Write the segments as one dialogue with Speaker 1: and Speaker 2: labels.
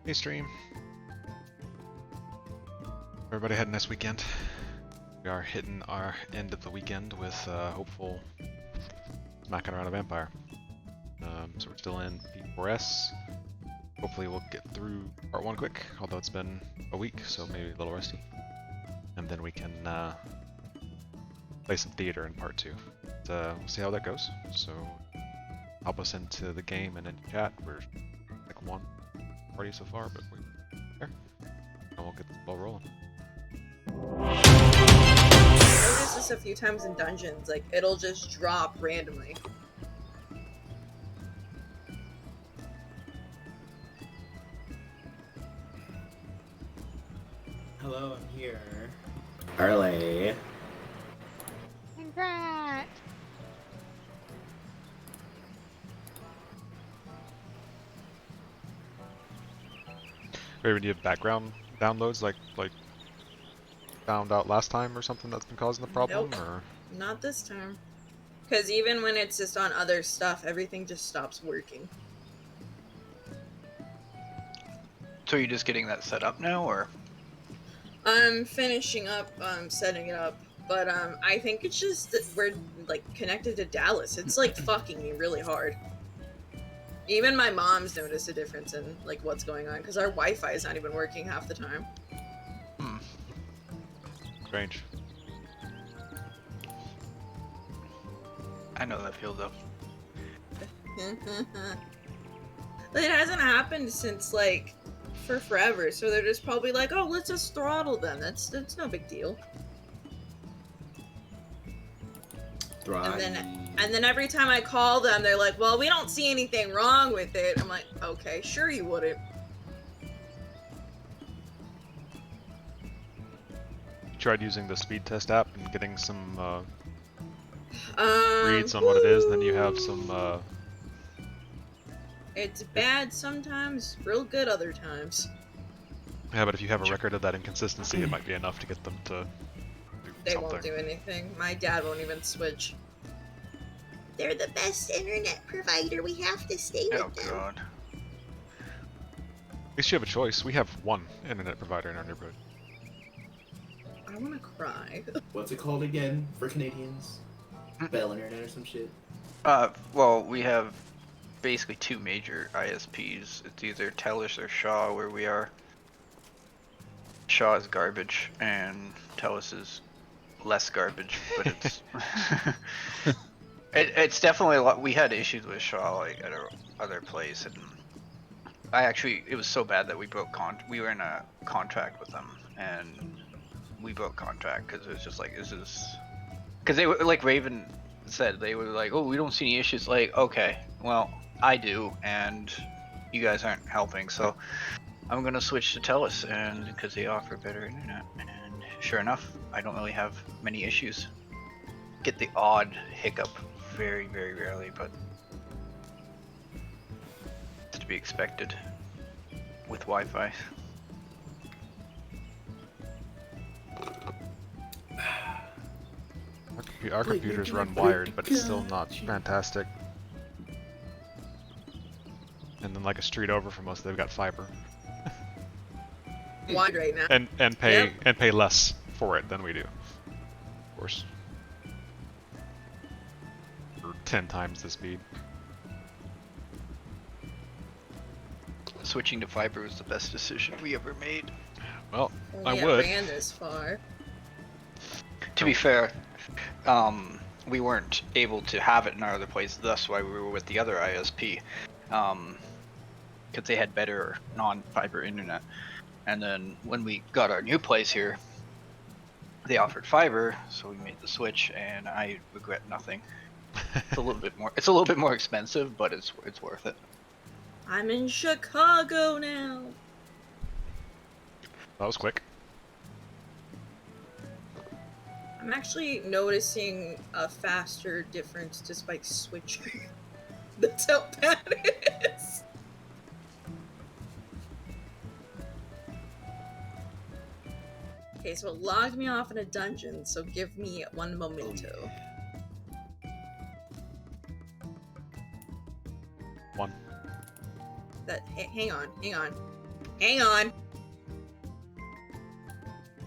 Speaker 1: Hey stream. Everybody had a nice weekend. We are hitting our end of the weekend with hopeful smacking around a vampire. So we're still in P4S. Hopefully we'll get through part 1 quick, although it's been a week, so maybe a little rusty. And then we can play some theater in part 2. We'll see how that goes. So help us into the game and into chat. We're like 1 party so far, but we're there. And we'll get the ball rolling.
Speaker 2: I noticed this a few times in dungeons, like it'll just drop randomly.
Speaker 3: Hello, I'm here. Early.
Speaker 4: Congrats!
Speaker 1: Raven, do you have background downloads like found out last time or something that's been causing the problem?
Speaker 2: Nope.
Speaker 1: Or
Speaker 2: Not this time. Because even when it's just on other stuff, everything just stops working.
Speaker 5: So you're just getting that set up now, or?
Speaker 2: I'm finishing up setting it up, but I think it's just that we're like connected to Dallas. It's like fucking me really hard. Even my mom's noticed a difference in like what's going on because our Wi-Fi is not even working half the time.
Speaker 1: strange.
Speaker 5: I know that feel though.
Speaker 2: It hasn't happened since like for forever, so they're just probably like, oh, let's just throttle them. That's no big deal. And then every time I call them, they're like, well, we don't see anything wrong with it. I'm like, okay, sure you wouldn't.
Speaker 1: You tried using the speed test app and getting some reads on what it is, and then you have some
Speaker 2: It's bad sometimes, real good other times.
Speaker 1: yeah, but if you have a record of that inconsistency, it might be enough to get them to do
Speaker 2: They
Speaker 1: something.
Speaker 2: won't do anything. My dad won't even switch. They're the best internet provider. We have to stay
Speaker 5: Oh
Speaker 2: with them.
Speaker 5: god.
Speaker 1: At least you have a choice. We have one internet provider in our neighborhood.
Speaker 2: I want to cry.
Speaker 3: What's it called again for Canadians? Bell Internet or some shit?
Speaker 5: Well, we have basically 2 major ISPs. It's either TELUS or Shaw where we are. Shaw is garbage, and TELUS is less garbage, but it's... it's definitely a lot. We had issues with Shaw like at our other place, and it was so bad that we broke we were in a contract with them, and we broke contract because it was just like, this is... Because they were, like Raven said, they were like, oh, we don't see any issues. Like, okay, well, I do, and you guys aren't helping, so I'm gonna switch to TELUS, and because they offer better internet, and sure enough, I don't really have many issues. Get the odd hiccup very, very rarely, but it's to be expected with Wi-Fi.
Speaker 1: Our computers run wired, but it's still not fantastic. And then like a street over from us, they've got fiber.
Speaker 2: Wide right now.
Speaker 1: And pay less for it than we do. Of course. For 10 times the speed.
Speaker 5: Switching to fiber was the best decision we ever made.
Speaker 1: Well,
Speaker 2: Only
Speaker 1: I would.
Speaker 2: ran this far.
Speaker 5: To be fair, we weren't able to have it in our other place, that's why we were with the other ISP. Because they had better non-fiber internet. And then when we got our new place here, they offered fiber, so we made the switch, and I regret nothing. It's a little bit more. It's a little bit more expensive, but it's worth it.
Speaker 2: I'm in Chicago now.
Speaker 1: That was quick.
Speaker 2: I'm actually noticing a faster difference just by switching. That's how bad it is. Okay, so it logged me off in a dungeon, so give me one momento.
Speaker 1: One.
Speaker 2: Hang on. Hang on.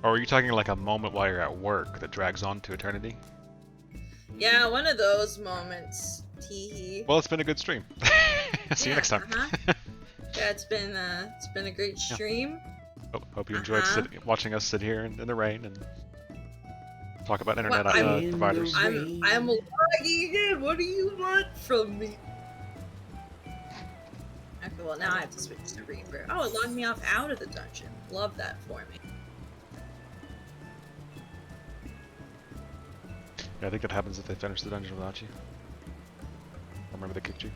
Speaker 1: Or are you talking like a moment while you're at work that drags on to eternity?
Speaker 2: Yeah, one of those moments. Teehee.
Speaker 1: Well, it's been a good stream. See you next time.
Speaker 2: Yeah, it's been a great stream.
Speaker 1: Hope you enjoyed watching us sit here in the rain and talk about internet
Speaker 2: Well,
Speaker 1: providers.
Speaker 2: I'm logging in. What do you want from me? Okay, well now I have to switch to Reaper. Oh, it logged me off out of the dungeon. Love that for me.
Speaker 1: Yeah, I think it happens if they finish the dungeon without you. I remember they kicked you.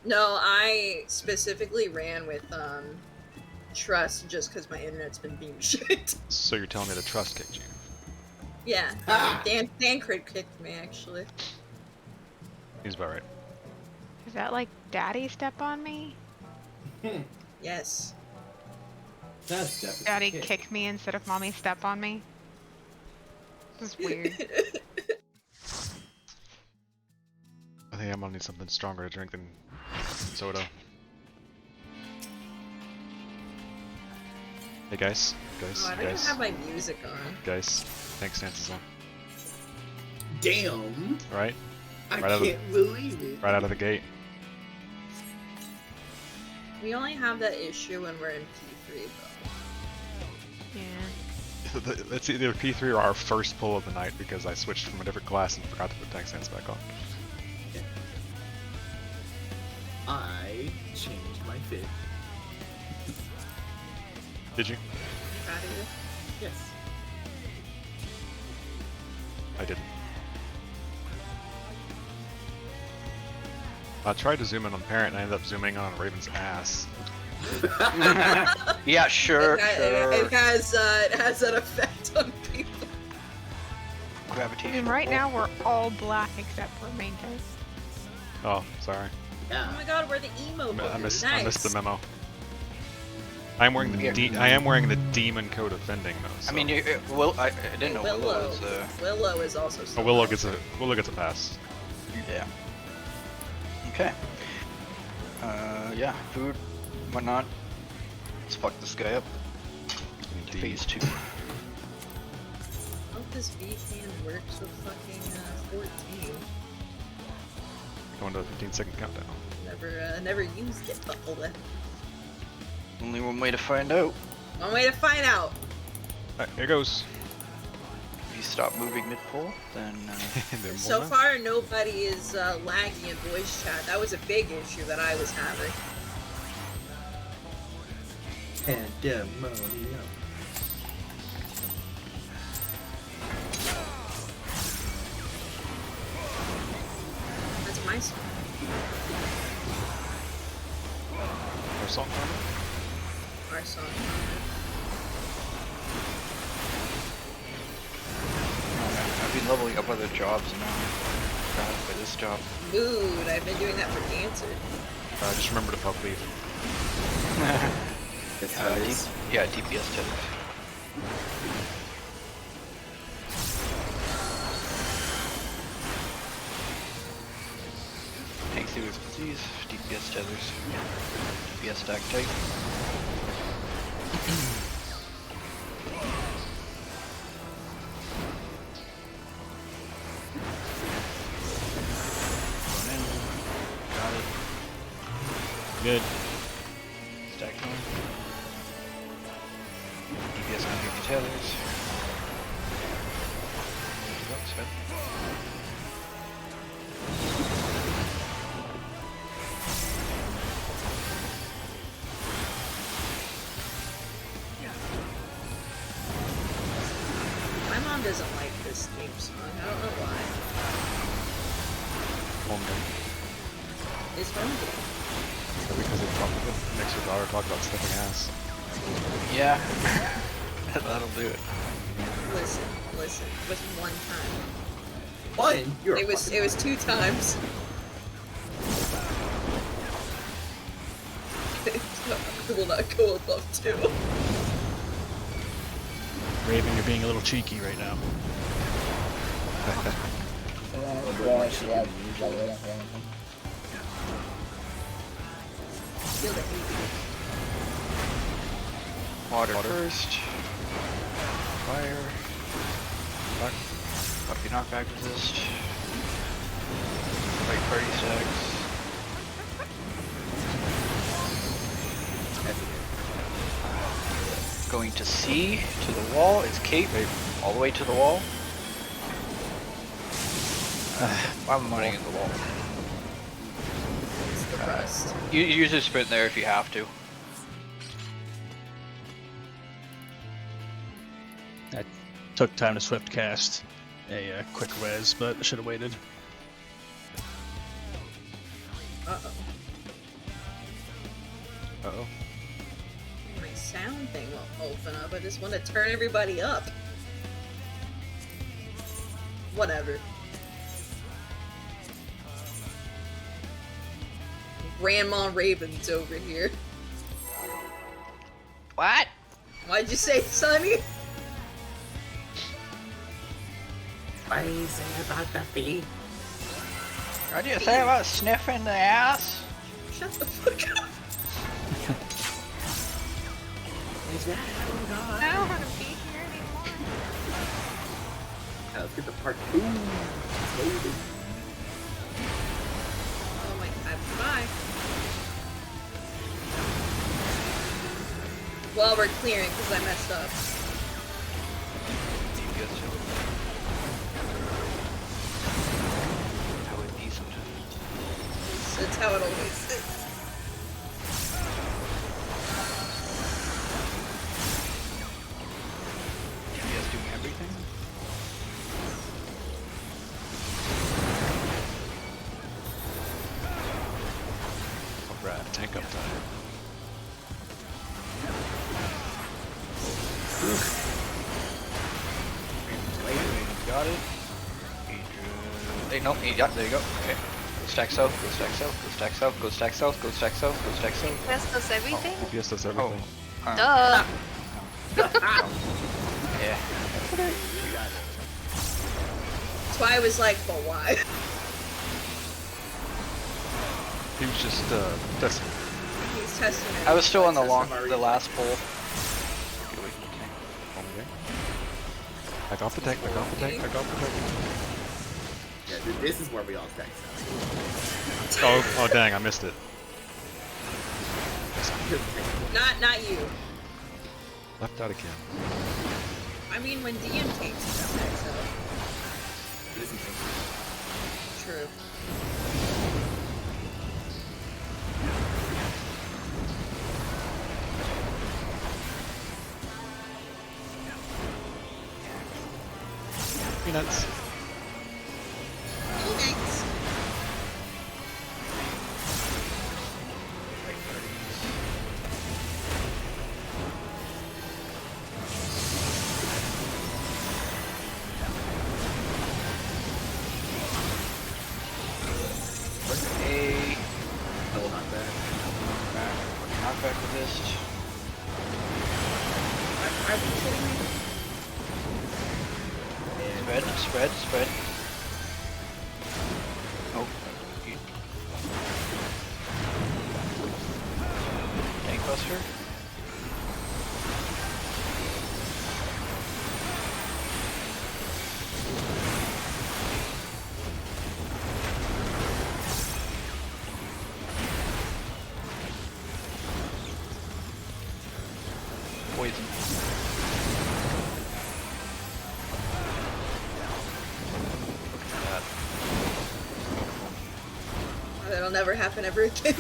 Speaker 2: No, I specifically ran with Trust just because my internet's been being shit.
Speaker 1: So you're telling me the trust kicked you?
Speaker 2: Yeah, Dan Craig kicked me actually.
Speaker 1: He's about right.
Speaker 4: Is that like Daddy step on me?
Speaker 2: Yes.
Speaker 3: That's definitely
Speaker 4: Daddy
Speaker 3: it.
Speaker 4: kick me instead of Mommy step on me? This is weird.
Speaker 1: I think I'm gonna need something stronger to drink than soda. Hey guys,
Speaker 2: Oh, I don't even have my music on.
Speaker 1: guys. Thanks, Nancy's on.
Speaker 3: Damn.
Speaker 1: Right?
Speaker 3: I
Speaker 1: Right out of
Speaker 3: can't believe it.
Speaker 1: Right out of the gate.
Speaker 2: We only have that issue when we're in P3 though.
Speaker 4: Yeah.
Speaker 1: It's either P3 or our first pull of the night because I switched from a different class and forgot to put tank stance back on.
Speaker 3: I changed my fit.
Speaker 1: Did you?
Speaker 2: Proud of you.
Speaker 3: Yes.
Speaker 1: I didn't. I tried to zoom in on Parent and I ended up zooming in on Raven's ass.
Speaker 5: Yeah, sure, sure.
Speaker 2: It has that effect on people.
Speaker 4: I
Speaker 5: Gravitation.
Speaker 4: mean, right now we're all black except for main case.
Speaker 1: Oh, sorry.
Speaker 3: Yeah.
Speaker 2: Oh my god, we're the emo
Speaker 1: I
Speaker 2: boys.
Speaker 1: missed
Speaker 2: Nice.
Speaker 1: the memo. I am wearing the demon coat of fending though. So.
Speaker 5: I mean, I didn't know Willow was.
Speaker 2: Willow is also.
Speaker 1: Oh, Willow gets a pass.
Speaker 5: Yeah. Okay. Yeah, food, whatnot. Let's fuck this guy up. To phase 2.
Speaker 2: I hope this V-fan works with fucking 14.
Speaker 1: Going to a 15-second countdown.
Speaker 2: Never used it, but hold it.
Speaker 5: Only one way to find out.
Speaker 2: One way to find out.
Speaker 1: Alright, here goes.
Speaker 5: If you stop moving mid-pull, then
Speaker 1: Then
Speaker 2: So
Speaker 1: one
Speaker 2: far, nobody is lagging in voice chat. That was a big issue that I was having.
Speaker 3: Pandemonium.
Speaker 2: That's my song.
Speaker 1: Our song coming?
Speaker 2: Our song.
Speaker 5: I've been leveling up other jobs now. God, for this job.
Speaker 2: Mood. I've been doing that for Dancer.
Speaker 1: Just remember to poke leave.
Speaker 3: That's how it is.
Speaker 5: Yeah, DPS tethers. Tank Series disease, DPS tethers, DPS stack tight. Going in. Got it.
Speaker 1: Good.
Speaker 5: Stack on. DPS can give you tethers. That's good.
Speaker 2: My mom doesn't like this theme song. I don't know why.
Speaker 1: Home game.
Speaker 2: It's home game.
Speaker 1: So because it makes your daughter talk about sniffing ass.
Speaker 5: Yeah. That'll do it.
Speaker 2: Listen. It was one time.
Speaker 3: One? You're
Speaker 2: It was 2 times. I will not go above 2.
Speaker 6: Raven, you're being a little cheeky right now.
Speaker 2: Feel the heat.
Speaker 5: Water first. Fire. Puppy knockback resist. White party stacks. Going to C, to the wall, it's cape, all the way to the wall. Why am I running in the wall?
Speaker 2: It's the rust.
Speaker 5: You use a sprint there if you have to.
Speaker 6: I took time to swift cast a quick res, but I should have waited.
Speaker 2: Uh-oh.
Speaker 1: Uh-oh.
Speaker 2: My sound thing won't open up. I just want to turn everybody up. Whatever. Grandma Raven's over here.
Speaker 5: What?
Speaker 2: Why'd you say Sonny?
Speaker 3: What do you say about the feet?
Speaker 5: What do you say about sniffing the ass?
Speaker 2: Shut the fuck up.
Speaker 3: Is that how
Speaker 4: I don't want to be here anymore.
Speaker 3: let's get the part 2. Loaded.
Speaker 2: Oh my god, bye. Well, we're clearing because I messed up.
Speaker 5: How indecent.
Speaker 2: That's how it always is.
Speaker 5: DPS doing everything?
Speaker 1: Alright, tank up time.
Speaker 5: Got it. Hey, no, yeah, there you go. Okay. Go stack south, go stack south, go stack south, go stack south, go stack south, go stack south.
Speaker 4: That's does everything?
Speaker 1: DPS does
Speaker 5: Oh.
Speaker 1: everything.
Speaker 4: Duh.
Speaker 5: Yeah.
Speaker 2: That's why I was like, but why?
Speaker 1: He was just, testing.
Speaker 2: He's testing it.
Speaker 5: I was still on the
Speaker 3: Testing
Speaker 5: last pole.
Speaker 1: Okay. I got the tank, I got the tank, I got the tank.
Speaker 3: Yeah, this is where we all stack stuff.
Speaker 1: Oh dang, I missed it.
Speaker 2: Not you.
Speaker 1: Left out again.
Speaker 2: I mean, when DM takes it down there, so.
Speaker 3: This is
Speaker 2: True.
Speaker 1: Peanuts.
Speaker 2: Peanuts.
Speaker 5: A
Speaker 3: double knockback.
Speaker 5: knockback resist.
Speaker 2: Are you kidding me?
Speaker 5: Spread. Oh. Tank buster. Poison.
Speaker 2: That'll never happen ever again.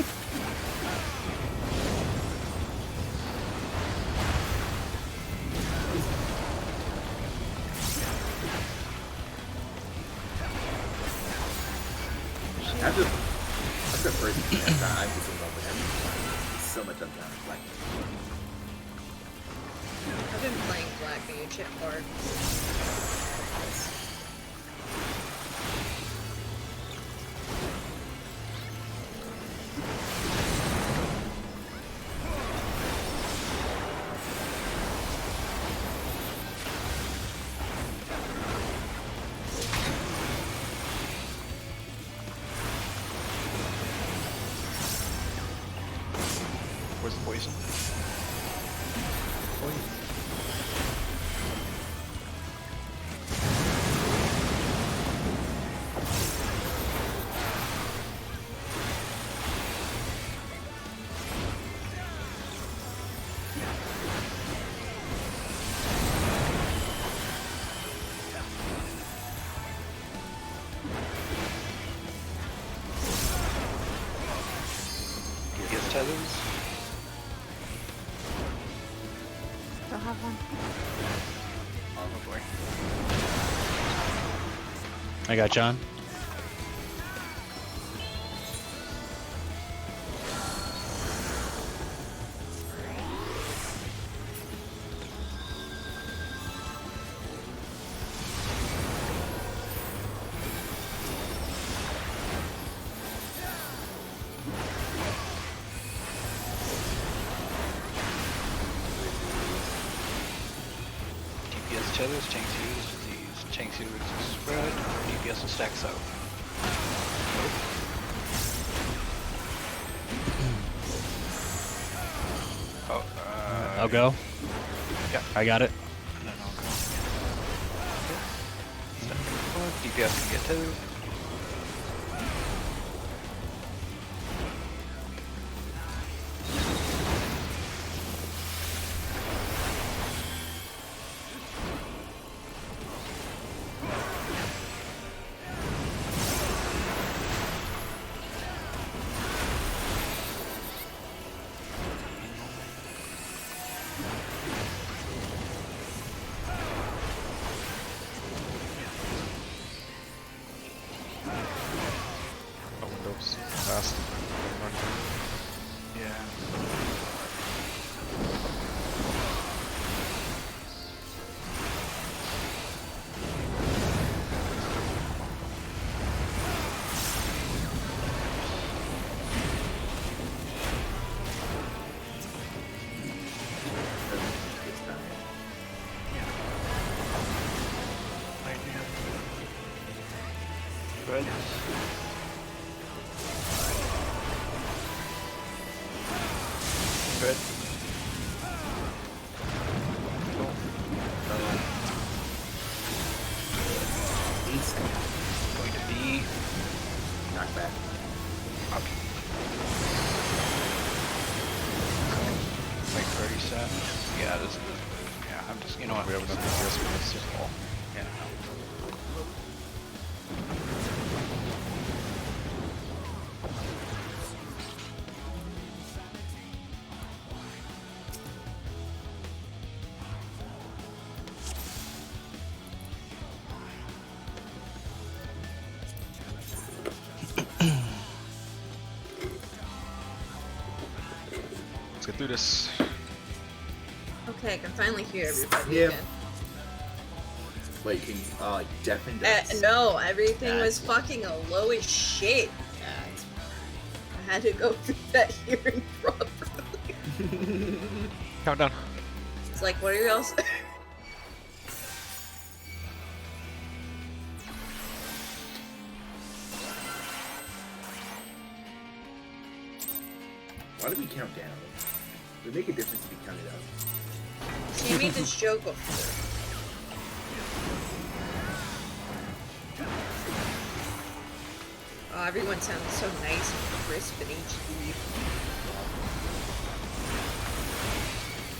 Speaker 3: That's the first time I'm just in love with him. He's so much untapped. Like,
Speaker 2: I've been playing Black Mage at hard.
Speaker 1: Where's the poison?
Speaker 5: tethers.
Speaker 4: Still have one.
Speaker 5: Oh boy.
Speaker 6: I got John.
Speaker 5: DPS tethers, tanks use disease, tanks use spread, DPS will stack south. Oh,
Speaker 6: I'll go.
Speaker 5: Yeah.
Speaker 6: I got it.
Speaker 5: And then I'll go. Step forward, DPS can get tethers.
Speaker 1: Oh, windows. Fast.
Speaker 5: Yeah.
Speaker 3: This time.
Speaker 5: Lightning. Spread. Spread.
Speaker 3: East.
Speaker 5: Going to B.
Speaker 3: Knock back.
Speaker 5: Up. Like 30 set. Yeah, this is. Yeah, I'm just. You know what?
Speaker 1: We have enough DPS for this as well.
Speaker 5: Yeah.
Speaker 1: Let's get through this.
Speaker 2: Okay, I can finally hear everybody
Speaker 3: Yeah.
Speaker 2: again.
Speaker 3: Wait, can you, deafen ducks?
Speaker 2: No, everything was
Speaker 3: That's-
Speaker 2: fucking low as shit.
Speaker 3: That's
Speaker 2: I had to go through that hearing properly.
Speaker 1: Countdown.
Speaker 2: It's like, what are y'all saying?
Speaker 3: Why do we count down? Would it make a difference if we counted up?
Speaker 2: She made this joke before. Oh, everyone sounds so nice and crisp and HD.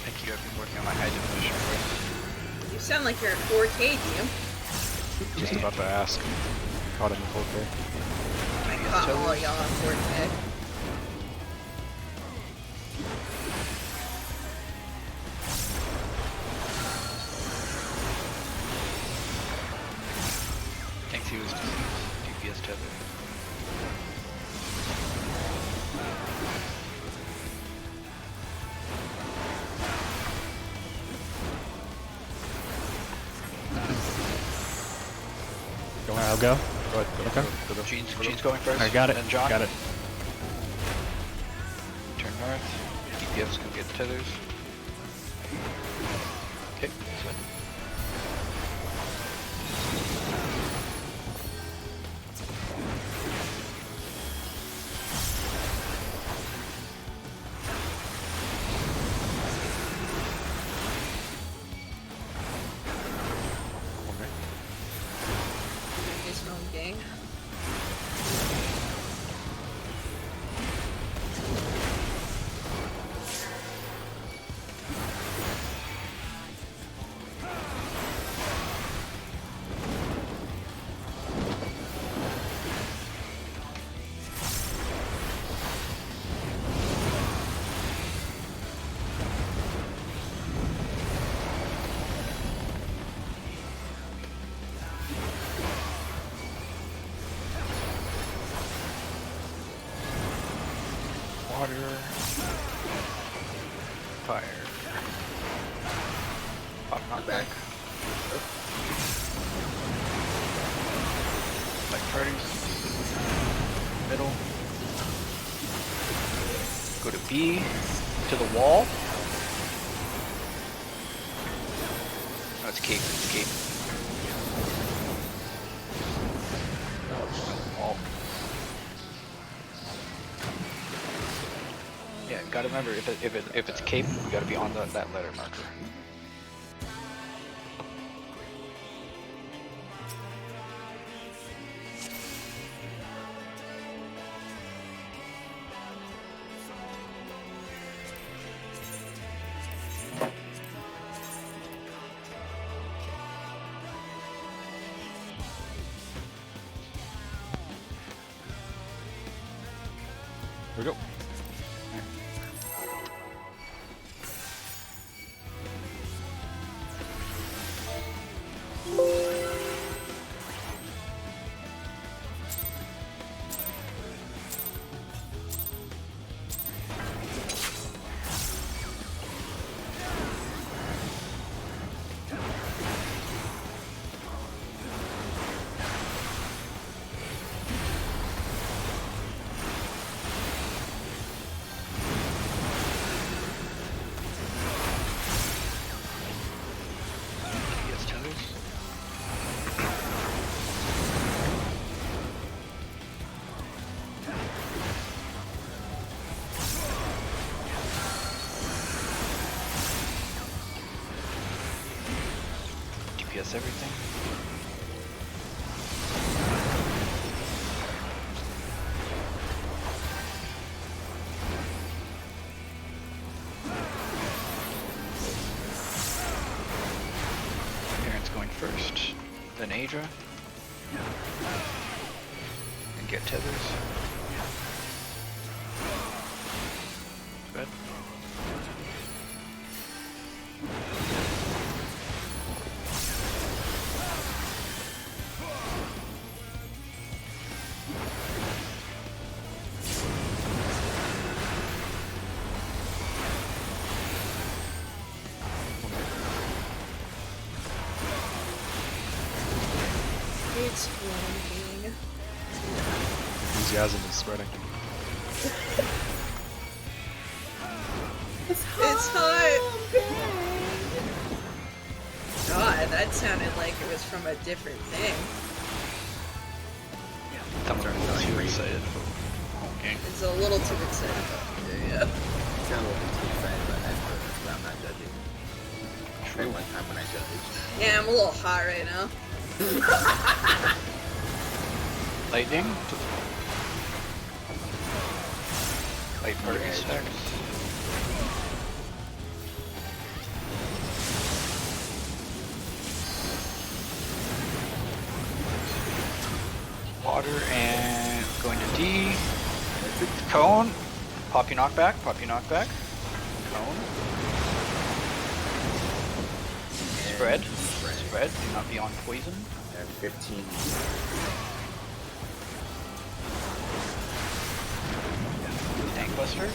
Speaker 5: Thank you. I've been working on my high definition voice.
Speaker 2: You sound like you're in 4K, do you?
Speaker 1: Just about to ask. Caught him in 4K.
Speaker 5: DPS
Speaker 2: Caught all
Speaker 5: tethers.
Speaker 2: y'all in 4K.
Speaker 5: Tanks use disease, DPS tether.
Speaker 1: Go ahead.
Speaker 6: I'll go.
Speaker 1: Go ahead. Go,
Speaker 6: Okay.
Speaker 1: go, go.
Speaker 5: Gene's going first.
Speaker 6: I got it.
Speaker 5: Then John.
Speaker 6: Got it.
Speaker 5: Turn north. DPS can get tethers. Okay, so
Speaker 1: Okay.
Speaker 2: His own gang.
Speaker 5: Water. Fire. Pop knockback. Like parties. Middle. Go to B. To the wall. No, it's cape. It's cape. Wall. Yeah, gotta remember if it's cape, you gotta be on that letter marker.
Speaker 1: Here we go.
Speaker 5: Yes, tethers. DPS everything. Parents going first, then Adra. And get tethers. Good.
Speaker 2: It's flanking.
Speaker 1: Enthusiasm is spreading.
Speaker 2: It's hot. God, that sounded like it was from a different thing.
Speaker 5: Thumbs are not too excited. Okay.
Speaker 2: It's a little too excited. Yeah.
Speaker 3: Sound a little bit too excited about that, but I'm not judging. True. One time when I judged.
Speaker 2: Yeah, I'm a little hot right now.
Speaker 5: Lightning. Light party stacks. Water and going to D. Cone. Pop you knockback. Pop you knockback. Cone. Spread. Spread. Do not be on poison.
Speaker 3: At 15.
Speaker 5: Tank Buster.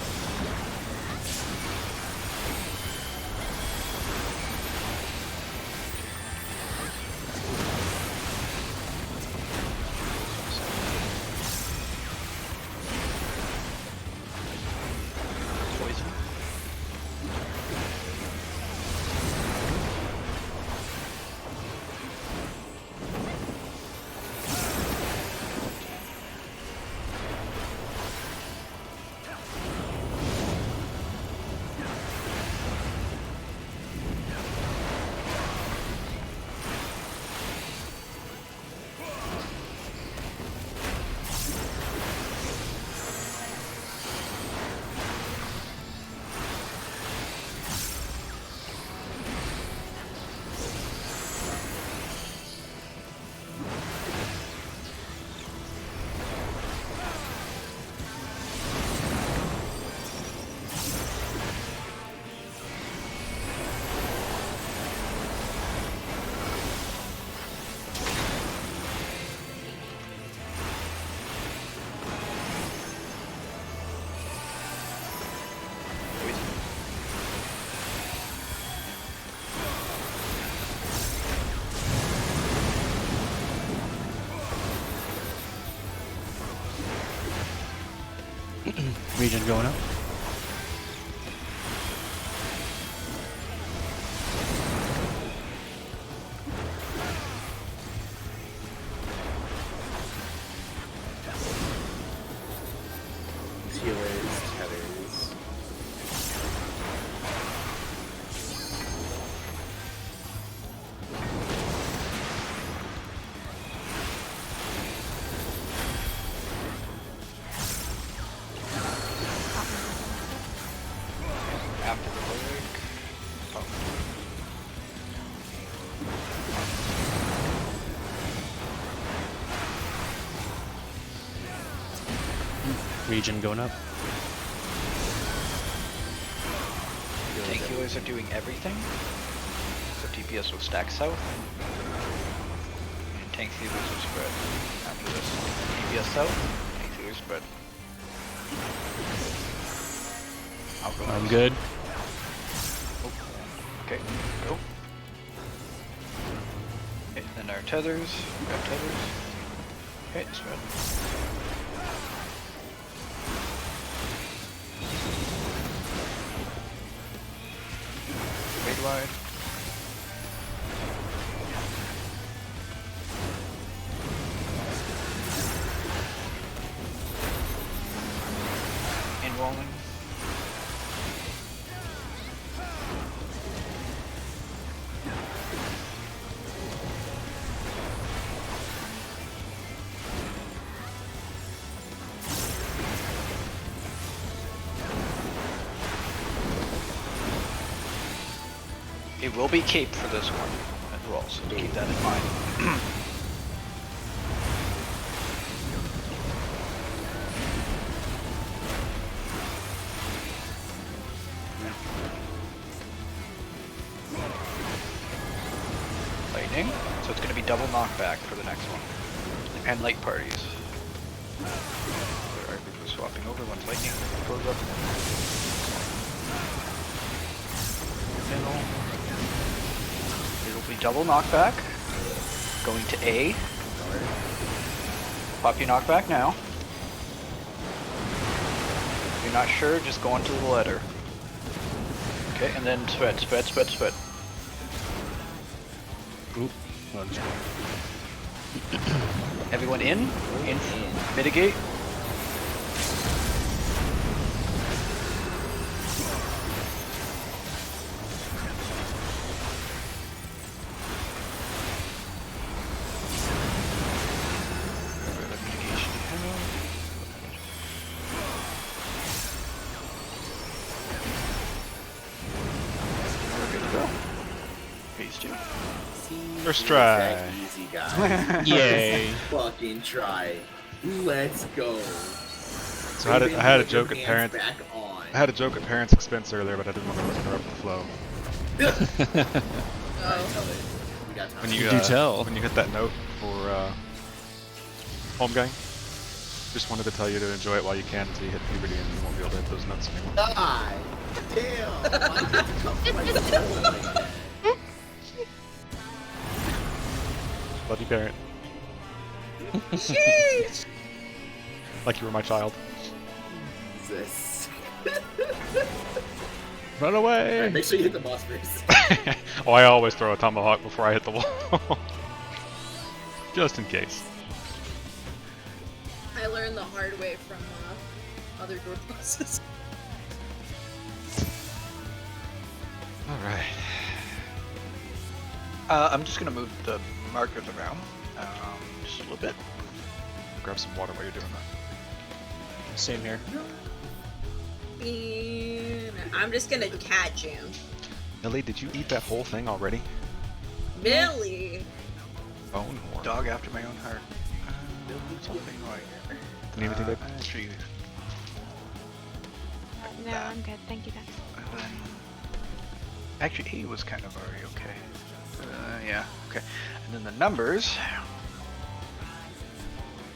Speaker 5: Poison.
Speaker 6: Region going up.
Speaker 3: Healers, tethers.
Speaker 5: After the leg. Oh.
Speaker 6: Region going up.
Speaker 5: Tank healers are doing everything. So DPS will stack south. And tank healers will spread. After this, DPS south, tank healers spread. I'll go.
Speaker 6: I'm good.
Speaker 5: Oh. Okay, go. Okay, then our tethers. Grab tethers. Okay, spread. Fade wide. In rolling. It will be cape for this one as well, so keep that in mind. Lightning, so it's going to be double knockback for the next one. And light parties. Alright, we're swapping over once lightning goes up. Middle. It'll be double knockback. Going to A. Pop your knockback now. If you're not sure, just go into the letter. Okay, and then spread, spread, spread, spread.
Speaker 6: Oop. Oh, just-
Speaker 5: Everyone in? In. Mitigate.
Speaker 1: First try.
Speaker 3: That easy, guys.
Speaker 6: Yay.
Speaker 3: Fucking try. Let's go.
Speaker 1: So I had a joke at parents.
Speaker 3: Back on.
Speaker 1: I had a joke at parents' expense earlier, but I didn't want to interrupt the flow.
Speaker 2: Oh.
Speaker 3: We got time.
Speaker 1: When you
Speaker 6: Do tell.
Speaker 1: when you hit that note for home gang, just wanted to tell you to enjoy it while you can until you hit puberty and you won't be able to hit those nuts anymore.
Speaker 3: Die. Damn. Why did you have to come for my soul like that?
Speaker 1: Love you, parent.
Speaker 2: Sheesh.
Speaker 1: Like you were my child.
Speaker 3: Jesus.
Speaker 1: Run
Speaker 3: Alright,
Speaker 1: away!
Speaker 3: make sure you hit the boss first.
Speaker 1: Oh, I always throw a tomahawk before I hit the wall. Just in case.
Speaker 2: I learned the hard way from other group bosses.
Speaker 1: Alright.
Speaker 5: I'm just gonna move the markers around, just a little bit.
Speaker 1: Grab some water while you're doing that.
Speaker 6: Same here.
Speaker 2: And I'm just gonna catch him.
Speaker 1: Millie, did you eat that whole thing already?
Speaker 2: Billy.
Speaker 1: Bone horn.
Speaker 5: Dog after my own heart. Something like.
Speaker 1: Need anything, babe?
Speaker 5: Actually,
Speaker 4: No, I'm good. Thank you, guys.
Speaker 5: and then, actually, he was kind of already okay. Yeah, okay. And then the numbers.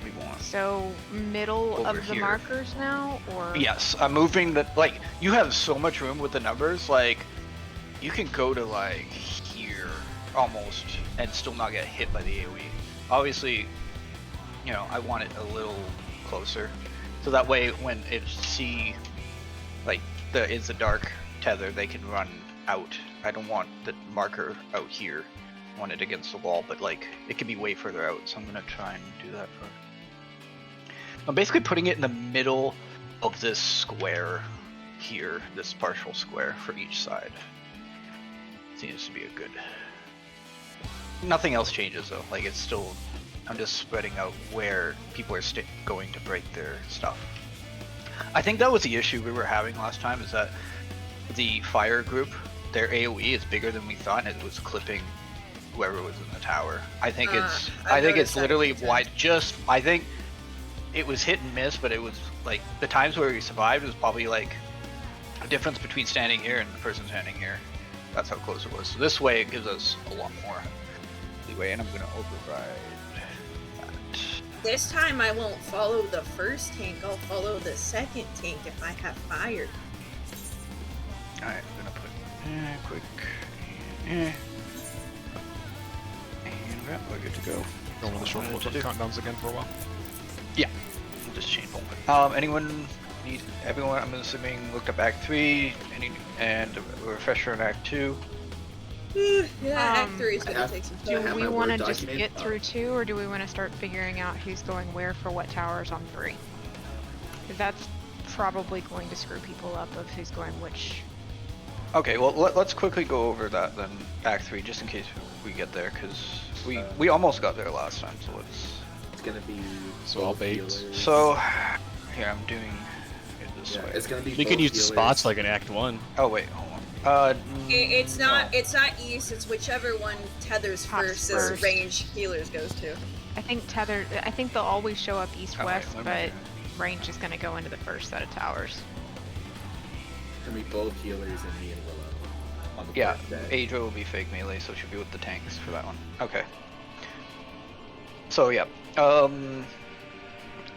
Speaker 5: We want.
Speaker 4: So, middle
Speaker 5: Over
Speaker 4: of the
Speaker 5: here.
Speaker 4: markers now, or?
Speaker 5: Yes, I'm moving the, like, you have so much room with the numbers, like, you can go to, like, here, almost, and still not get hit by the AoE. Obviously, you know, I want it a little closer, So that way, when it see like is a dark tether, they can run out. I don't want the marker out here. I want it against the wall, but like it could be way further out. So I'm gonna try and do that for. I'm basically putting it in the middle of this square here, this partial square for each side. Seems to be a good. Nothing else changes though. Like it's still. I'm just spreading out where people are going to break their stuff. I think that was the issue we were having last time, is that the fire group, their AoE is bigger than we thought, and it was clipping whoever was in the tower. I think it's literally wide. I think it was hit and miss, but it was like the times where we survived was probably like a difference between standing here and the person standing here. That's how close it was. So this way it gives us a lot more leeway, and I'm gonna override.
Speaker 2: This time I won't follow the first tank, I'll follow the second tank if I have fire.
Speaker 5: Alright, I'm gonna put quick and we're good to go.
Speaker 1: Going with the short countdowns again for a while.
Speaker 5: Yeah, we'll just chain bolt. Everyone, I'm assuming, looked up Act 3 and a refresher in Act 2.
Speaker 2: Yeah, Act 3 is gonna take some time.
Speaker 4: Do we want to just get through 2, or do we want to start figuring out who's going where for what towers on 3? Because that's probably going to screw people up of who's going which.
Speaker 5: Okay, well let's quickly go over that then, Act 3, just in case we get there, because we almost got there last time, so
Speaker 3: It's gonna be.
Speaker 1: So I'll bait.
Speaker 3: healers.
Speaker 5: So, here I'm doing it this way.
Speaker 3: It's gonna be.
Speaker 6: We can
Speaker 3: both
Speaker 6: use the
Speaker 3: healers.
Speaker 6: spots like in Act 1.
Speaker 5: Oh wait, hold on.
Speaker 2: It's not
Speaker 5: no.
Speaker 2: it's not east, it's whichever one tethers
Speaker 4: Hops
Speaker 2: first,
Speaker 4: first.
Speaker 2: as range healers goes to.
Speaker 4: I think they'll always show up east-west,
Speaker 5: Oh, wait, let me-
Speaker 4: but range is going to go into the first set of towers.
Speaker 3: It's gonna be both healers and me and Willow. On the
Speaker 5: Yeah,
Speaker 3: first day.
Speaker 5: Adra will be fake melee, so she'll be with the tanks for that one. Okay. So yeah,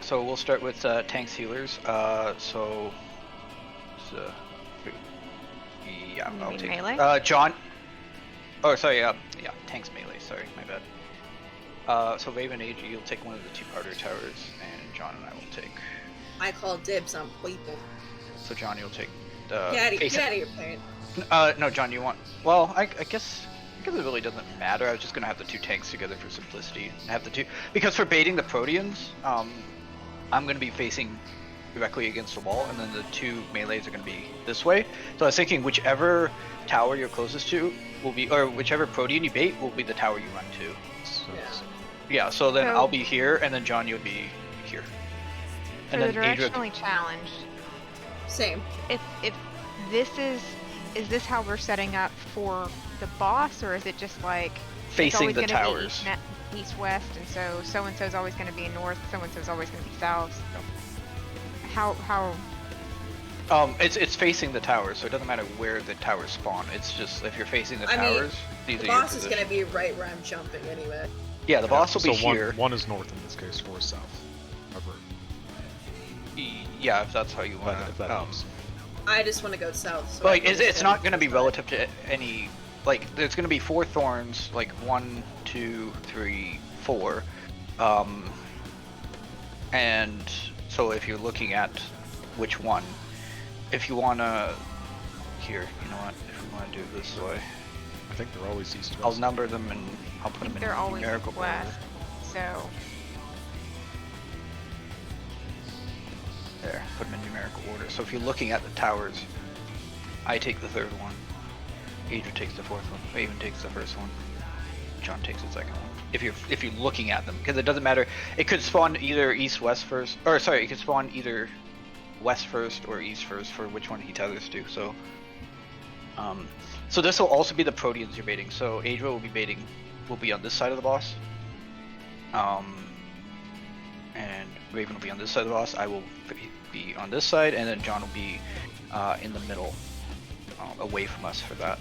Speaker 5: so we'll start with tanks healers. Yeah,
Speaker 4: You
Speaker 5: I'll
Speaker 4: mean
Speaker 5: take
Speaker 4: melee?
Speaker 5: John. Oh, sorry. Yeah, tanks melee. Sorry, my bad. So Raven, Adra, you'll take one of the 2-parter towers, and John and I will take.
Speaker 2: I call dibs on people.
Speaker 5: So John, you'll take.
Speaker 2: Get out of your plane.
Speaker 5: No, John, you want? Well, I guess it really doesn't matter. I was just gonna have the 2 tanks together for simplicity. And have the 2 because for baiting the Proteans, I'm gonna be facing directly against the wall, and then the 2 melees are gonna be this way. So I was thinking whichever tower you're closest to will be, or whichever Protean you bait will be the tower you run to.
Speaker 1: So,
Speaker 5: Yeah. So then
Speaker 4: So-
Speaker 5: I'll be here, and then John, you'll be here.
Speaker 4: For
Speaker 5: And
Speaker 4: the
Speaker 5: then Adra.
Speaker 4: directionally challenged,
Speaker 2: Same.
Speaker 4: if this is this how we're setting up for the boss, or is it just like it's
Speaker 5: Facing
Speaker 4: always
Speaker 5: the
Speaker 4: gonna
Speaker 5: towers.
Speaker 4: be east west, and so and so is always going to be north, so and so is always going to be south? How
Speaker 5: It's facing the towers, so it doesn't matter where the towers spawn. It's just if you're facing the
Speaker 2: I mean,
Speaker 5: towers, these
Speaker 2: The
Speaker 5: are your
Speaker 2: boss is
Speaker 5: positions.
Speaker 2: gonna be right where I'm jumping anyway.
Speaker 5: Yeah, the boss will be
Speaker 1: so
Speaker 5: here.
Speaker 1: One is north in this case, 4 is south. However,
Speaker 5: Yeah, if that's how you want
Speaker 1: if
Speaker 5: to.
Speaker 1: that helps.
Speaker 2: I just want to go south. So
Speaker 5: Like,
Speaker 2: I
Speaker 5: it's
Speaker 2: can
Speaker 5: not going to be relative to any. Like, there's going to be 4 thorns, like 1, 2, 3, 4. And so if you're looking at which one, if you want to. Here, you know what? If we want to do it this way,
Speaker 1: I think they're always east
Speaker 5: I'll
Speaker 1: west.
Speaker 5: number them and I'll put
Speaker 4: I think
Speaker 5: them
Speaker 4: they're
Speaker 5: in
Speaker 4: always
Speaker 5: numerical order.
Speaker 4: west, so
Speaker 5: There, put them in numerical order. So if you're looking at the towers, I take the 3rd one, Adra takes the 4th one, Raven takes the 1st one, John takes the 2nd one. If you're looking at them, because it doesn't matter. It could spawn either east-west first, or sorry, it could spawn either west first or east first for which one he tethers to. So, so this will also be the Proteans you're baiting. So Adra will be on this side of the boss. And Raven will be on this side of the boss. I will be on this side, and then John will be in the middle, away from us for that.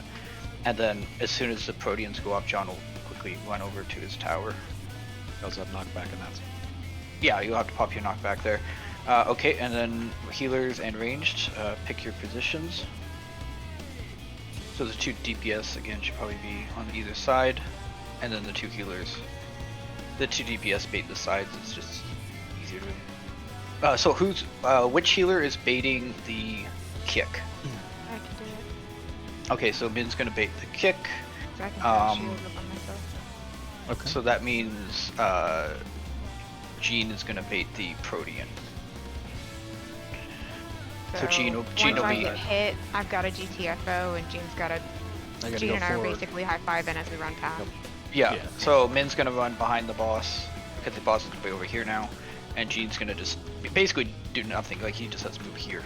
Speaker 5: And then as soon as the Proteans go up, John will quickly run over to his tower.
Speaker 1: You also have knockback in that.
Speaker 5: Yeah, you'll have to pop your knockback there. Okay, and then healers and ranged, pick your positions. So the 2 DPS again should probably be on either side, and then the 2 healers. The 2 DPS bait the sides. It's just easier to So which healer is baiting the kick?
Speaker 4: I can do it.
Speaker 5: Okay, so Min's gonna bait the kick.
Speaker 4: So I can throw shield up on myself.
Speaker 6: Okay.
Speaker 5: So that means Jean is gonna bait the Protean. So Jean will
Speaker 4: once
Speaker 5: be.
Speaker 4: I get hit, I've got a GTFO, and Jean's got a.
Speaker 6: I gotta
Speaker 4: Jean
Speaker 6: go
Speaker 4: and I are
Speaker 6: forward.
Speaker 4: basically high-fiving as we run past.
Speaker 5: Yeah.
Speaker 6: Yeah.
Speaker 5: So Min's gonna run behind the boss because the boss is gonna be over here now, and Jean's gonna just basically do nothing. Like he just has to move here,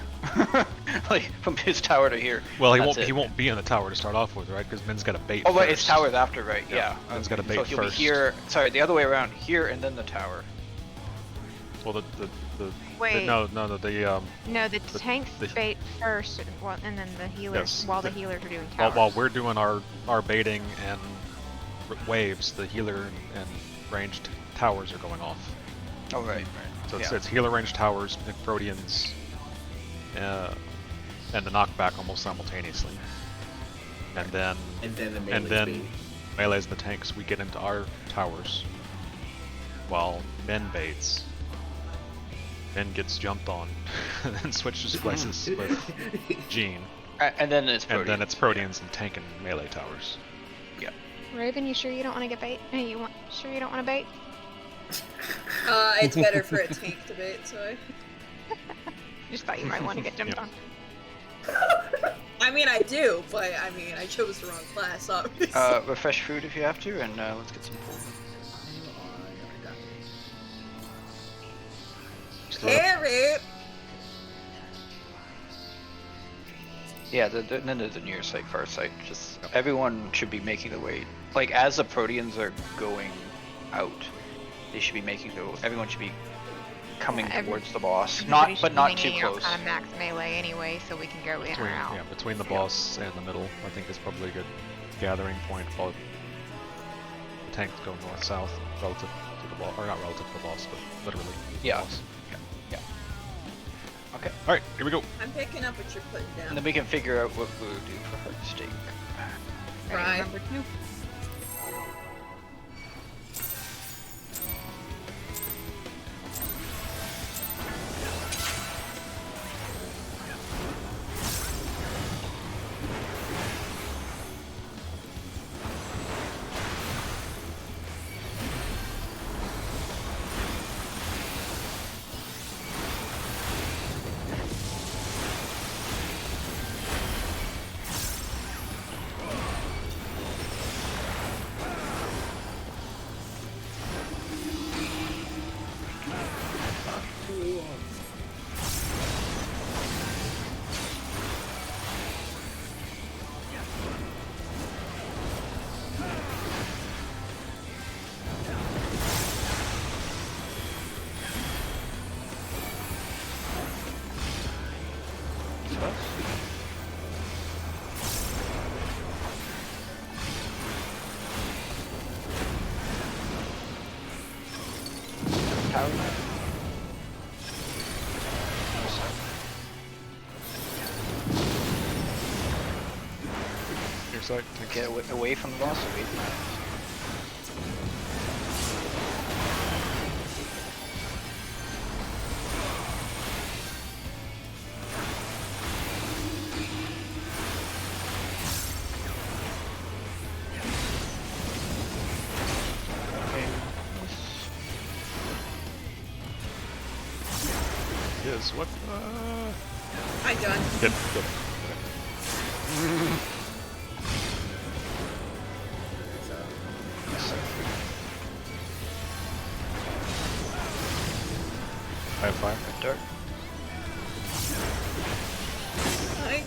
Speaker 5: like from his tower to here.
Speaker 1: Well, he
Speaker 5: That's
Speaker 1: won't.
Speaker 5: it.
Speaker 1: He won't be in the tower to start off with, right? Because Min's got a bait.
Speaker 5: Oh, right,
Speaker 1: first.
Speaker 5: it's towers after, right?
Speaker 1: Yeah,
Speaker 5: Yeah.
Speaker 1: Min's got a
Speaker 5: So
Speaker 1: bait
Speaker 5: he'll
Speaker 1: first.
Speaker 5: be here. Sorry, the other way around. Here and then the tower.
Speaker 1: Well, the
Speaker 4: Wait.
Speaker 1: no,
Speaker 4: No, the tanks
Speaker 1: the-
Speaker 4: bait first, and then the healers,
Speaker 1: Yes,
Speaker 4: while the
Speaker 1: the-
Speaker 4: healers are doing
Speaker 1: while,
Speaker 4: towers.
Speaker 1: while we're doing our baiting and waves, the healer and ranged towers are going off.
Speaker 5: Oh right.
Speaker 1: So it's,
Speaker 5: Yeah.
Speaker 1: it's healer ranged towers, Proteans, and the knockback almost simultaneously. And then
Speaker 3: And then the
Speaker 1: and
Speaker 3: melee's
Speaker 1: then
Speaker 3: bait.
Speaker 1: melees and the tanks, we get into our towers. While Min baits. Min gets jumped on and switches places with Jean.
Speaker 5: And then it's
Speaker 1: And
Speaker 5: Protean.
Speaker 1: then it's Proteans and tank and melee towers.
Speaker 4: Raven, you sure you don't want to get bait? Sure you don't want to bait?
Speaker 2: It's better for a tank to bait, so
Speaker 4: Just thought you might want to get jumped
Speaker 1: Yeah.
Speaker 4: on.
Speaker 2: I mean, I do, but I mean, I chose the wrong class, obviously.
Speaker 5: Refresh food if you have to, and let's get some food.
Speaker 2: Carrot!
Speaker 5: Yeah, then there's the near site, far site. Just everyone should be making the way. Like as the Proteans are going out, they should be making the. Everyone should be coming
Speaker 4: Yeah,
Speaker 5: towards the boss.
Speaker 4: Everybody
Speaker 5: Not,
Speaker 4: should
Speaker 5: but
Speaker 4: be
Speaker 5: not too
Speaker 4: hanging out
Speaker 5: close.
Speaker 4: Kind of max melee anyway, so we can go in
Speaker 1: Between,
Speaker 4: or out.
Speaker 1: yeah, between the boss and the middle, I think is probably a good gathering point. While the tanks go north-south relative to the boss, or not relative to the boss, but literally. the
Speaker 5: Yeah.
Speaker 1: boss.
Speaker 5: Yeah. Okay.
Speaker 1: All right, here we go.
Speaker 2: I'm picking up what you're putting
Speaker 5: And
Speaker 2: down.
Speaker 5: then we can figure out what we'll do for her steak.
Speaker 4: Ready,
Speaker 2: Right.
Speaker 4: number 2.
Speaker 1: Your side. Tanks.
Speaker 5: Get away from the boss. Away from
Speaker 1: Yes. What?
Speaker 2: Hi, John.
Speaker 1: Good. Good. I have fire.
Speaker 5: Dark.
Speaker 2: Hi.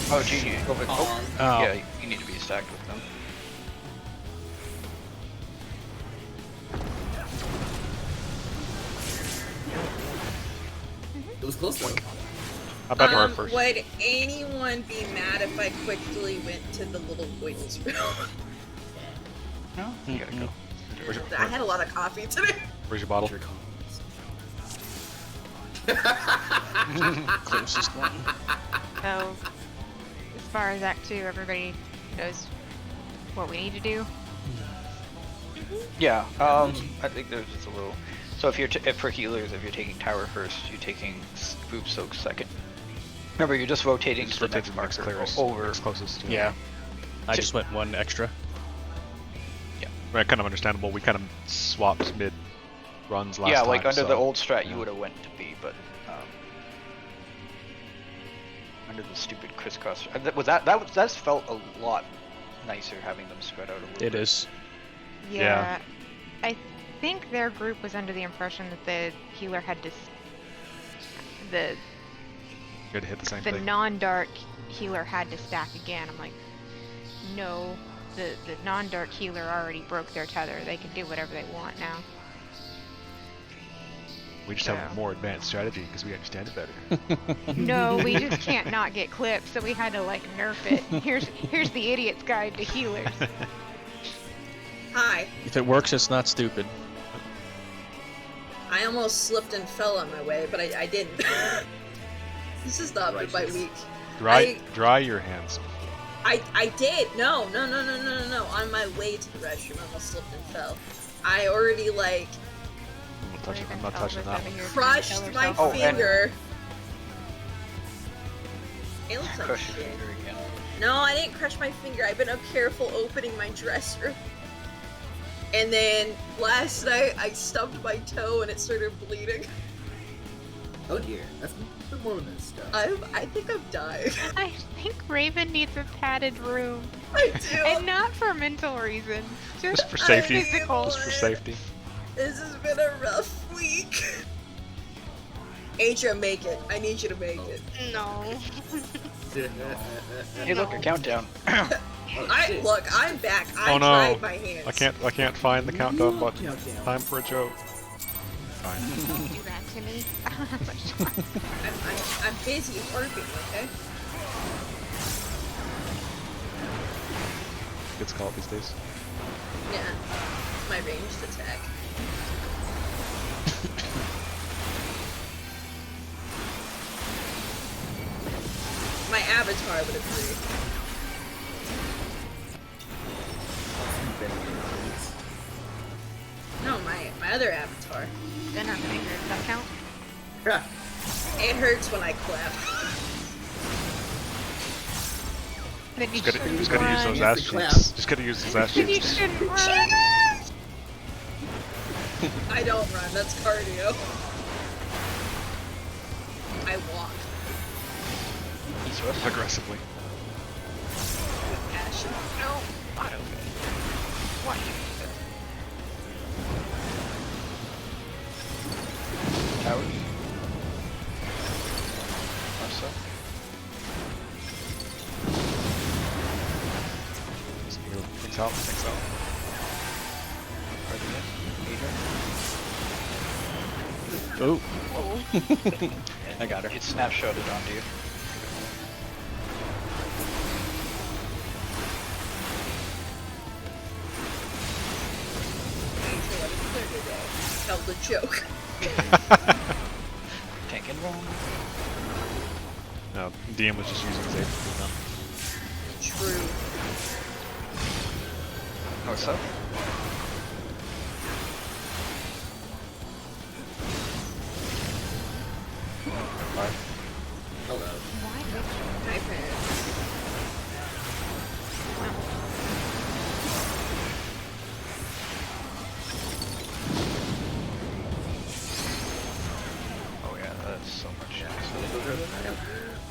Speaker 5: Oh, gee, you over. Oh,
Speaker 6: Oh.
Speaker 5: yeah, you need to be stacked with them.
Speaker 3: It was close though.
Speaker 1: How about her first?
Speaker 2: Would anyone be mad if I quickly went to the little boys room?
Speaker 5: No, you gotta go.
Speaker 1: Where's your,
Speaker 2: I had a lot of coffee today.
Speaker 1: where's your bottle?
Speaker 6: Closest one.
Speaker 4: So, as far as Act 2, everybody knows what we need to do.
Speaker 5: Yeah, I think there's just a little. So if for healers, if you're taking tower first, you're taking Boop Soak second. Remember, you're just rotating
Speaker 1: Just
Speaker 5: to the
Speaker 1: rotate
Speaker 5: next
Speaker 1: to the next
Speaker 5: marker
Speaker 1: clearest,
Speaker 5: over.
Speaker 1: next closest.
Speaker 6: Yeah. I just went one extra.
Speaker 1: Right, kind of understandable. We kind of swapped mid runs last
Speaker 5: Yeah,
Speaker 1: time.
Speaker 5: like under the
Speaker 1: so-
Speaker 5: old strat,
Speaker 1: yeah.
Speaker 5: you would have went to B, but under the stupid crisscross. That's felt a lot nicer having them spread out a little.
Speaker 6: It is.
Speaker 1: Yeah.
Speaker 4: I think their group was under the impression that the healer had to the
Speaker 1: Good to hit the same thing.
Speaker 4: non-dark healer had to stack again. I'm like, no, the non-dark healer already broke their tether. They can do whatever they want now.
Speaker 1: We just have
Speaker 4: Yeah.
Speaker 1: a more advanced strategy because we understand it better.
Speaker 4: No, we just can't not get clipped, so we had to like nerf it. Here's the idiot's guide to healers.
Speaker 2: Hi.
Speaker 6: If it works, it's not stupid.
Speaker 2: I almost slipped and fell on my way, but I didn't. This is not my week.
Speaker 1: Dry your hands.
Speaker 2: I did. No. On my way to the restroom, I almost slipped and fell. I already like
Speaker 1: I'm not touching that one.
Speaker 2: crushed my
Speaker 5: Oh, and-
Speaker 2: finger. It looks like
Speaker 5: Crush your
Speaker 2: shit.
Speaker 5: finger again.
Speaker 2: No, I didn't crush my finger. I've been careful opening my dresser. And then last night I stubbed my toe and it started bleeding.
Speaker 3: Oh dear, that's more than this stuff.
Speaker 2: I think I'm dying.
Speaker 4: I think Raven needs a padded room,
Speaker 2: I do.
Speaker 4: and not for mental reasons,
Speaker 1: Just for safety.
Speaker 4: physical.
Speaker 1: Just for safety.
Speaker 2: This has been a rough week. Asia, make it. I need you to make it.
Speaker 4: No.
Speaker 5: Hey, look, a countdown.
Speaker 2: Look, I'm back. I
Speaker 1: Oh no!
Speaker 2: tried my hands.
Speaker 1: I can't find the countdown button.
Speaker 3: Countdown.
Speaker 1: Time for a joke. Fine.
Speaker 4: Don't do that to me. I don't have much time.
Speaker 2: I'm busy working, okay?
Speaker 1: Kids call it these days.
Speaker 2: Yeah. My ranged attack. My avatar would agree. No, my other avatar.
Speaker 4: Dinner finger, does that count?
Speaker 2: It hurts when I clap.
Speaker 4: Then you
Speaker 1: Just gotta use those
Speaker 3: Run.
Speaker 1: ass cheeks. Just gotta use those ass
Speaker 4: Then you
Speaker 1: cheeks.
Speaker 4: shouldn't run.
Speaker 2: I don't run, that's cardio. I walk.
Speaker 5: East west.
Speaker 1: Aggressively.
Speaker 2: With passion.
Speaker 4: No. Auto. What?
Speaker 5: Towers. Left side.
Speaker 1: Things out. Things out.
Speaker 6: Oh. I got her.
Speaker 5: It snapshotted onto you.
Speaker 2: Tell the joke.
Speaker 5: Tank and roll.
Speaker 1: No, DM was just using his ape gun.
Speaker 2: True.
Speaker 5: North south.
Speaker 1: Alright.
Speaker 3: Hello.
Speaker 4: Why did
Speaker 2: My parents.
Speaker 5: Oh yeah, that's so much.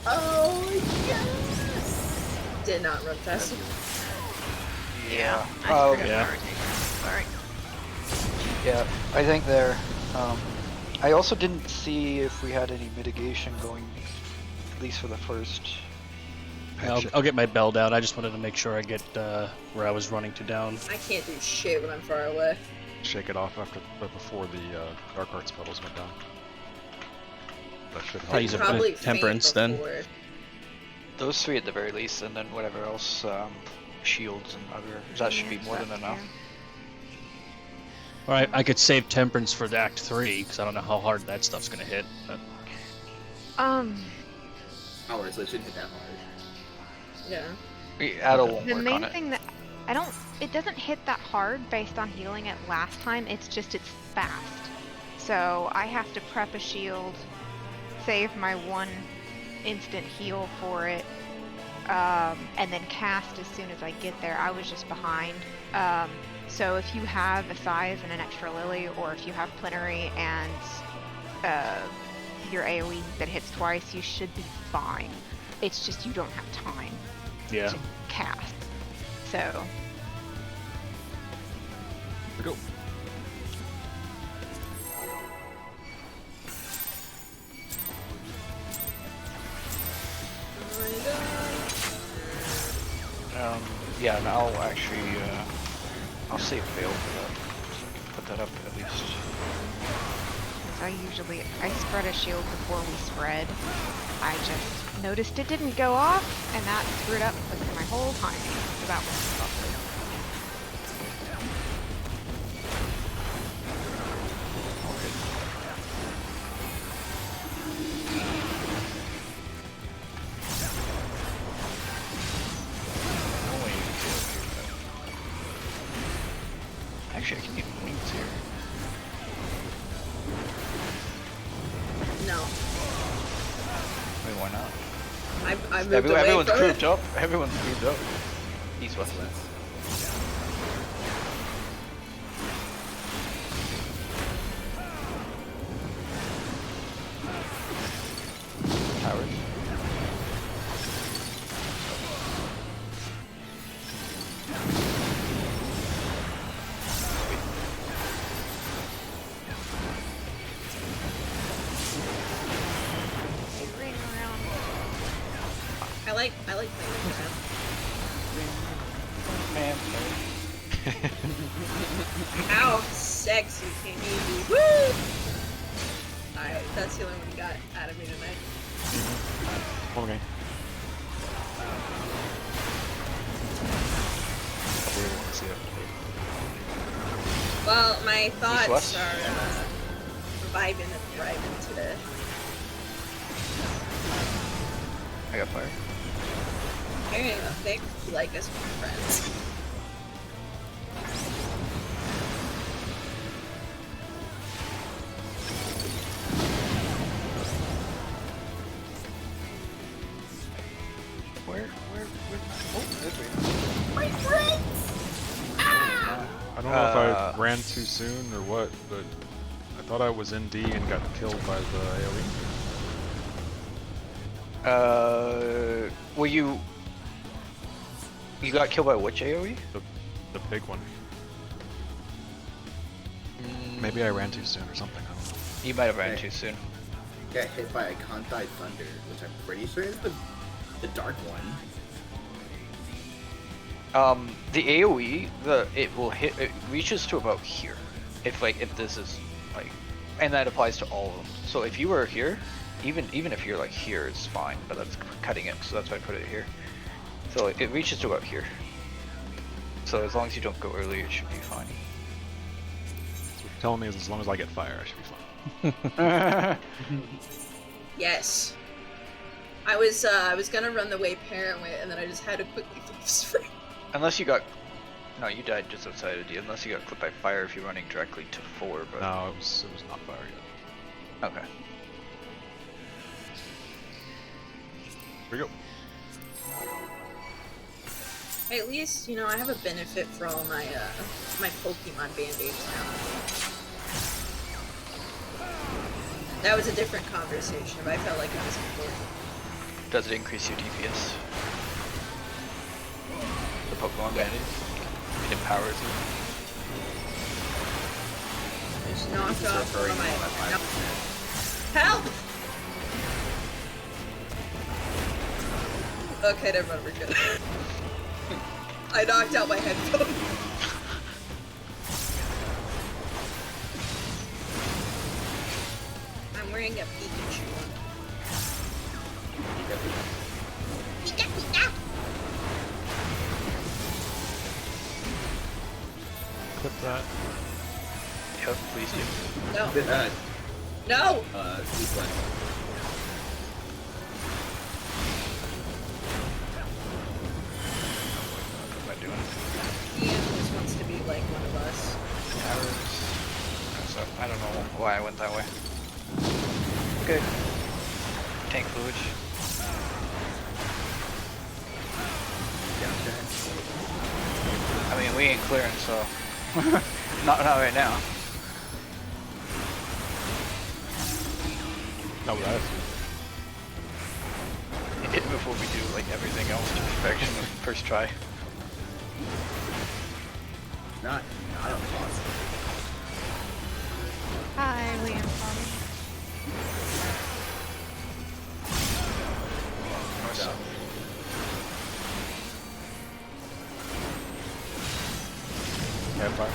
Speaker 2: Oh yes! Did not run fast enough.
Speaker 5: Yeah.
Speaker 6: Yeah.
Speaker 4: Sorry.
Speaker 5: Yeah. I think there. I also didn't see if we had any mitigation going, at least for the first.
Speaker 6: I'll get my bell down. I just wanted to make sure I get where I was running to down.
Speaker 2: I can't do shit when I'm far away.
Speaker 1: Shake it off but before the dark arts spells went down. That should
Speaker 6: I'll
Speaker 1: help.
Speaker 6: use a
Speaker 2: Probably
Speaker 6: bit of temperance
Speaker 2: faint
Speaker 6: then.
Speaker 2: before.
Speaker 5: Those three at the very least, and then whatever else, shields and other. That should be more than enough.
Speaker 6: Alright, I could save temperance for the Act 3, because I don't know how hard that stuff's gonna hit. But
Speaker 3: Hours, so it shouldn't hit that hard.
Speaker 2: Yeah.
Speaker 5: Adel won't
Speaker 4: The
Speaker 5: work on
Speaker 4: main
Speaker 5: it.
Speaker 4: thing that it doesn't hit that hard based on healing it last time. It's fast. So I have to prep a shield, save my 1 instant heal for it, and then cast as soon as I get there. I was just behind. So if you have a size and an extra lily, or if you have plenary and your AoE that hits twice, you should be fine. It's just you don't have time
Speaker 6: Yeah.
Speaker 4: to cast. So
Speaker 1: Here we go.
Speaker 2: Oh my god.
Speaker 5: Yeah, and I'll actually, I'll save fail for that. So I can put that up at least.
Speaker 4: I spread a shield before we spread. I just noticed it didn't go off, and that screwed up with my whole timing. So that was lovely.
Speaker 5: Actually, I can get wings here.
Speaker 2: No.
Speaker 5: Wait, why not?
Speaker 2: I moved away
Speaker 5: Everyone's
Speaker 2: from
Speaker 5: grouped
Speaker 2: it.
Speaker 5: up. Everyone's grouped up. East, west. Towers.
Speaker 4: Ring around.
Speaker 2: I like playing with
Speaker 5: Man.
Speaker 2: that. Ow, sexy, can't easy. Woo! Alright, that's the only one you got out of me tonight.
Speaker 1: Okay. I really want to see it.
Speaker 2: Well, my thoughts
Speaker 5: west?
Speaker 2: are vibing and thriving today.
Speaker 5: I got fire.
Speaker 2: Hearing a thick, you like us friends.
Speaker 5: Where? Oh, there's Rita.
Speaker 2: My friends!
Speaker 1: I don't know if I ran too soon or what, but I thought I was in D and got killed by the AoE.
Speaker 5: Well, you got killed by which AoE?
Speaker 1: The big one. Maybe I ran too soon or something. I don't know.
Speaker 5: You might have ran too soon.
Speaker 3: Got hit by a Contai Thunder, which I'm pretty sure is the dark one.
Speaker 5: The AoE, it reaches to about here. If this is like, and that applies to all of them. So if you were here, even if you're like here, it's fine. But that's cutting it, so that's why I put it here. So it reaches to about here. So as long as you don't go early, it should be fine.
Speaker 1: So what you're telling me is as long as I get fire, I should be fine.
Speaker 2: Yes. I was gonna run the way Parent went, and then I just had to quickly flip spray.
Speaker 5: Unless you got, no, you died just outside of D. Unless you got clipped by fire if you're running directly to 4. But
Speaker 1: No, it was not fire yet.
Speaker 5: okay.
Speaker 1: Here we go.
Speaker 2: At least, you know, I have a benefit for all my my Pokemon band-aids now. That was a different conversation, but I felt like it was important.
Speaker 5: Does it increase your DPS? The Pokemon Bandit? It empowers you.
Speaker 2: Just knocked off one of my... No. Help! Okay, never mind, we're good. I knocked out my headphone. I'm wearing a Pikachu one. Pika, Pika!
Speaker 1: Clip that.
Speaker 5: Yep, please do.
Speaker 2: No.
Speaker 3: Bit,
Speaker 2: No!
Speaker 3: east west.
Speaker 5: why I went that way. Good. Tank fluid. I mean, we ain't clearing, so not right now.
Speaker 1: Not with us.
Speaker 5: Hit before we do like everything else to perfection the first try.
Speaker 3: Not on the boss.
Speaker 4: Hi, Liam.
Speaker 3: So,
Speaker 1: Vampire.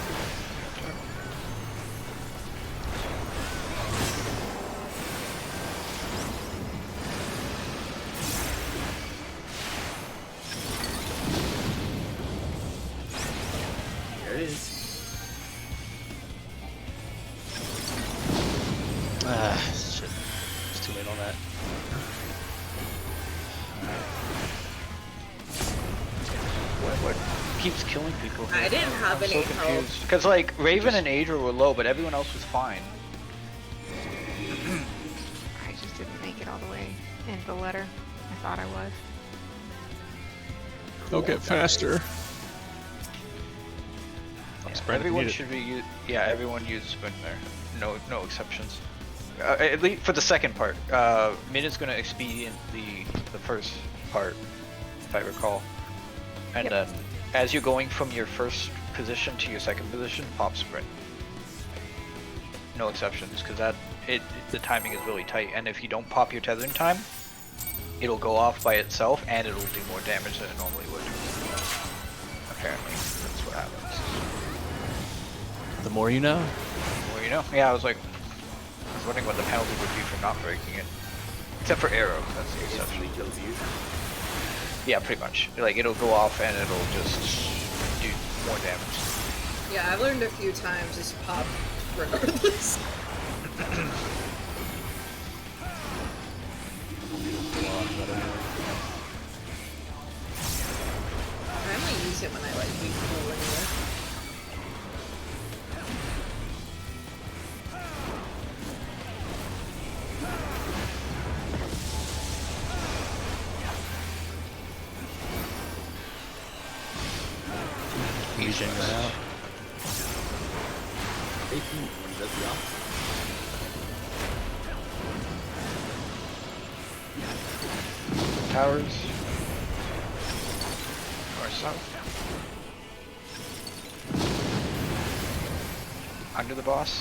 Speaker 3: there it is.
Speaker 6: Shit. It's too late on that.
Speaker 5: What keeps killing people?
Speaker 2: I didn't have
Speaker 5: I'm
Speaker 2: any
Speaker 5: so
Speaker 2: help.
Speaker 5: confused. Because like Raven and Adra were low, but everyone else was fine.
Speaker 4: I just didn't make it all the way into the letter. I thought I was.
Speaker 6: They'll get faster.
Speaker 5: Yeah,
Speaker 1: Sprint if
Speaker 5: everyone
Speaker 1: needed.
Speaker 5: should be. Yeah, everyone use sprint there. No exceptions. At least for the second part. Min is gonna expedient the first part, if I recall. And
Speaker 4: Yep.
Speaker 5: then, as you're going from your first position to your second position, pop sprint. No exceptions, because the timing is really tight. And if you don't pop your tethering time, it'll go off by itself, and it'll do more damage than it normally would. Apparently, that's what happens.
Speaker 6: The more you know.
Speaker 5: Well, you know, yeah, I was wondering what the penalty would be for not breaking it. Except for arrow, that's the exception.
Speaker 3: Instantly kills you.
Speaker 5: Yeah, pretty much. Like, it'll go off and it'll just do more damage.
Speaker 2: Yeah, I've learned a few times just pop regardless. I only use it when I like be cool anyway.
Speaker 6: Regen out.
Speaker 3: 18 when it does the opposite.
Speaker 5: Towers. North, south. Under the boss.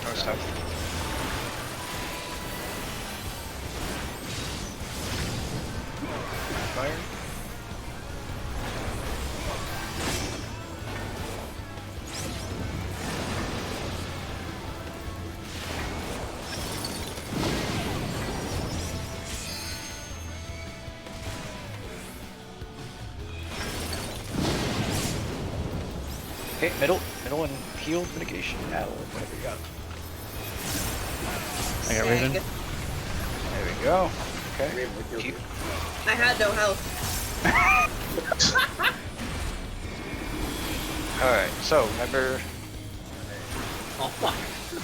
Speaker 5: North, south. Fire. Okay, middle and heal mitigation. Now, whatever you got.
Speaker 6: I got Raven.
Speaker 2: Dang.
Speaker 5: There we go. Okay.
Speaker 3: Raven would kill
Speaker 5: Keep-
Speaker 3: you.
Speaker 2: I had no health.
Speaker 5: Alright, so remember.
Speaker 3: Oh fuck!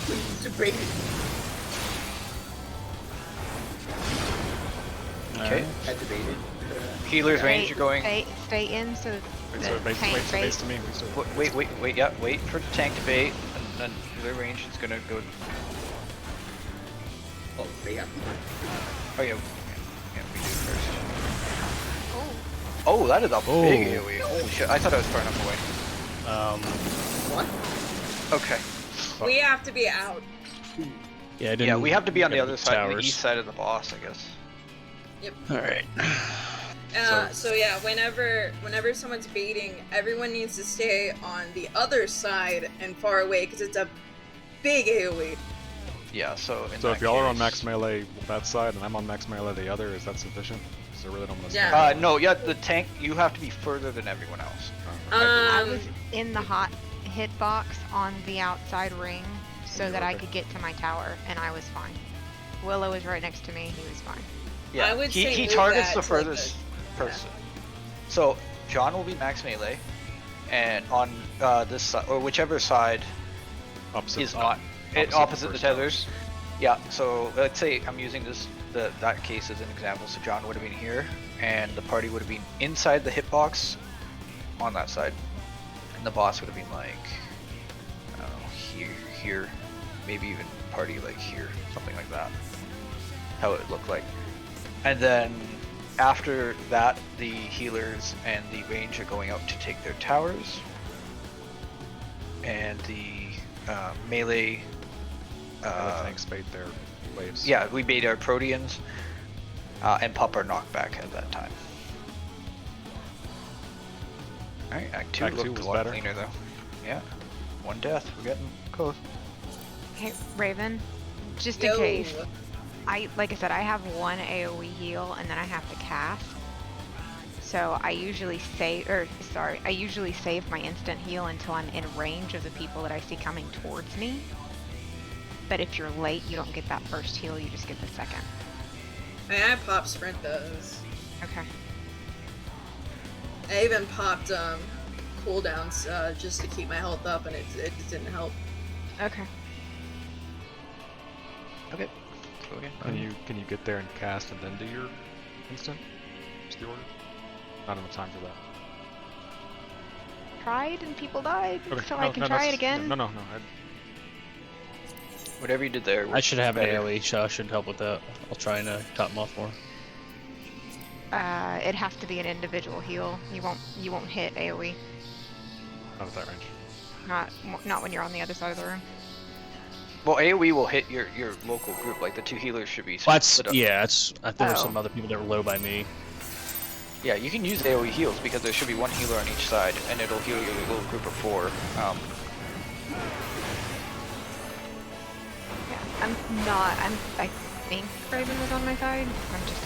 Speaker 3: Please, debate.
Speaker 5: Okay.
Speaker 3: I debated.
Speaker 5: Healer's range, you're going.
Speaker 4: Stay in so
Speaker 1: Wait,
Speaker 4: the
Speaker 1: so base,
Speaker 4: tank
Speaker 1: wait, so base
Speaker 4: base.
Speaker 1: to me. We still-
Speaker 5: Wait, yeah, wait for the tank to bait, and then healer range is gonna go.
Speaker 3: Oh, they have.
Speaker 5: Oh, yeah. Yeah, we do first.
Speaker 4: Oh,
Speaker 5: Oh, that is a
Speaker 6: Oh.
Speaker 5: big AoE. Holy shit, I thought I was far enough away.
Speaker 3: What?
Speaker 5: Okay.
Speaker 2: We have to be out.
Speaker 6: Yeah, I didn't.
Speaker 5: Yeah, we have to be on the
Speaker 6: get
Speaker 5: other side, on the
Speaker 6: towers.
Speaker 5: east side of the boss, I guess.
Speaker 6: Alright.
Speaker 2: So yeah, whenever someone's baiting, everyone needs to stay on the other side and far away because it's a big AoE.
Speaker 5: Yeah, so in
Speaker 1: So
Speaker 5: that
Speaker 1: if y'all are on
Speaker 5: case-
Speaker 1: max melee that side and I'm on max melee the other, is that sufficient? Because I really don't want to.
Speaker 2: Yeah.
Speaker 5: No, yeah, the tank, you have to be further than everyone else.
Speaker 4: I was
Speaker 2: Um,
Speaker 4: in the hot hitbox on the outside ring so
Speaker 1: you
Speaker 4: that
Speaker 1: were
Speaker 4: I
Speaker 1: okay.
Speaker 4: could get to my tower, and I was fine. Willow was right next to me, he was fine.
Speaker 5: Yeah,
Speaker 2: I would
Speaker 5: he,
Speaker 2: say
Speaker 5: he
Speaker 2: move
Speaker 5: targets
Speaker 2: that
Speaker 5: the
Speaker 2: to, like,
Speaker 5: furthest
Speaker 2: yeah.
Speaker 5: person. So John will be max melee, and on this side, or whichever side
Speaker 1: Opposite,
Speaker 5: is not opposite the
Speaker 1: first
Speaker 5: tethers. Yeah, so let's say I'm using that case as an example. So John would have been here, and the party would have been inside the hitbox on that side, and the boss would have been like, I don't know, here, maybe even party like here, something like that. How it would look like. And then after that, the healers and the range are going out to take their towers, and the melee.
Speaker 1: the tanks bait their waves.
Speaker 5: Yeah, we bait our Proteans and pop our knockback at that time. Alright, Act 2
Speaker 1: Act two
Speaker 5: looked
Speaker 1: was
Speaker 5: a lot
Speaker 1: better.
Speaker 5: cleaner though. Yeah, one death, we're getting close.
Speaker 4: Hey, Raven, just
Speaker 2: Yo.
Speaker 4: in case, like I said, I have one AoE heal and then I have to cast. So I usually save my instant heal until I'm in range of the people that I see coming towards me. But if you're late, you don't get that first heal, you just get the second.
Speaker 2: I mean, I pop sprint those.
Speaker 4: Okay.
Speaker 2: I even popped cooldowns just to keep my health up, and it didn't help.
Speaker 4: Okay.
Speaker 5: Okay. Go again.
Speaker 1: Can you get there and cast and then do your instant? Just the order? Not enough time for that.
Speaker 4: Tried and people died,
Speaker 1: Okay,
Speaker 4: so
Speaker 1: no,
Speaker 4: I can
Speaker 1: no,
Speaker 4: try
Speaker 1: that's-
Speaker 4: it again.
Speaker 1: No.
Speaker 5: Whatever you did there.
Speaker 6: I should have
Speaker 5: better.
Speaker 6: AoE, so I should help with that. I'll try and top them off more.
Speaker 4: It has to be an individual heal. You won't hit AoE.
Speaker 1: Not at that range.
Speaker 4: Not when you're on the other side of the room.
Speaker 5: Well, AoE will hit your local group. Like the two healers should be
Speaker 6: Well, that's,
Speaker 5: split up.
Speaker 6: yeah, I think there's
Speaker 4: Oh.
Speaker 6: some other people that were low by me.
Speaker 5: Yeah, you can use AoE heals because there should be one healer on each side, and it'll heal your little group of 4.
Speaker 4: I think Raven was on my side.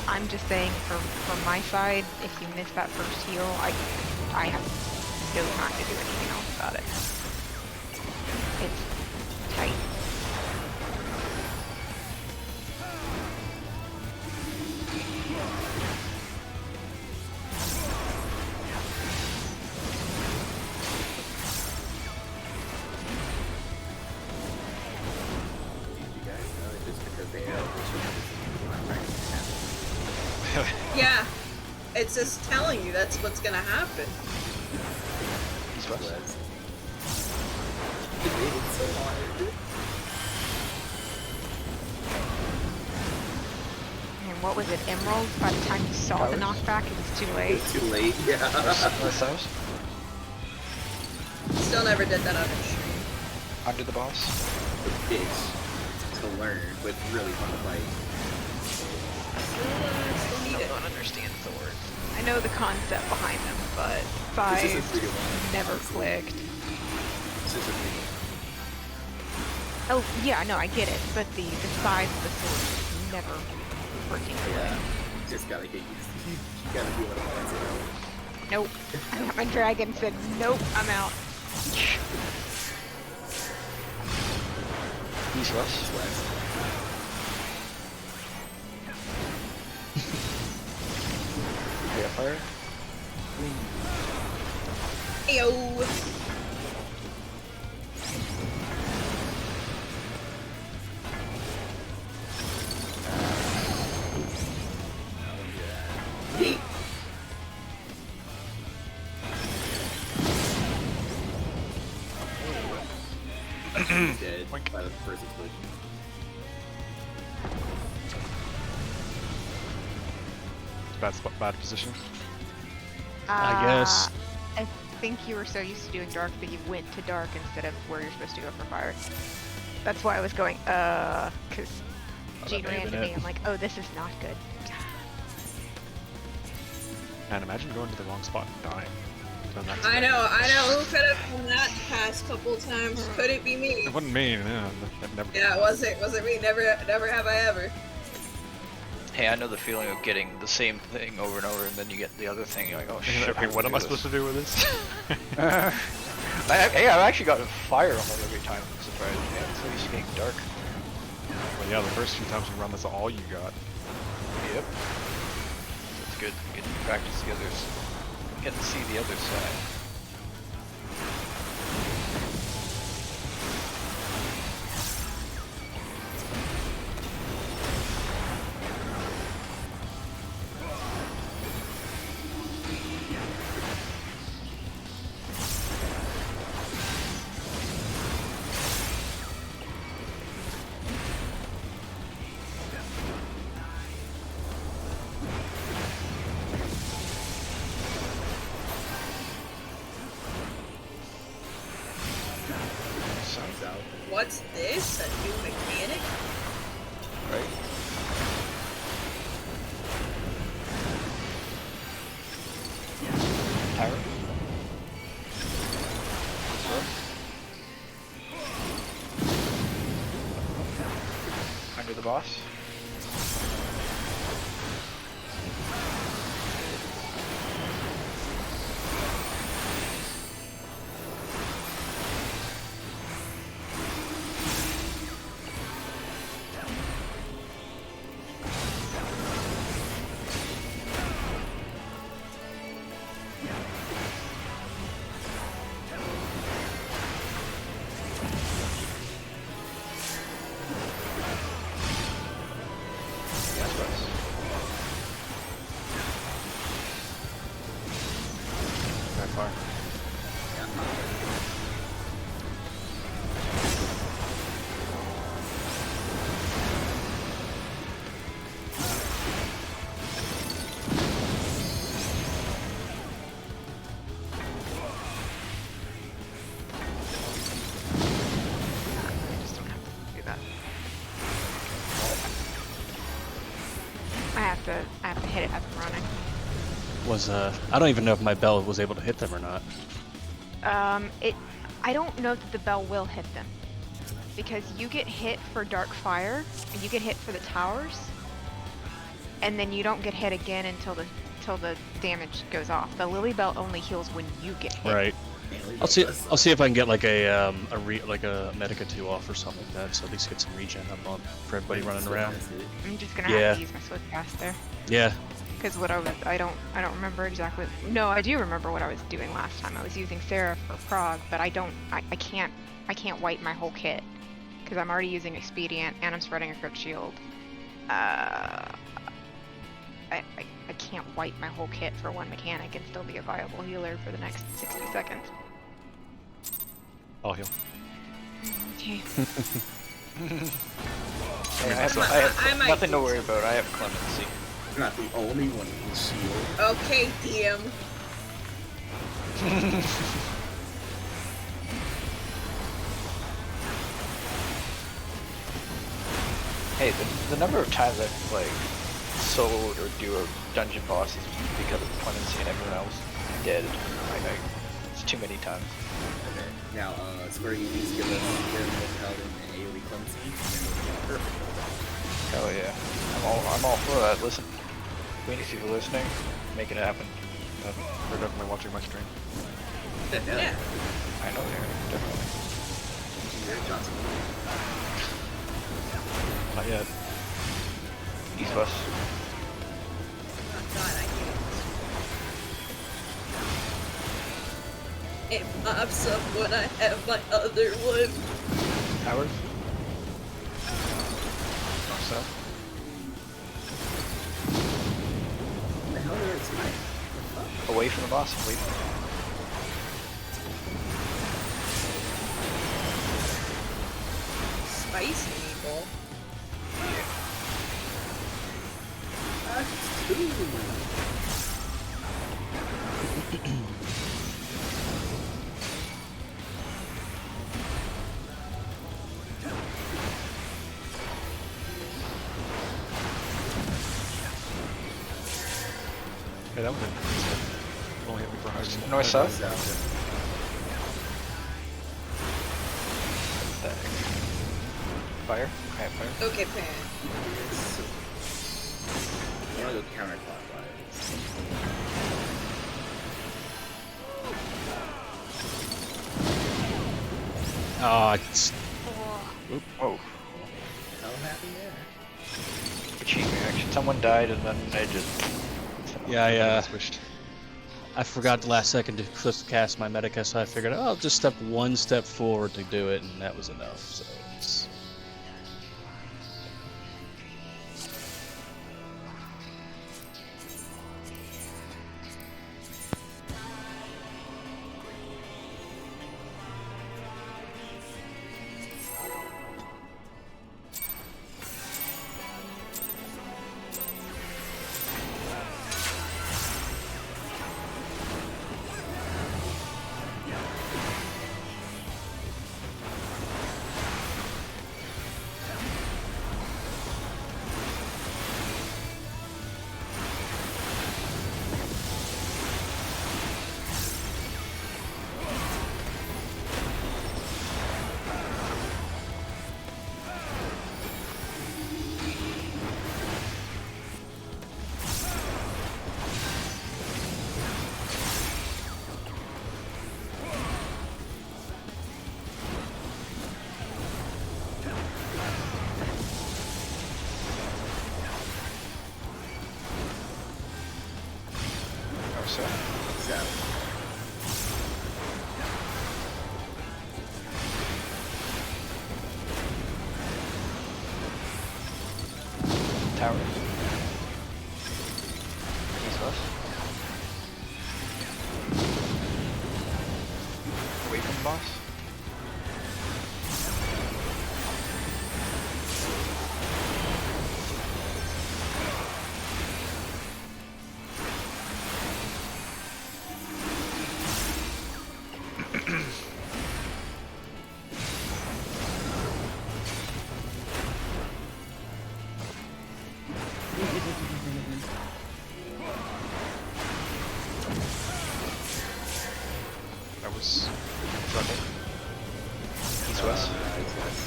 Speaker 4: I'm just saying from my side, if you miss that first heal, I have no time to do anything else about it. It's tight.
Speaker 3: You guys know it just because they know I'm trying to happen.
Speaker 2: Yeah, it's just telling you that's what's gonna happen.
Speaker 5: East west.
Speaker 3: Was. It made it so hard.
Speaker 4: And what was it, Emerald? By the time you saw the knockback, it was too late.
Speaker 3: It's too late, yeah.
Speaker 5: West house.
Speaker 2: Still never did that on a stream.
Speaker 5: Under the boss.
Speaker 3: The bitch to learn, but really fun to fight.
Speaker 2: Still need it.
Speaker 4: don't understand swords. I know the concept behind them, but
Speaker 3: It's just a
Speaker 4: size
Speaker 3: 3-1.
Speaker 4: never clicked.
Speaker 3: It's just a 3-1.
Speaker 4: Oh, yeah, no, I get it, but the size of the sword just never freaking
Speaker 3: Yeah.
Speaker 4: clicked.
Speaker 3: Just gotta get used to it. You gotta feel it balance it out.
Speaker 4: Nope. My dragon said, nope, I'm out.
Speaker 5: East west.
Speaker 3: West.
Speaker 5: Yeah, fire.
Speaker 2: Ayo!
Speaker 3: Dead by the first explosion.
Speaker 1: Bad position.
Speaker 6: I guess.
Speaker 4: I think you were so used to doing dark that you went to dark instead of where you're supposed to go for fire. That's why I was going, because Gene
Speaker 6: that may
Speaker 4: ran
Speaker 6: have
Speaker 4: to
Speaker 6: been
Speaker 4: me.
Speaker 6: it.
Speaker 4: I'm like, oh, this is not good.
Speaker 1: And imagine going to the wrong spot and dying. done that.
Speaker 2: I
Speaker 1: today.
Speaker 2: know. Who could have done that the past couple times? Could it be me?
Speaker 1: It wasn't me. Yeah, that never.
Speaker 2: Yeah, was it me? Never have I ever.
Speaker 5: Hey, I know the feeling of getting the same thing over and over, and then you get the other thing. You're like, oh shit.
Speaker 1: Okay, what am I supposed to do with this?
Speaker 5: Hey, I've actually gotten fire almost every time. I'm surprised. Yeah, it's like it's getting dark.
Speaker 1: Well, yeah, the first few times you run, that's all you got.
Speaker 5: Yep. It's good. Getting to practice the others. Getting to see the other side.
Speaker 2: What's this? A new mechanic?
Speaker 5: Right? Tyra? Under the boss?
Speaker 1: That far.
Speaker 4: I just don't have to do that. I have to hit it as I'm running.
Speaker 6: Was I don't even know if my bell was able to hit them or not.
Speaker 4: I don't know that the bell will hit them. Because you get hit for dark fire, and you get hit for the towers, and then you don't get hit again until the damage goes off. The lily bell only heals when you get hit.
Speaker 6: Right. I'll see if I can get like a Medica 2 off or something like that, so at least get some regen up on for everybody running around.
Speaker 4: I'm just gonna
Speaker 6: Yeah.
Speaker 4: have to use my swift cast there.
Speaker 6: Yeah.
Speaker 4: Because I don't remember exactly. No, I do remember what I was doing last time. I was using Sarah for prog, but I can't wipe my whole kit because I'm already using expedient and I'm spreading a crit shield. I can't wipe my whole kit for one mechanic and still be a viable healer for the next 60 seconds.
Speaker 1: I'll heal.
Speaker 4: Okay.
Speaker 5: Hey, I have nothing to worry about. I have clemency.
Speaker 3: You're not the only one who can shield.
Speaker 2: Okay, DM.
Speaker 5: Hey, the number of times I've like soloed or do a dungeon boss is because of clemency and everyone else dead. It's too many times.
Speaker 3: Okay. Now, Square Enix give us their paladin and AoE clemency. Perfect.
Speaker 5: Hell yeah. I'm all for that. Listen. Queenie, people listening, make it happen.
Speaker 1: They're definitely watching my stream.
Speaker 2: Yeah.
Speaker 5: I know they're definitely.
Speaker 3: Johnson.
Speaker 1: Not yet.
Speaker 5: East bus.
Speaker 2: Oh god, I can't. It pops up when I have my other one.
Speaker 1: Towers? North south?
Speaker 3: What the hell are its
Speaker 5: Away from the boss. Away from
Speaker 2: Spicy meatball.
Speaker 1: Hey, that was interesting. Only hit me for 100.
Speaker 5: North south.
Speaker 3: South.
Speaker 5: Fire. I have fire.
Speaker 2: Okay, Pan.
Speaker 3: I want to go counterclockwise.
Speaker 6: Oh, it's
Speaker 5: Oh,
Speaker 3: How happy there?
Speaker 5: a chain reaction. Someone died and then I just.
Speaker 6: yeah.
Speaker 1: Switched.
Speaker 6: I forgot the last second to cast my Medica, so I figured I'll just step one step forward to do it, and that was enough. So it's...
Speaker 3: South.
Speaker 5: Tower. East west. Away from the boss.
Speaker 1: That was
Speaker 5: Circle. East west.
Speaker 3: East west.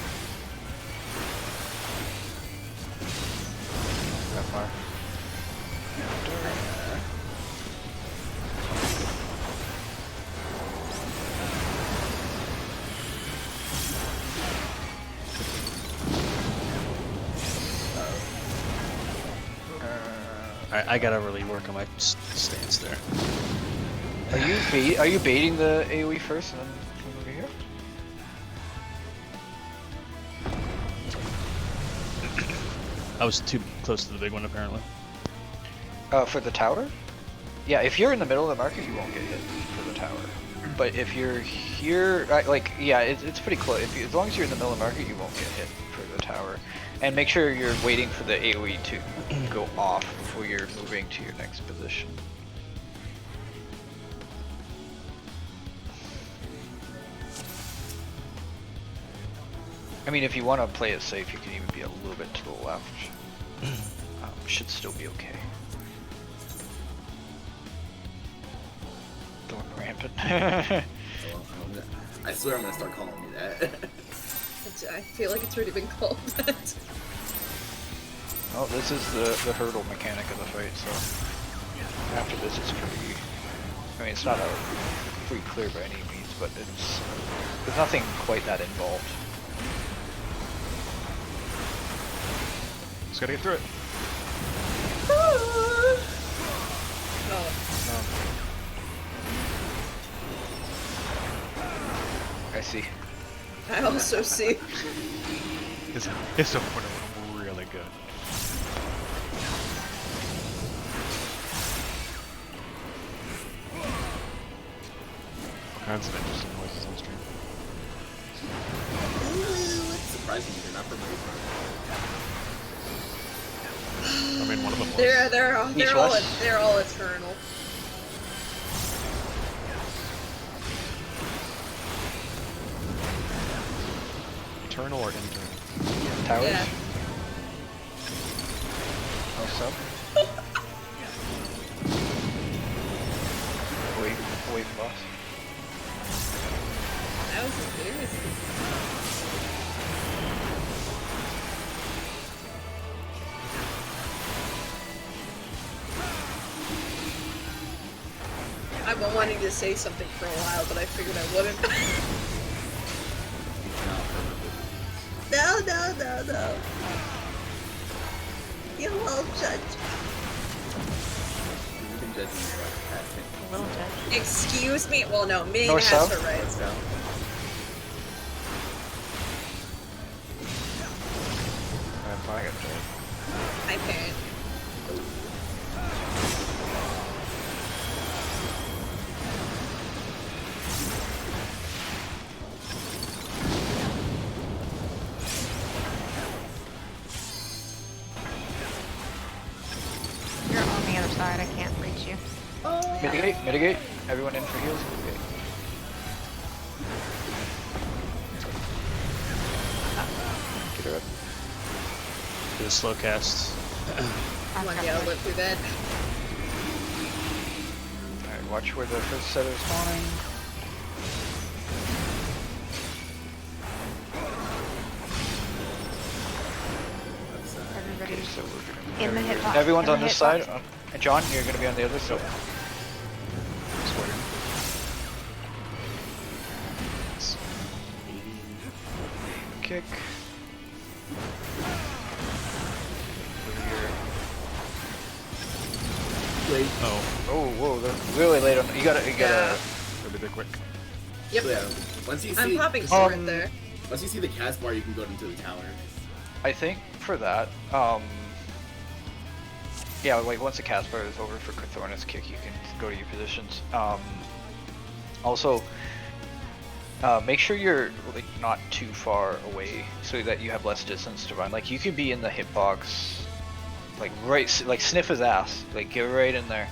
Speaker 5: That far.
Speaker 6: I gotta really work on my stance there.
Speaker 5: Are you baiting the AoE first and then come over here?
Speaker 6: I was too close to the big one, apparently.
Speaker 5: For the tower? Yeah, if you're in the middle of the market, you won't get hit for the tower. But if you're here, it's pretty close. As long as you're in the middle of the market, you won't get hit for the tower. And make sure you're waiting for the AoE to go off before you're moving to your next position. I mean, if you want to play it safe, you can even be a little bit to the left. Should still be okay. Going rampant.
Speaker 3: I swear I'm gonna start calling you that.
Speaker 2: I feel like it's already been called that.
Speaker 5: Oh, this is the hurdle mechanic of the fight, so after this it's pretty... I mean, it's not pretty clear by any means, but there's nothing quite that involved.
Speaker 1: just gotta get through it.
Speaker 5: I see.
Speaker 2: I also see.
Speaker 1: His opponent was really good. All kinds of interesting noises on stream.
Speaker 3: Surprisingly, they're not from
Speaker 1: I mean, one of them was.
Speaker 2: They're all eternal.
Speaker 1: Eternal or internal?
Speaker 5: Towers?
Speaker 2: Yeah.
Speaker 5: Oh, sub? Away from us.
Speaker 2: That was embarrassing. I've been wanting to say something for a while, but I figured I wouldn't. No. You won't judge.
Speaker 3: You can judge me by passing.
Speaker 4: A little judge.
Speaker 2: Excuse me? Well, no, Ming
Speaker 5: North,
Speaker 2: has
Speaker 5: south?
Speaker 2: her rights.
Speaker 3: So,
Speaker 5: I got that.
Speaker 2: Hi, parent.
Speaker 4: You're on the other side. I can't reach you.
Speaker 5: Mitigate. Everyone in for heals. Mitigate. Get her up.
Speaker 6: Do a slow cast.
Speaker 4: I've
Speaker 2: One
Speaker 4: got
Speaker 2: yellow
Speaker 4: my-
Speaker 2: look through that.
Speaker 5: Alright, watch where the first set is spawning.
Speaker 4: Everybody's
Speaker 5: So we're
Speaker 4: in the hitbox.
Speaker 5: Everyone's
Speaker 4: in
Speaker 5: on
Speaker 4: the
Speaker 5: this
Speaker 4: hitbox.
Speaker 5: side. And John, you're gonna be on the other side. Swear. Kick. Over here.
Speaker 3: wait.
Speaker 5: Oh, whoa, they're really late on. You gotta.
Speaker 2: Yeah.
Speaker 1: Gotta be there quick.
Speaker 2: Yep.
Speaker 3: So, yeah, once you
Speaker 2: I'm
Speaker 3: see,
Speaker 2: popping sword there.
Speaker 3: once you see the cast bar, you can go into the tower.
Speaker 5: I think for that, yeah, like once the cast bar is over for Cthornus kick, you can go to your positions. Also, make sure you're like not too far away so that you have less distance to run. Like you could be in the hitbox, like like sniff his ass, like get right in there.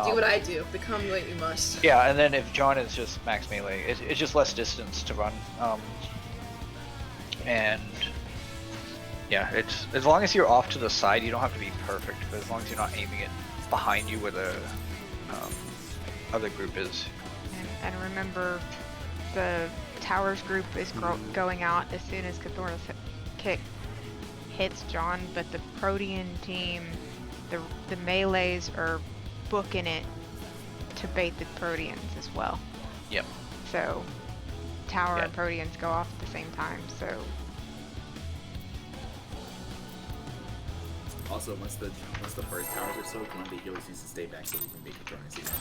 Speaker 2: Do what I do. Become what you must.
Speaker 5: Yeah, and then if John is just max melee, it's just less distance to run. And yeah, it's as long as you're off to the side, you don't have to be perfect, but as long as you're not aiming it behind you where the other group is.
Speaker 4: And remember, the towers group is going out as soon as Cthornus kick hits John, but the Protean team, the melees are booking it to bait the Proteans as well.
Speaker 5: Yep.
Speaker 4: So tower
Speaker 5: Yeah.
Speaker 4: and Proteans go off at the same time. So
Speaker 3: Also, once the first towers are soaked, one of the healers needs to stay back so we can make the Cronus again.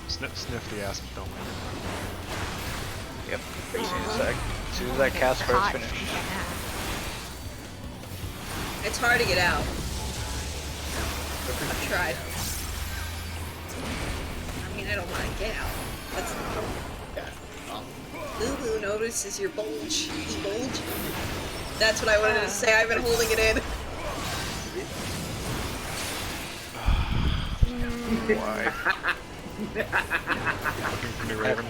Speaker 1: Sniff the ass, but don't win.
Speaker 5: Yep. As soon as that cast bar is
Speaker 4: hot.
Speaker 5: finished.
Speaker 2: It's hard to get out. I've tried. I mean, I don't want to get out. That's the problem.
Speaker 3: Yeah.
Speaker 2: Lulu notices your bulge. You bulge. That's what I wanted to say. I've been holding it in.
Speaker 5: Why?
Speaker 1: Looking for me, Raven.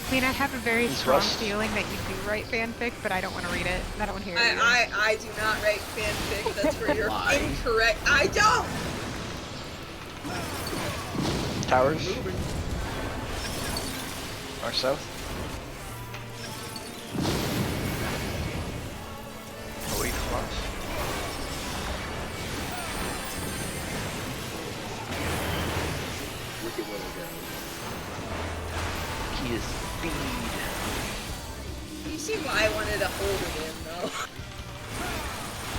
Speaker 4: I mean, I have a very
Speaker 5: East
Speaker 4: strong
Speaker 5: West.
Speaker 4: feeling that you do write fanfic, but I don't want to read it. I don't want to hear it. either.
Speaker 2: I do not write fanfic. That's where you're
Speaker 3: Why?
Speaker 2: incorrect. I don't!
Speaker 5: Towers? North, south? Away from us.
Speaker 3: Look at where we're going.
Speaker 5: He is speed.
Speaker 2: You see why I wanted to hold it in, though?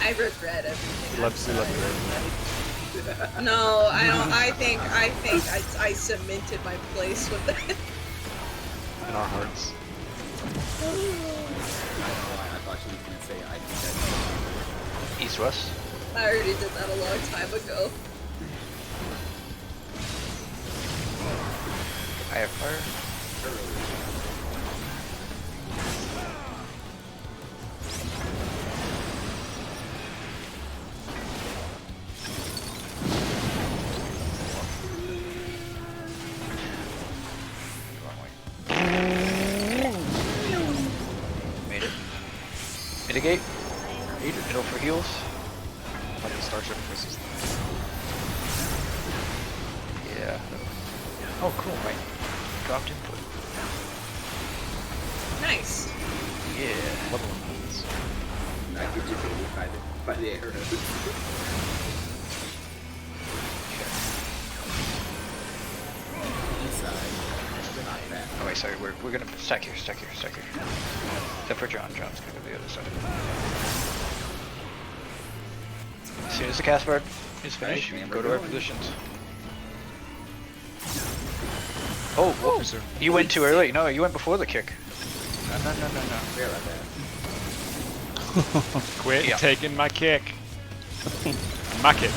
Speaker 2: I regret everything.
Speaker 1: Love Raven.
Speaker 2: No, I don't. I think I cemented my place with that.
Speaker 1: In our hearts.
Speaker 3: I don't know why I thought she was gonna say I think
Speaker 5: East, west?
Speaker 2: I already did that a long time ago.
Speaker 5: I have fire.
Speaker 1: Starship Christmas.
Speaker 5: Yeah. Oh, cool. Right. Dropped input.
Speaker 2: Nice.
Speaker 5: Yeah.
Speaker 1: Level ones.
Speaker 3: Not get defeated by the arrows. Inside. Not bad.
Speaker 5: Oh wait, sorry. We're gonna stack here. Except for John. John's gonna go to the other side. As soon as the cast bar is finished,
Speaker 3: Right, man,
Speaker 5: go
Speaker 3: we're
Speaker 5: to our
Speaker 3: going.
Speaker 5: positions. Oh, whoa.
Speaker 1: Is there-
Speaker 5: You went too early. No, you went before the kick. No.
Speaker 3: Fair about that.
Speaker 1: Quit
Speaker 5: Yeah.
Speaker 1: taking my kick. My kick.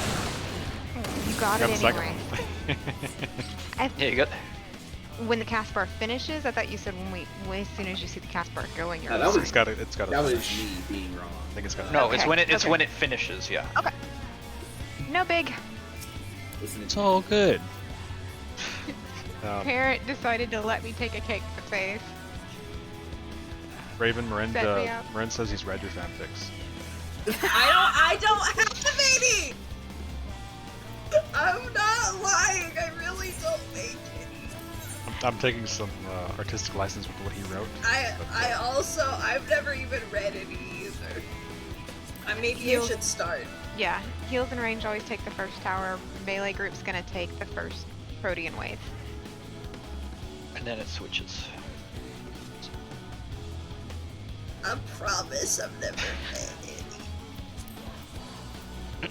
Speaker 4: You got
Speaker 1: Got
Speaker 4: it
Speaker 1: the second
Speaker 4: anyway.
Speaker 1: one.
Speaker 5: Yeah, you got.
Speaker 4: When the cast bar finishes, I thought you said as soon as you see the cast bar going, you're
Speaker 3: No, that
Speaker 4: going.
Speaker 3: was-
Speaker 1: It's got a
Speaker 3: That was
Speaker 1: finish.
Speaker 3: me being wrong.
Speaker 1: I think it's got a
Speaker 5: No,
Speaker 4: Okay,
Speaker 5: it's when it
Speaker 4: okay.
Speaker 5: when it finishes. Yeah.
Speaker 4: Okay. No big.
Speaker 3: Listen
Speaker 6: It's
Speaker 3: to
Speaker 6: all good.
Speaker 4: Parent decided to let me take a cake to face.
Speaker 1: Raven
Speaker 4: Set me up.
Speaker 1: Marin says he's read your fanfics.
Speaker 2: I don't have the baby! I'm not lying, I really don't make any.
Speaker 1: I'm taking some artistic license with what he wrote.
Speaker 2: I've never even read any either. Maybe you should start.
Speaker 4: Yeah, heals and range always take the first tower. Melee group's gonna take the first Protean wave.
Speaker 5: And then it switches.
Speaker 2: I promise I've never read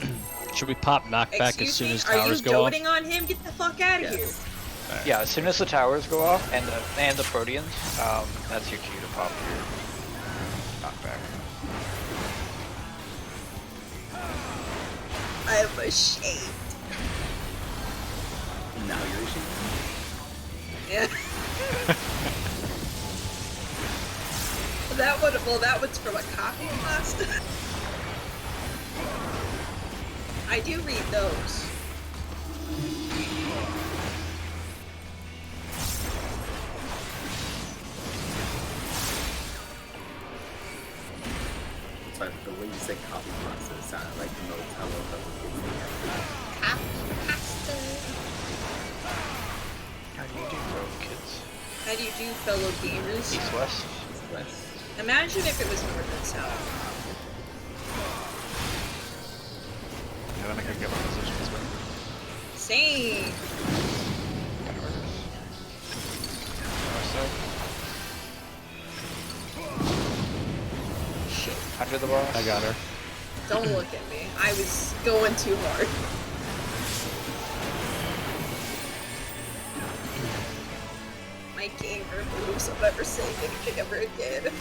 Speaker 2: any.
Speaker 6: Should we pop knockback as
Speaker 2: Excuse
Speaker 6: soon
Speaker 2: me,
Speaker 6: as
Speaker 2: are you
Speaker 6: towers go off?
Speaker 2: doting on him? Get the fuck out of here.
Speaker 5: Yeah, as soon as the towers go off and the Proteans, that's your cue to pop your knockback.
Speaker 2: I'm ashamed.
Speaker 3: now you're ashamed.
Speaker 2: Yeah. that one's from a copy class. I do read those.
Speaker 3: But the way you said copy pasta sounded like no tello
Speaker 5: How do you do, bro, kids?
Speaker 2: How do you do, fellow gamers?
Speaker 5: East west.
Speaker 3: West.
Speaker 2: Imagine if it was north and south.
Speaker 1: Yeah, then I can get my position as well.
Speaker 2: Same.
Speaker 5: North side. Shit. Under the boss.
Speaker 6: I got her.
Speaker 2: Don't look at me. I was going too hard. My gamer moves. I'll never say anything ever again.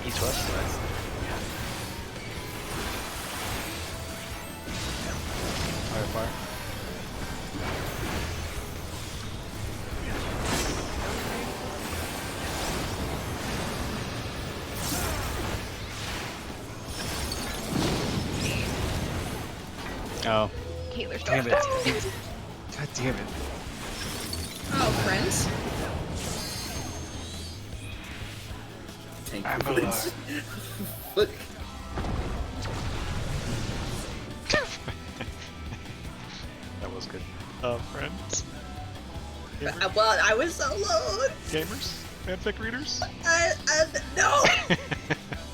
Speaker 5: East west.
Speaker 1: Fire.
Speaker 6: Oh,
Speaker 4: Healer's
Speaker 6: damn
Speaker 4: dropped
Speaker 6: it.
Speaker 4: out.
Speaker 6: God damn it.
Speaker 2: Oh, friends.
Speaker 3: Tank
Speaker 5: I'm
Speaker 3: privilege.
Speaker 5: alive.
Speaker 3: Look.
Speaker 1: That was good. Friends.
Speaker 2: Well, I was alone.
Speaker 1: Gamers? Fanfic readers?
Speaker 2: No!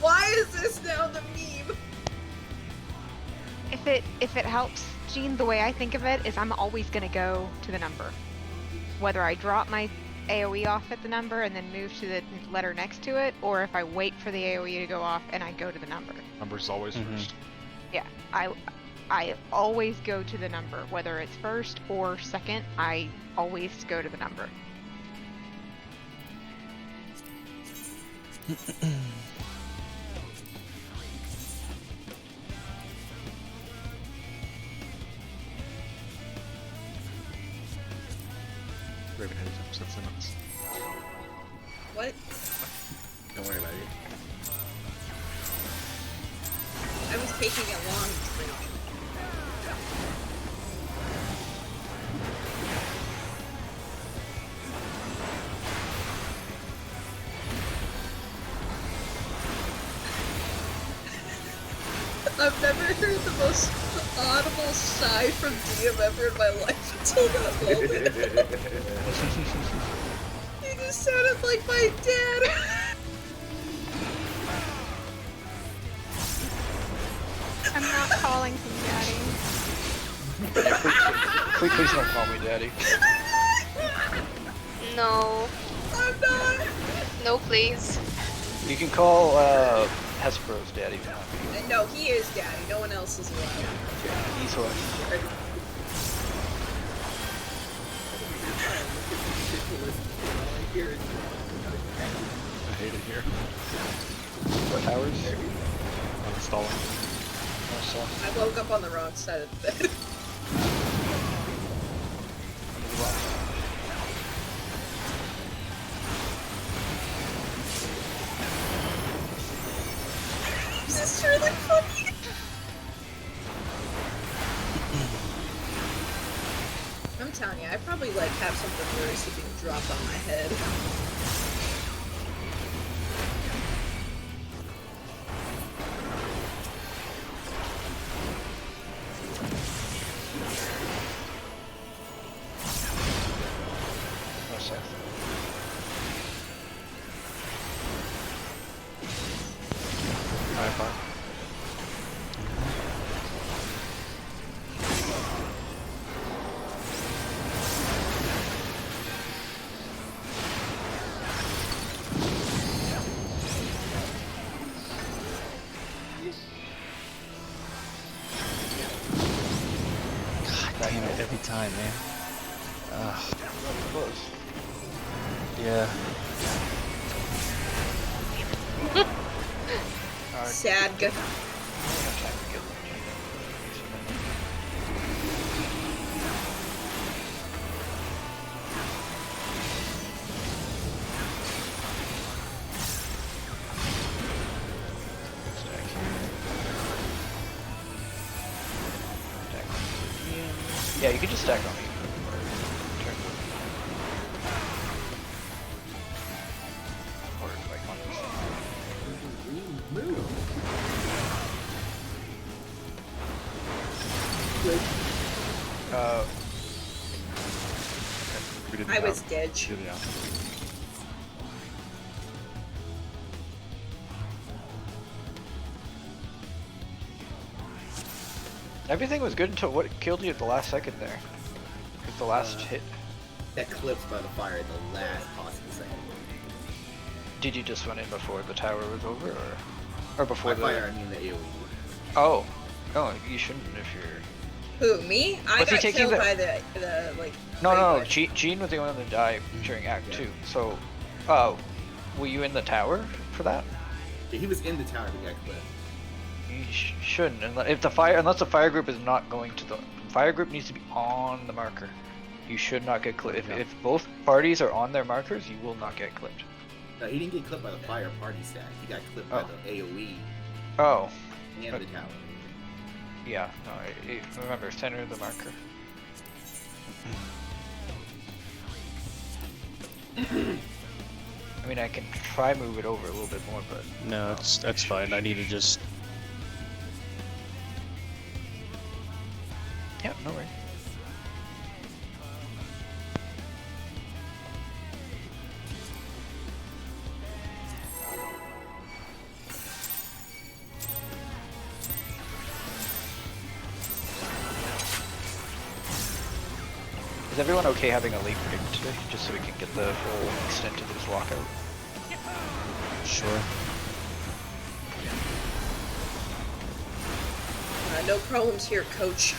Speaker 2: Why is this now the meme?
Speaker 4: If it helps, Gene, the way I think of it is I'm always gonna go to the number. Whether I drop my AoE off at the number and then move to the letter next to it, or if I wait for the AoE to go off and I go to the number.
Speaker 1: Numbers always first.
Speaker 4: Yeah, I always go to the number, whether it's first or second. I always go to the number.
Speaker 1: Raven had 10% sentence.
Speaker 2: What?
Speaker 3: Don't worry about it.
Speaker 2: taking a long drink. I've never heard the most audible sigh from DM ever in my life until that moment. He just sounded like my dad.
Speaker 4: I'm not calling him daddy.
Speaker 5: Please don't call me daddy.
Speaker 7: No.
Speaker 2: I'm not.
Speaker 7: No, please.
Speaker 5: You can call Hesperos daddy if you want me.
Speaker 2: No, he is daddy. No one else is allowed.
Speaker 5: He's what?
Speaker 1: I hate it here.
Speaker 5: What towers?
Speaker 1: I'm installing.
Speaker 2: I woke up on the wrong side of the bed. This is really funny. I'm telling you, I probably like have something worse being dropped on my head.
Speaker 5: No sense.
Speaker 1: High five.
Speaker 6: God damn it, every time, man. Ugh.
Speaker 5: Close.
Speaker 6: Yeah.
Speaker 2: Sad.
Speaker 5: I don't have time to kill them. Stack here. Stack on me. Yeah, you can just stack on me. Turn. Or like on this.
Speaker 1: We didn't
Speaker 2: I was
Speaker 1: have-
Speaker 2: dead.
Speaker 1: Yeah.
Speaker 5: Everything was good until what killed you at the last second there. Because the last hit.
Speaker 3: That clipped by the fire at the last possible second.
Speaker 5: Did you just run in before the tower was over, or before
Speaker 3: By fire, I mean the AoE.
Speaker 5: Oh, oh, you shouldn't if you're.
Speaker 2: Who, me? I
Speaker 5: Was he
Speaker 2: got
Speaker 5: taking
Speaker 2: killed
Speaker 5: the-
Speaker 2: by the like.
Speaker 5: No, no,
Speaker 2: Grey Bush.
Speaker 5: Jean was the one that died during Act
Speaker 3: Yeah.
Speaker 5: 2. So, oh, were you in the tower for that?
Speaker 3: Yeah, he was in the tower when he got clipped.
Speaker 5: You shouldn't, if the fire, unless the fire group is not going to the fire group needs to be on the marker. You should not get clipped.
Speaker 1: Yeah.
Speaker 5: If both parties are on their markers, you will not get clipped.
Speaker 3: No, he didn't get clipped by the fire party stack. He got clipped by
Speaker 5: Oh.
Speaker 3: the AoE
Speaker 5: Oh,
Speaker 3: and the tower.
Speaker 5: yeah. No, remember, center of the marker. I mean, I can try move it over a little bit more, but
Speaker 6: No, that's fine. I need to just.
Speaker 5: yeah, no worries. Is everyone okay having a late pick today, just so we can get the full extent of this lockout?
Speaker 6: Sure.
Speaker 2: No problems here, coach.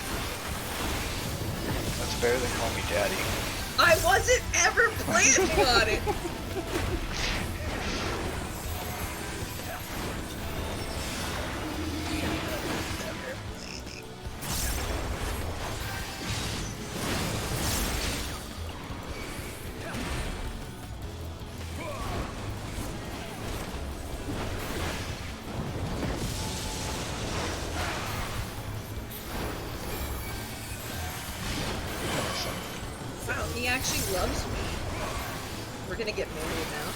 Speaker 5: That's better than call me daddy.
Speaker 2: I wasn't ever planning on it. actually loves me. We're gonna get married now.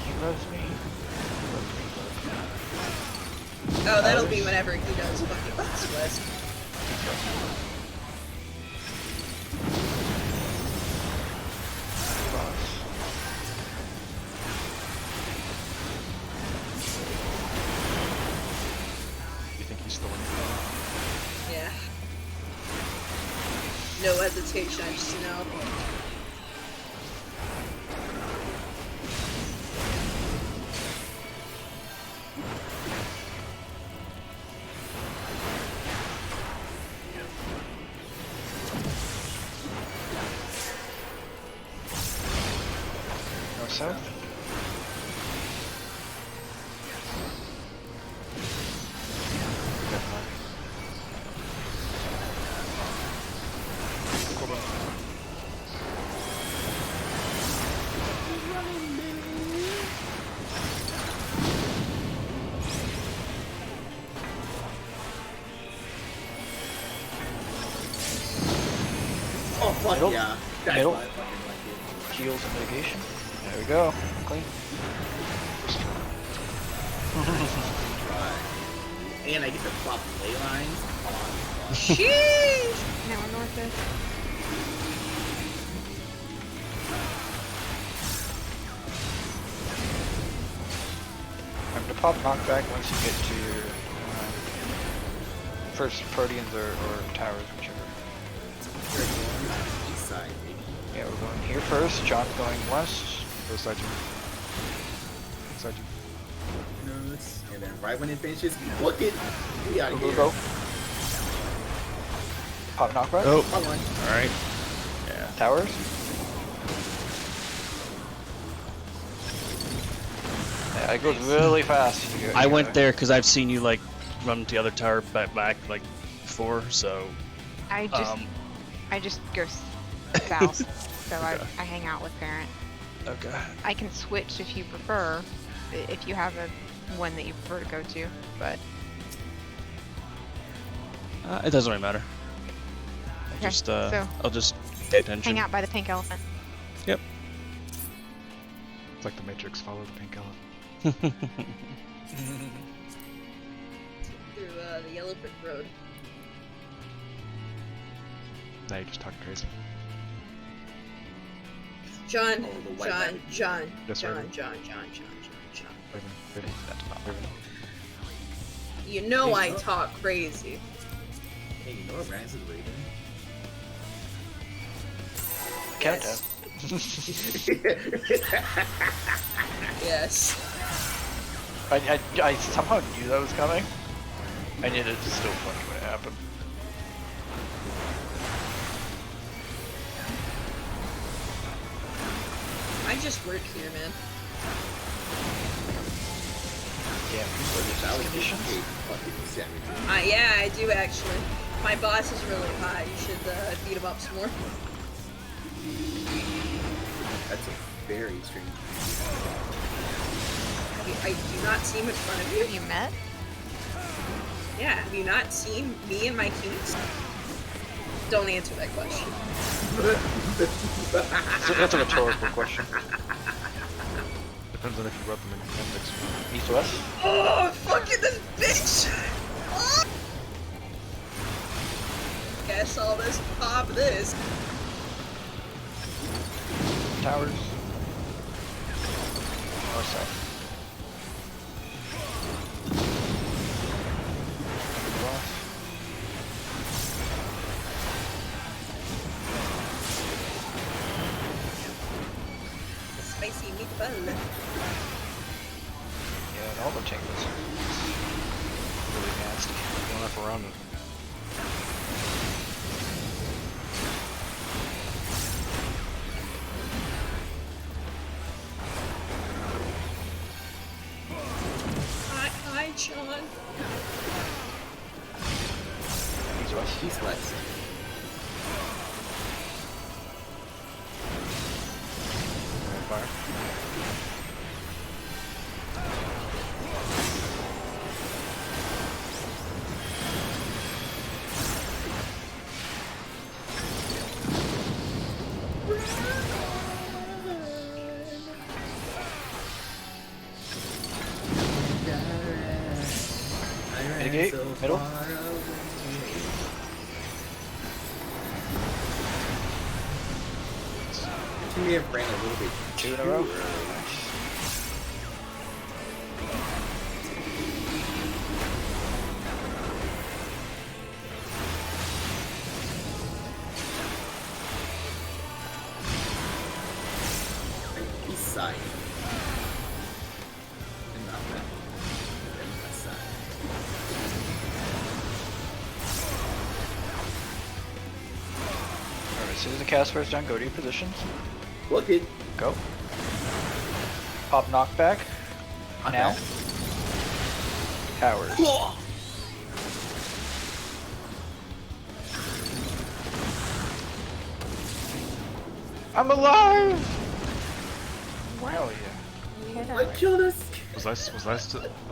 Speaker 7: He loves me.
Speaker 2: Oh, that'll be whenever he does fucking West West.
Speaker 1: You think he's still in?
Speaker 2: Yeah. No hesitation, I just know.
Speaker 7: Go south.
Speaker 3: Oh fuck
Speaker 7: Middle?
Speaker 3: yeah. That's
Speaker 7: Middle?
Speaker 3: why I fucking like it.
Speaker 7: Heals and mitigation. There we go. Clean.
Speaker 3: Right. And I get to plop ley lines. Oh, fuck.
Speaker 2: Sheesh!
Speaker 4: Now we're north.
Speaker 7: I'm gonna pop knockback once you get to your first Proteans or towers, whichever.
Speaker 3: We're going east side, baby.
Speaker 7: Yeah, we're going here first. John's going west.
Speaker 1: Go side you. Side you.
Speaker 3: And then right when it finishes, book it. We out
Speaker 7: Go,
Speaker 3: of
Speaker 7: go,
Speaker 3: here.
Speaker 7: go. Pop knockback.
Speaker 6: Oh,
Speaker 3: Pop one.
Speaker 6: alright. Yeah.
Speaker 7: Towers. Yeah, it goes really fast.
Speaker 6: I went there because I've seen you like run to the other tower back like before, so
Speaker 4: I just go south, so I hang out with Parent.
Speaker 6: okay.
Speaker 4: I can switch if you prefer, if you have a one that you prefer to go to, but
Speaker 6: It doesn't really matter.
Speaker 4: Okay, so
Speaker 6: I'll just pay attention.
Speaker 4: hang out by the pink elephant.
Speaker 6: Yep.
Speaker 1: It's like the Matrix, follow the pink elephant.
Speaker 2: Through the yellow brick road.
Speaker 1: Now you're just talking crazy.
Speaker 2: John,
Speaker 3: Oh, the white
Speaker 2: John,
Speaker 3: rabbit.
Speaker 2: John,
Speaker 1: Yes,
Speaker 2: John,
Speaker 1: Raven.
Speaker 2: John.
Speaker 1: Raven, Raven,
Speaker 6: That's not
Speaker 1: Raven.
Speaker 2: You know
Speaker 3: Hey,
Speaker 2: I
Speaker 3: look.
Speaker 2: talk crazy.
Speaker 3: Hey, you know what Rance is Raven?
Speaker 7: Countdown.
Speaker 2: Yes.
Speaker 7: I somehow knew that was coming. I knew that it's still funny when it happened.
Speaker 2: I just work here, man.
Speaker 7: Yeah,
Speaker 3: That was
Speaker 7: conditions.
Speaker 3: just fucking savage.
Speaker 2: Yeah, I do actually. My boss is really hot. You should beat him up some more.
Speaker 3: That's a very strange.
Speaker 2: I do not see him in front of you.
Speaker 4: Have you met?
Speaker 2: Yeah, have you not seen me and my teams? Don't answer that question.
Speaker 7: That's a rhetorical question.
Speaker 1: Depends on if you rub them in the appendix.
Speaker 7: East west.
Speaker 2: Oh, fucking this bitch! Oh! Guess I'll just pop this.
Speaker 7: Towers. North south. West.
Speaker 2: Spicy meatball.
Speaker 7: Yeah, and all the tingles. Really nasty.
Speaker 1: Going up around it.
Speaker 2: Hi, John.
Speaker 7: East west.
Speaker 3: East west.
Speaker 1: Fire.
Speaker 7: Mitigate,
Speaker 3: so
Speaker 7: middle.
Speaker 3: far away. To me, it ran a little bit
Speaker 7: 2 in a row.
Speaker 3: too early. East side. And not that. And west side.
Speaker 7: Alright, as soon as the cast fire's done, go to your positions.
Speaker 3: Look it.
Speaker 7: Go. Pop knockback. Now. Towers. I'm alive! Hell yeah.
Speaker 4: Hit
Speaker 3: I
Speaker 4: her.
Speaker 3: killed us.
Speaker 1: Was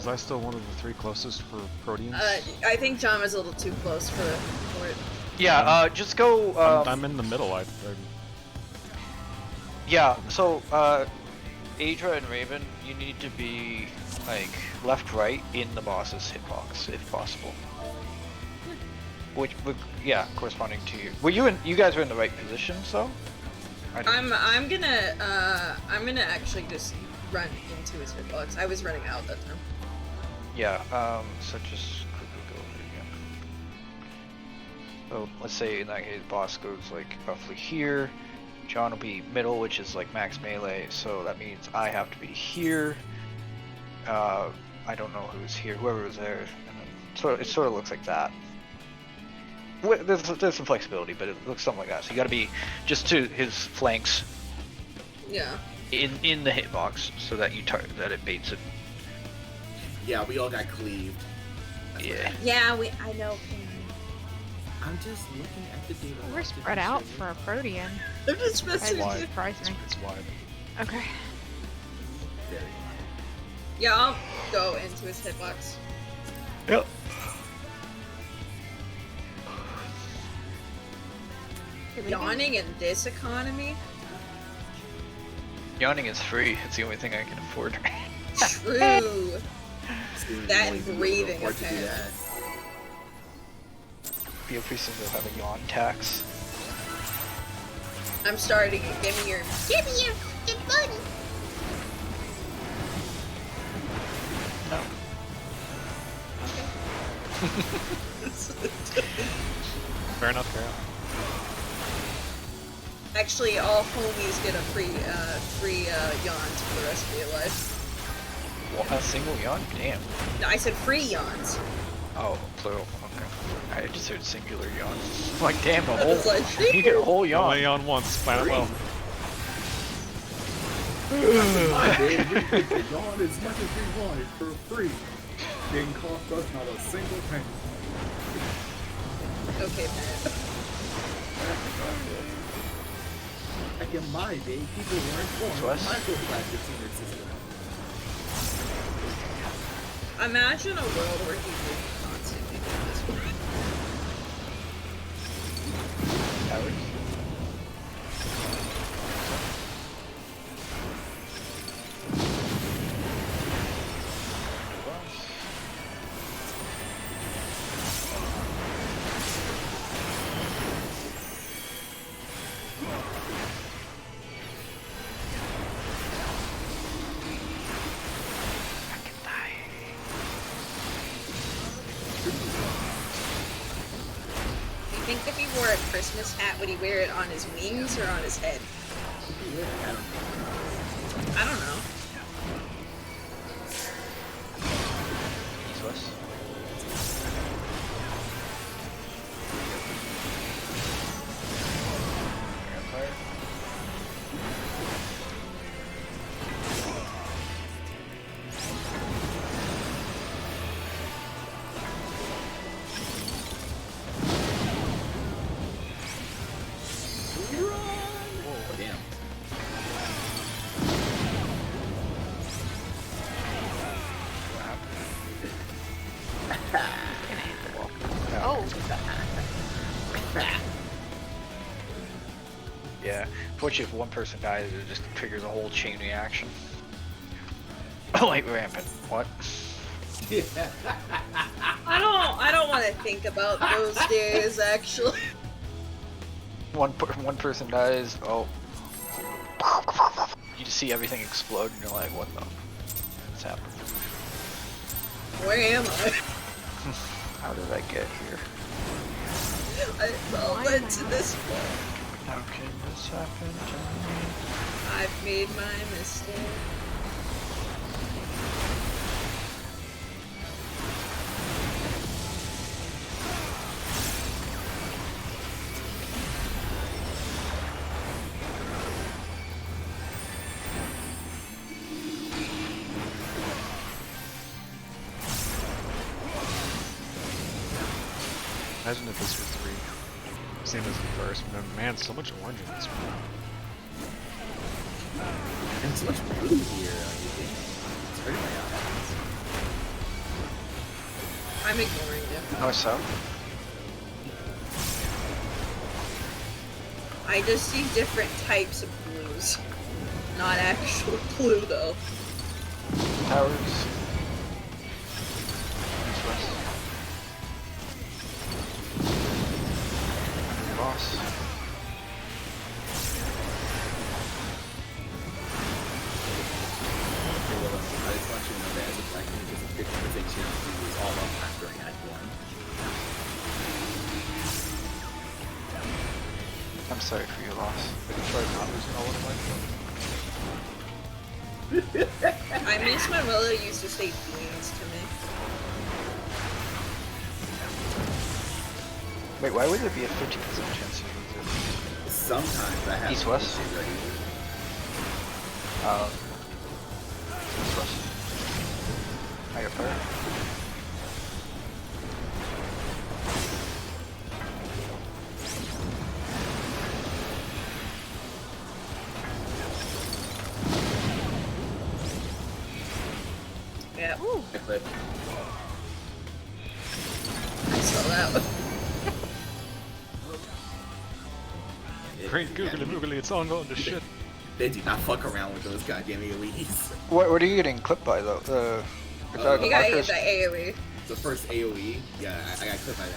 Speaker 1: I still one of the 3 closest for Proteans?
Speaker 2: I think John was a little too close for it.
Speaker 7: Yeah, just go,
Speaker 1: I'm in the middle.
Speaker 7: yeah, so, Adra and Raven, you need to be, like, left-right in the boss's hitbox, if possible. Which would, yeah, corresponding to you. Were you guys were in the right positions, though? I didn't-
Speaker 2: I'm gonna actually just run into his hitbox. I was running out that time.
Speaker 7: Yeah, so just quickly go over it again. So, let's say in that case, boss goes, like, roughly here. John will be middle, which is like max melee, so that means I have to be here. I don't know who's here, whoever was there, and then it sort of looks like that. There's some flexibility, but it looks something like that. So you got to be just to his flanks
Speaker 2: Yeah.
Speaker 7: in the hitbox, so that that it baits it.
Speaker 3: Yeah, we all got cleaved. That's what
Speaker 7: Yeah.
Speaker 3: happened.
Speaker 2: Yeah, I know.
Speaker 3: I'm just looking at the data.
Speaker 4: We're spread out for a Protean.
Speaker 2: I'm just
Speaker 4: That
Speaker 2: messing
Speaker 4: doesn't
Speaker 2: with you.
Speaker 4: surprise me.
Speaker 1: It's wide.
Speaker 4: Okay.
Speaker 3: Very
Speaker 2: Yeah, I'll go into his hitbox.
Speaker 7: Yep.
Speaker 2: Yawning in this economy?
Speaker 7: Yawning is free. It's the only thing I can afford.
Speaker 2: True.
Speaker 3: Soon
Speaker 2: That
Speaker 3: only people
Speaker 2: breathing
Speaker 3: afford to do
Speaker 2: effect.
Speaker 3: that.
Speaker 7: Feel free to have a yawn tax.
Speaker 2: I'm starting. Give me your good money.
Speaker 7: No.
Speaker 1: Fair enough. Fair enough.
Speaker 2: Actually, all homies get a free yawns for the rest of your life.
Speaker 7: A single yawn? Damn.
Speaker 2: No, I said free yawns.
Speaker 7: Oh, plural. Okay. I just heard singular yawn. I'm like, damn, a
Speaker 2: I was
Speaker 7: whole.
Speaker 2: like,
Speaker 7: You get a whole
Speaker 1: Only
Speaker 7: yawn.
Speaker 1: on once. Plan it well.
Speaker 3: My day, we could get on as much as we wanted for free. Didn't cost us not a single penny.
Speaker 2: Okay, Pat.
Speaker 3: Back in my day, people weren't born with
Speaker 7: Wes?
Speaker 3: microplastics in their system.
Speaker 2: Imagine a world where he would constantly do this.
Speaker 7: Howard?
Speaker 2: You think if he wore a Christmas hat, would he wear it on his wings or on his head? I don't know.
Speaker 7: East West. Empire.
Speaker 3: Oh, damn.
Speaker 4: Oh,
Speaker 7: Yeah. Fortunately, if one person dies, it just triggers a whole chain reaction. Like rampant. What?
Speaker 3: Yeah.
Speaker 2: I don't want to think about those days, actually.
Speaker 7: One person dies. Oh. You just see everything explode, and you're like, "What the? What's happening?
Speaker 2: Where am I?
Speaker 7: How did I get here?
Speaker 2: I fell into this one.
Speaker 7: How can this happen to me?"
Speaker 2: I've made my mistake.
Speaker 1: Imagine if this was 3. Same as the first. Man, so much orange in this one.
Speaker 3: And so much blue here. It's hurting my eyes.
Speaker 2: I'm ignoring you.
Speaker 7: Oh, so?
Speaker 2: I just see different types of blues. Not actual blue, though.
Speaker 7: Towers. East, west. Boss.
Speaker 3: Okay, well, I just want you to know that as a black man, there's a 50% chance to lose all of them during Act 1.
Speaker 7: I'm sorry for your loss. I can try not losing all of my.
Speaker 2: I miss when Willow used to say beans to me.
Speaker 7: Wait, why would there be a 50% chance you lose it?
Speaker 3: Sometimes I have
Speaker 7: East, west?
Speaker 3: shit ready.
Speaker 7: East, west. I got fire.
Speaker 2: Yeah,
Speaker 3: But
Speaker 2: I saw that one.
Speaker 1: Great googly moogly, it's all going to shit.
Speaker 3: they do not fuck around with those goddamn AoEs.
Speaker 7: What are you getting clipped by though? The
Speaker 2: You gotta get
Speaker 7: markers.
Speaker 2: that AoE.
Speaker 3: The first AoE, yeah, I got clipped by that.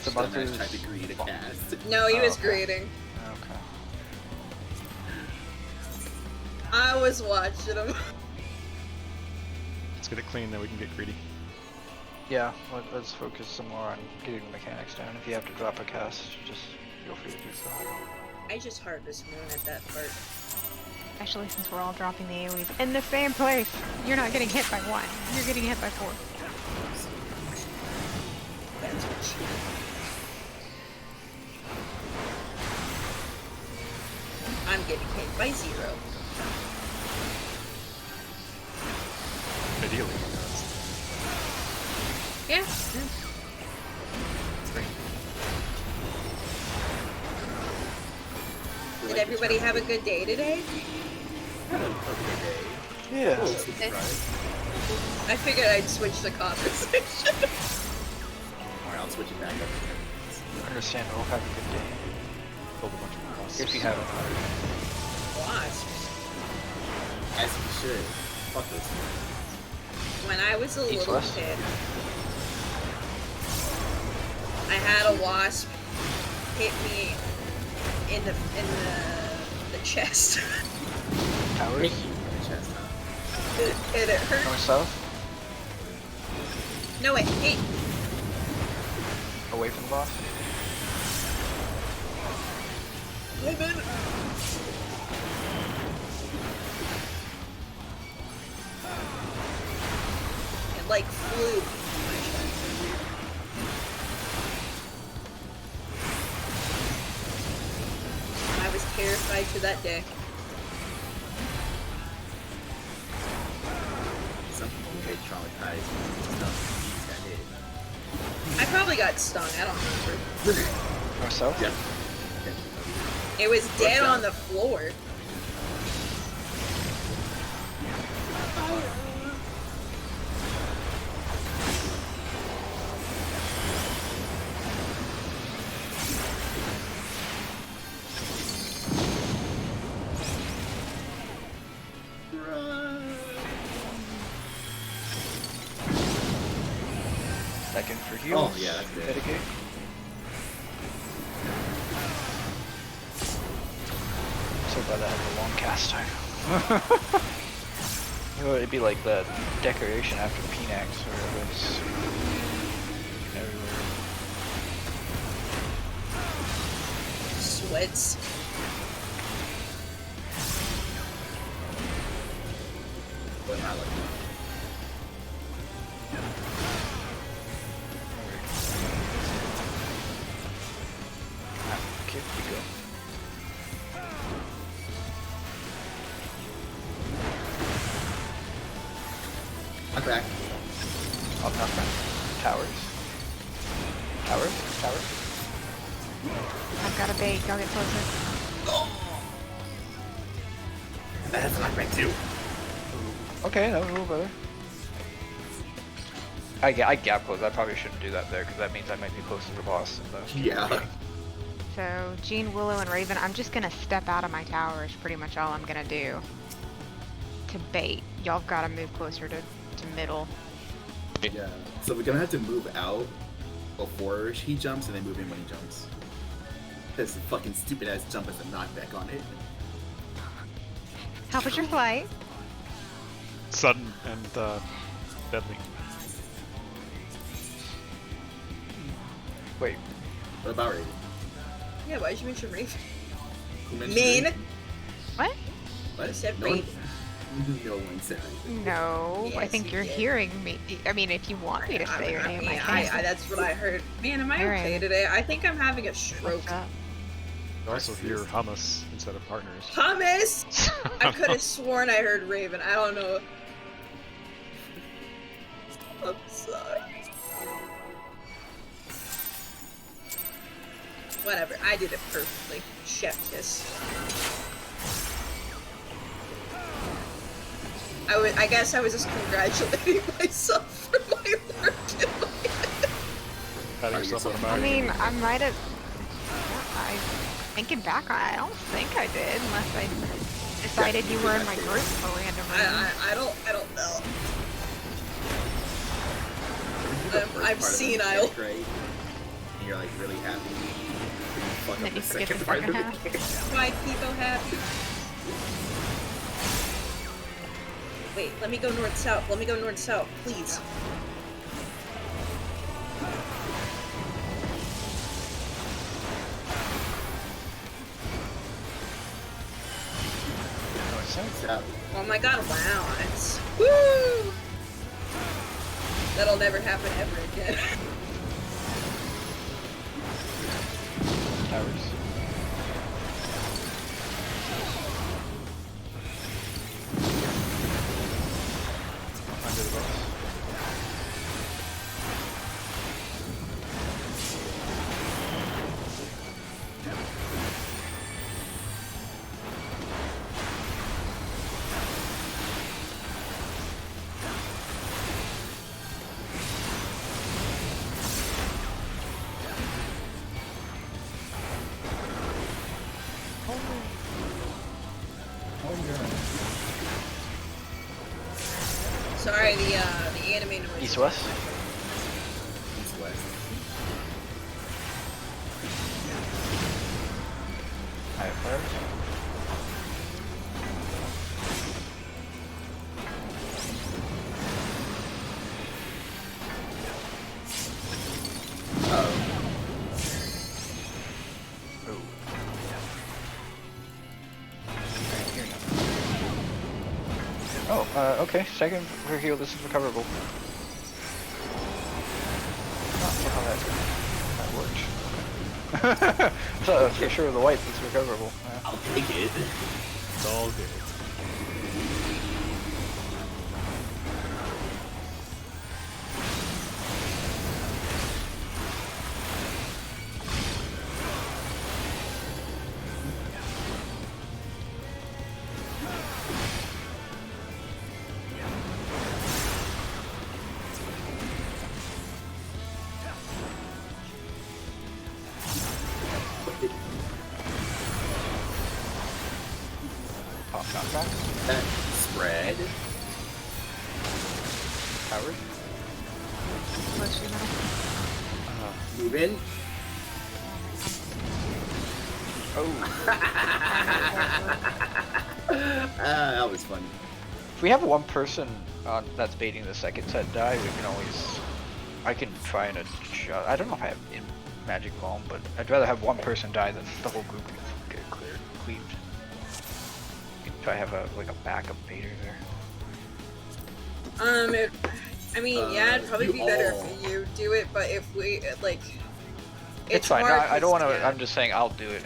Speaker 7: The
Speaker 3: Dumbass
Speaker 7: markers.
Speaker 3: tried to greed a cast.
Speaker 2: No, he
Speaker 7: Oh,
Speaker 2: was
Speaker 7: okay.
Speaker 2: greeting.
Speaker 7: Okay.
Speaker 2: I was watching him.
Speaker 1: Let's get it clean, then we can get greedy.
Speaker 7: Yeah, let's focus some more on getting the mechanics down. If you have to drop a cast, just feel free to do so.
Speaker 2: I just harvest moon at that part.
Speaker 4: Especially since we're all dropping the AoEs in the same place. You're not getting hit by 1. You're getting hit by 4.
Speaker 2: That's what she I'm getting hit by 0.
Speaker 1: Ideally.
Speaker 2: Yeah. Did everybody have a good day today?
Speaker 7: Yeah.
Speaker 2: I figured I'd switch the conversation.
Speaker 3: Alright, I'll switch it back up.
Speaker 7: Understand. We'll have a good day.
Speaker 1: Build a bunch of wasps.
Speaker 7: If you haven't already.
Speaker 2: Wasps.
Speaker 3: As you should. Fuck this.
Speaker 2: When I was a
Speaker 7: East,
Speaker 2: little
Speaker 7: west?
Speaker 2: kid, I had a wasp hit me in the chest.
Speaker 7: Towers.
Speaker 3: Chest, huh?
Speaker 2: And it hurt.
Speaker 7: North, south.
Speaker 2: No, it hit.
Speaker 7: Away from the boss.
Speaker 2: And then it like flew. I was terrified to that day.
Speaker 3: Some people get traumatized when stuff got hit.
Speaker 2: I probably got stung. I don't remember.
Speaker 7: North, south.
Speaker 3: Yeah.
Speaker 2: It was dead
Speaker 3: What's
Speaker 2: on
Speaker 3: that?
Speaker 2: the floor.
Speaker 7: Second for heals.
Speaker 3: Oh, yeah, that's good.
Speaker 7: Mitigate. So glad I have a long cast time. Oh, it'd be like the decoration after Phoenix, where it was everywhere.
Speaker 2: Sweats.
Speaker 3: But not like
Speaker 7: Okay, we go.
Speaker 3: I'm back.
Speaker 7: Up, not back. Towers. Towers? Towers?
Speaker 4: I've got a bait. Y'all get closer.
Speaker 3: That's a knockback too.
Speaker 7: Okay, that was a little better. I gap close. I probably shouldn't do that there because that means I might be close to the boss.
Speaker 3: Yeah.
Speaker 4: So, Jean, Willow, and Raven, I'm just gonna step out of my tower is pretty much all I'm gonna do. To bait. Y'all gotta move closer to middle.
Speaker 3: Yeah. So we're gonna have to move out before he jumps and then move in when he jumps. This fucking stupid ass jump has a knockback on it.
Speaker 4: How was your flight?
Speaker 1: Sudden and deadly.
Speaker 7: Wait,
Speaker 3: What about Raven?
Speaker 2: Yeah, why'd you mention Raven?
Speaker 3: Who mentioned
Speaker 2: Mean.
Speaker 3: Raven?
Speaker 4: What?
Speaker 3: What?
Speaker 2: I said
Speaker 3: no one,
Speaker 2: Raven.
Speaker 3: no one said Raven.
Speaker 4: No, I
Speaker 2: Yes,
Speaker 4: think
Speaker 2: you
Speaker 4: you're
Speaker 2: did.
Speaker 4: hearing me. I mean, if you want me to say your name, I can.
Speaker 2: That's what I heard. Man, am I
Speaker 4: Alright.
Speaker 2: okay today? I think I'm having a stroke.
Speaker 4: What's up?
Speaker 1: You also hear hummus instead of partners.
Speaker 2: Hummus! I could have sworn I heard Raven. I don't know. I'm sorry. Whatever, I did it perfectly. Chef kiss. I guess I was just congratulating myself for my work in my head.
Speaker 1: Patting yourself on the back.
Speaker 4: I mean, I might have. I thinking back on it, I don't think I did, unless I decided you were in my group for random reason.
Speaker 2: I don't know.
Speaker 3: The first
Speaker 2: I'm
Speaker 3: part of the
Speaker 2: senile.
Speaker 3: mechanic, right? And you're like really happy. Fuck
Speaker 4: And then
Speaker 3: up
Speaker 4: you
Speaker 3: the
Speaker 4: forget
Speaker 3: second
Speaker 4: the
Speaker 3: part of the
Speaker 4: second half.
Speaker 3: mechanic.
Speaker 2: Why people happy? Wait, let me go north-south. Let me go north-south, please.
Speaker 3: So,
Speaker 2: Oh my god, allowance. Woo! That'll never happen ever again.
Speaker 7: towers. Under the boss.
Speaker 2: Sorry, the anime noise.
Speaker 7: East west.
Speaker 3: east west.
Speaker 7: I have fire.
Speaker 3: Oh.
Speaker 7: Oh, okay. Second for heal. This is recoverable. Oh, look how that worked. So for sure the white is recoverable. Yeah.
Speaker 3: I'll take it.
Speaker 1: It's all good.
Speaker 7: Pop knockback.
Speaker 3: That spread.
Speaker 7: Towers.
Speaker 4: Close to middle.
Speaker 3: move in. That was fun.
Speaker 7: If we have one person that's baiting the second set die, we can always. I can try and adjust. I don't know if I have in Magic Bomb, but I'd rather have one person die than the whole group get cleaved. You can try to have a backup baiter there.
Speaker 2: I mean, yeah, it'd probably be better if you do it, but if we like,
Speaker 7: It's fine. No,
Speaker 2: hard
Speaker 7: I don't want to.
Speaker 2: 'cause, yeah.
Speaker 7: I'm just saying I'll do it.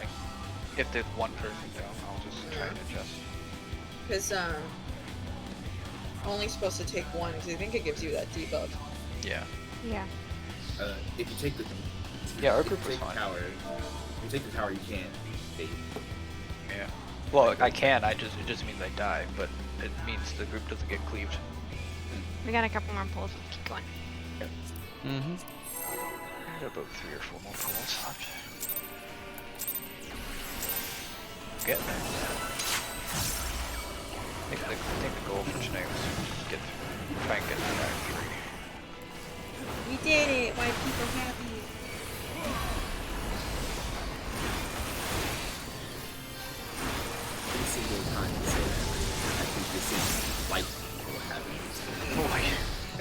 Speaker 7: If there's one person down, I'll just try and adjust.
Speaker 2: Because only supposed to take one, because I think it gives you that debuff.
Speaker 7: Yeah.
Speaker 4: Yeah.
Speaker 3: If you take the
Speaker 7: Yeah, our
Speaker 3: if you
Speaker 7: group was
Speaker 3: take the
Speaker 7: fine.
Speaker 3: tower, if you take the tower, you can't bait.
Speaker 7: Yeah. Well, I can. It just means I die, but it means the group doesn't get cleaved.
Speaker 4: We got a couple more pulls. Keep going.
Speaker 6: Mm-hmm.
Speaker 7: I got about 3 or 4 more pulls left. Getting there. I think the goal for tonight was to try and get to that 3.
Speaker 2: We did it! Why are people happy?
Speaker 3: Every single time you say that, I think this is white people happy.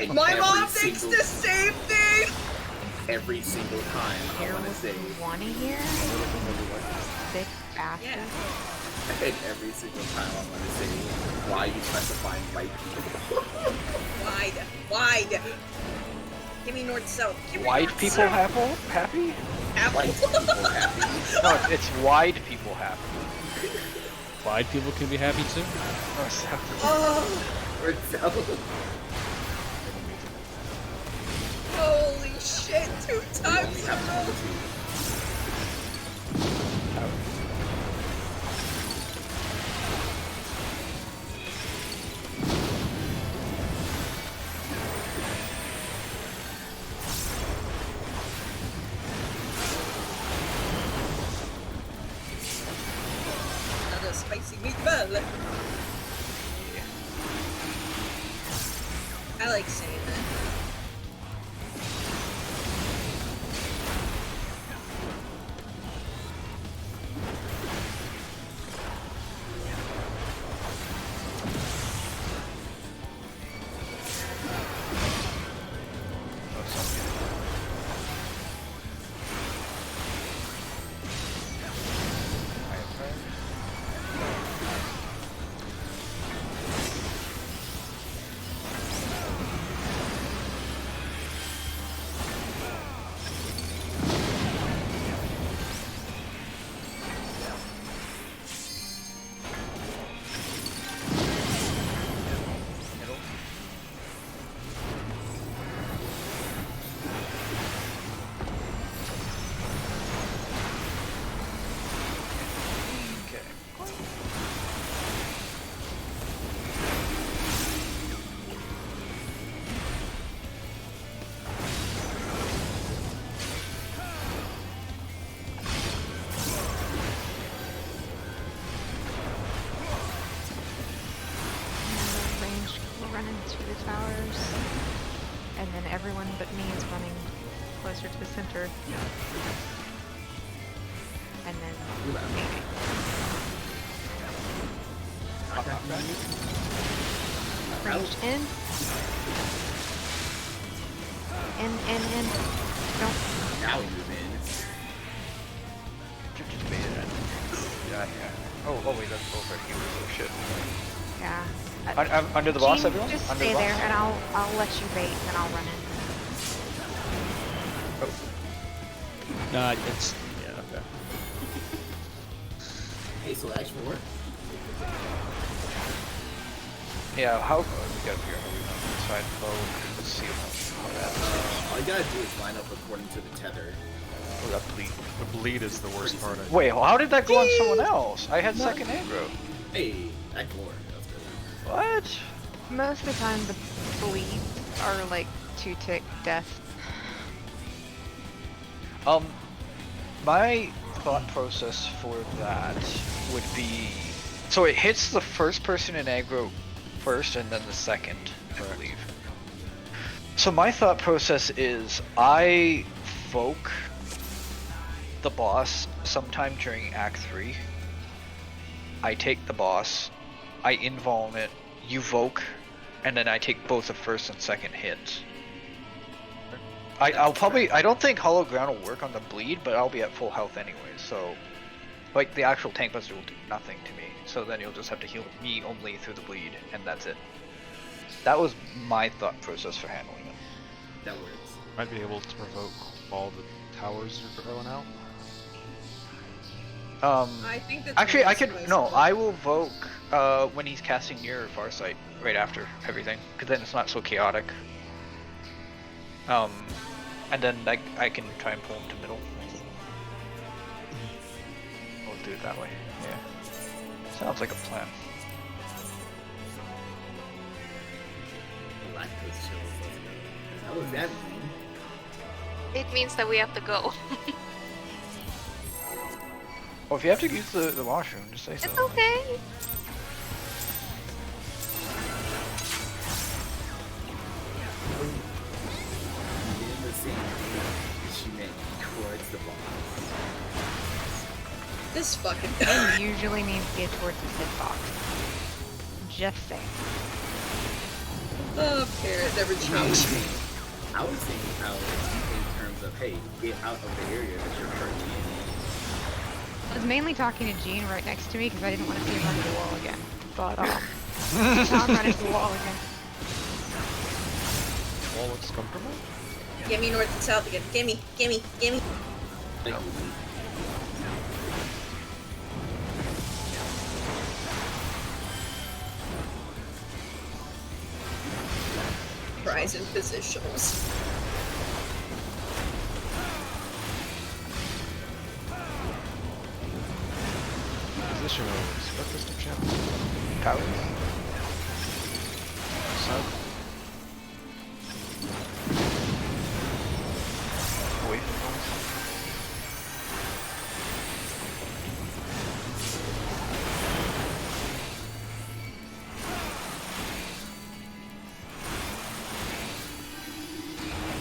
Speaker 3: And
Speaker 2: My
Speaker 3: every
Speaker 2: mom thinks
Speaker 3: single-
Speaker 2: the same thing!
Speaker 3: Every single time I
Speaker 4: Hear
Speaker 3: want to
Speaker 4: what
Speaker 3: say.
Speaker 4: you want to hear? Sick bastard.
Speaker 2: Yeah.
Speaker 3: And every single time I want to say, why are you specifying white people? Wide.
Speaker 2: Give me north-south. Give me
Speaker 7: Wide
Speaker 2: north,
Speaker 7: people
Speaker 2: south.
Speaker 7: happy?
Speaker 2: Apple.
Speaker 3: White people happy.
Speaker 7: No, it's wide people happy.
Speaker 6: Wide people can be happy too.
Speaker 7: Oh, so-
Speaker 2: Oh,
Speaker 3: Or so.
Speaker 2: holy shit, 2
Speaker 3: We
Speaker 2: times
Speaker 3: only
Speaker 2: in a
Speaker 3: have
Speaker 2: row.
Speaker 3: 22.
Speaker 2: Another spicy meatball. I like saying that.
Speaker 4: Running through the towers, and then everyone but me is running closer to the center, and then ranged in. Don't.
Speaker 3: Now we move in.
Speaker 7: Just bait it in. Yeah. Oh wait, that's both right here. Oh shit.
Speaker 4: Yeah.
Speaker 7: Under the boss,
Speaker 4: Jean,
Speaker 7: everyone?
Speaker 4: just
Speaker 7: Under
Speaker 4: stay
Speaker 7: the boss?
Speaker 4: there, and I'll let you bait, and I'll run in.
Speaker 6: Nah, it's yeah. Okay.
Speaker 3: Hey, so actually work.
Speaker 7: Yeah, how? We gotta figure out how we want to try and low and see how that.
Speaker 3: All you gotta do is line up according to the tether.
Speaker 7: Oh, that bleed.
Speaker 1: The bleed is the worst part. I think.
Speaker 7: Wait, how did that go on someone else? I had second aggro.
Speaker 3: Hey, Act 4. That's good.
Speaker 7: What?
Speaker 4: Most of the time, the bleeds are like 2-tick death.
Speaker 7: My thought process for that would be, so it hits the first person in aggro first and then the second, I believe. So my thought process is I Folk the boss sometime during Act 3. I take the boss, I invuln it, you voke, and then I take both the first and second hits. I'll probably, I don't think Hollow Ground will work on the bleed, but I'll be at full health anyway, so like the actual tank buster will do nothing to me, so then you'll just have to heal me only through the bleed, and that's it. That was my thought process for handling it.
Speaker 3: That works.
Speaker 1: Might be able to provoke all the towers you're growing out.
Speaker 2: I think that
Speaker 7: Actually, I could, no, I will voke when he's casting near Farsight right after everything, because then it's not so chaotic. And then I can try and pull him to middle. We'll do it that way, yeah. Sounds like a plan.
Speaker 3: Lactose chills, let's go. How does that mean?
Speaker 8: It means that we have to go.
Speaker 7: Well, if you have to use the washroom, just say so.
Speaker 8: It's okay.
Speaker 3: In the same thing, she meant towards the boss.
Speaker 2: This fucking
Speaker 4: It usually means get towards the hitbox. Just saying.
Speaker 2: oh, Parrot never changed.
Speaker 3: I was thinking how in terms of, hey, get out of the area that you're currently in.
Speaker 4: I was mainly talking to Jean right next to me because I didn't want to see him run into the wall again. But now I'm running into the wall again.
Speaker 1: Wall looks comfortable.
Speaker 2: Gimme north and south again. Gimme, gimme, gimme.
Speaker 3: Thank you.
Speaker 2: Rise in positionals.
Speaker 1: Positionals. Breakfast of champs.
Speaker 7: Towers. Away from boss.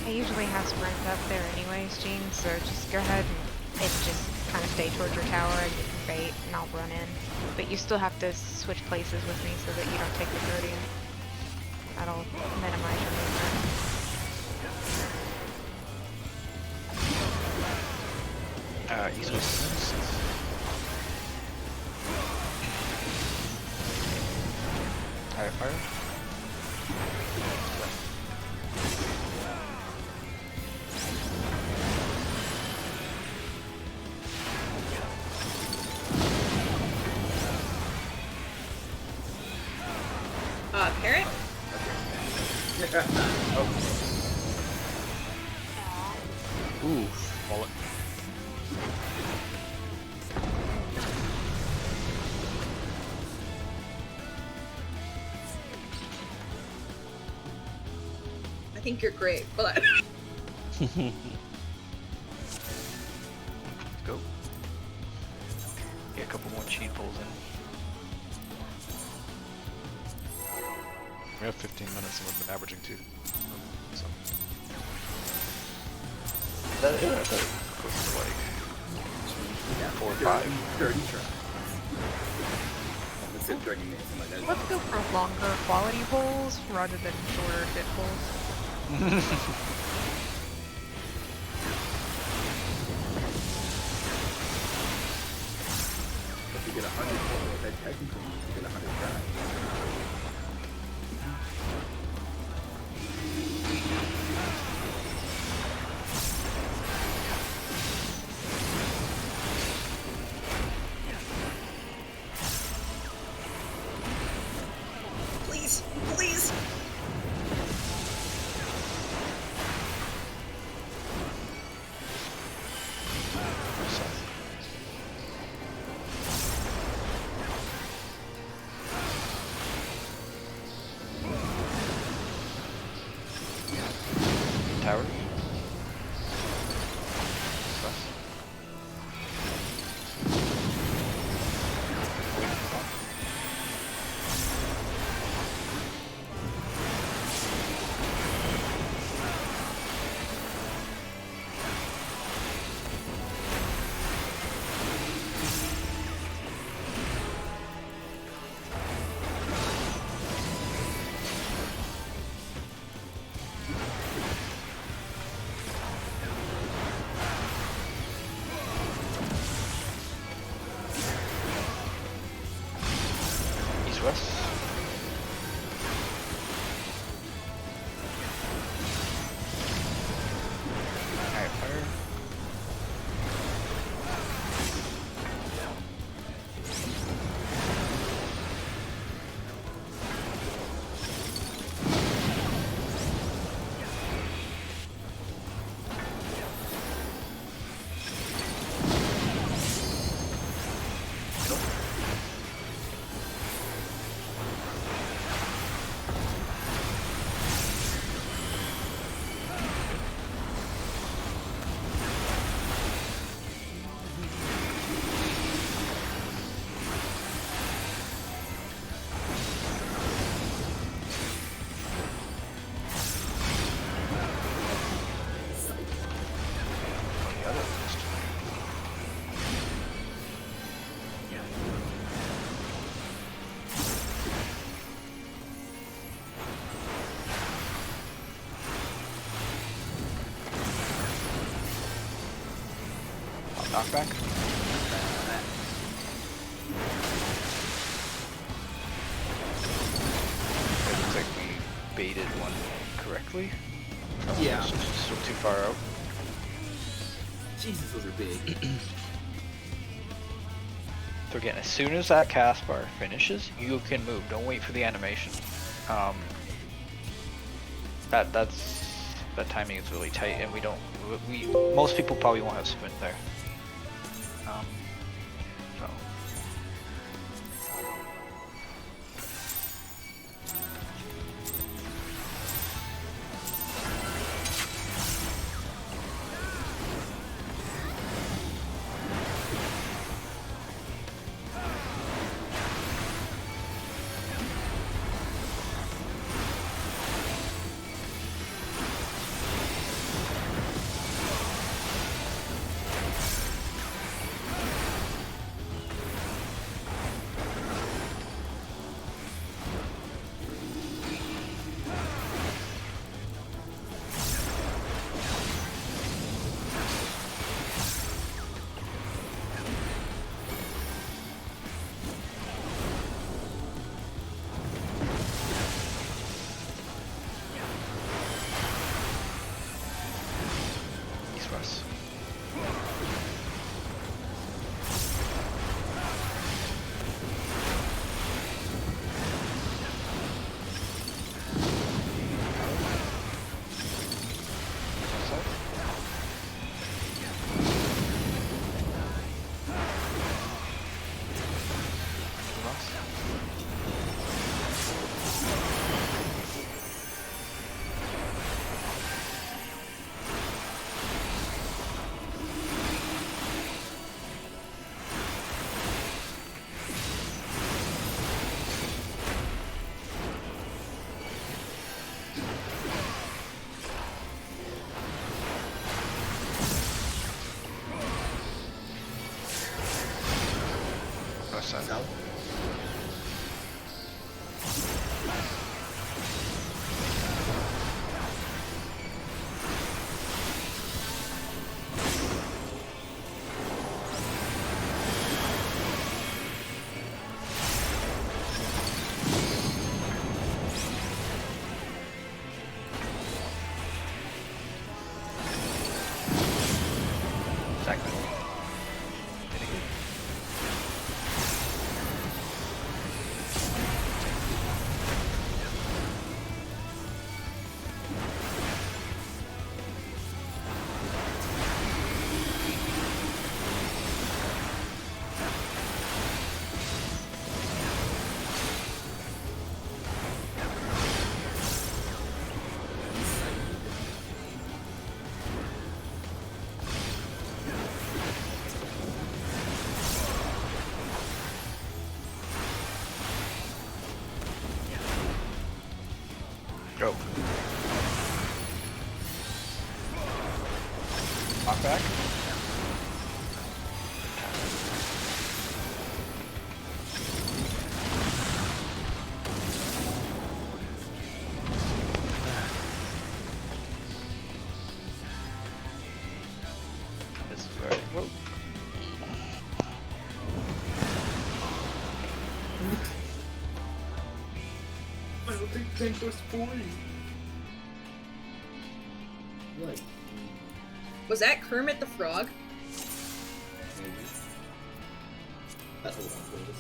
Speaker 4: I usually have sprints up there anyways, Jean, so just go ahead and just kind of stay towards your tower and you can bait and I'll run in. But you still have to switch places with me so that you don't take the Guardian. That'll minimize your movement.
Speaker 7: East west. Alright, fire.
Speaker 2: Parrot?
Speaker 1: Ooh, wallet.
Speaker 2: I think you're great, but
Speaker 7: Let's go. Get a couple more cheat pulls in.
Speaker 1: We have 15 minutes and we've been averaging 2. So.
Speaker 7: That's close to like 4 or 5.
Speaker 3: 30 tries. Let's say 30 minutes. I'm like,
Speaker 4: Let's go for longer quality pulls rather than shorter hit pulls.
Speaker 3: if you get 100 total, that technically means you get 100 tries.
Speaker 2: please, please.
Speaker 7: Knockback. It looks like we baited one correctly.
Speaker 3: Yeah.
Speaker 7: Still too far out.
Speaker 3: Jesus, those are big.
Speaker 7: So again, as soon as that cast bar finishes, you can move. Don't wait for the animation. That timing is really tight, and most people probably won't have sprint there. So.
Speaker 3: South.
Speaker 7: Exactly. Go. Knockback. This is right. Whoa.
Speaker 3: I don't think tank goes 40. What?
Speaker 2: Was that Kermit the Frog?
Speaker 3: Maybe. That's a long place.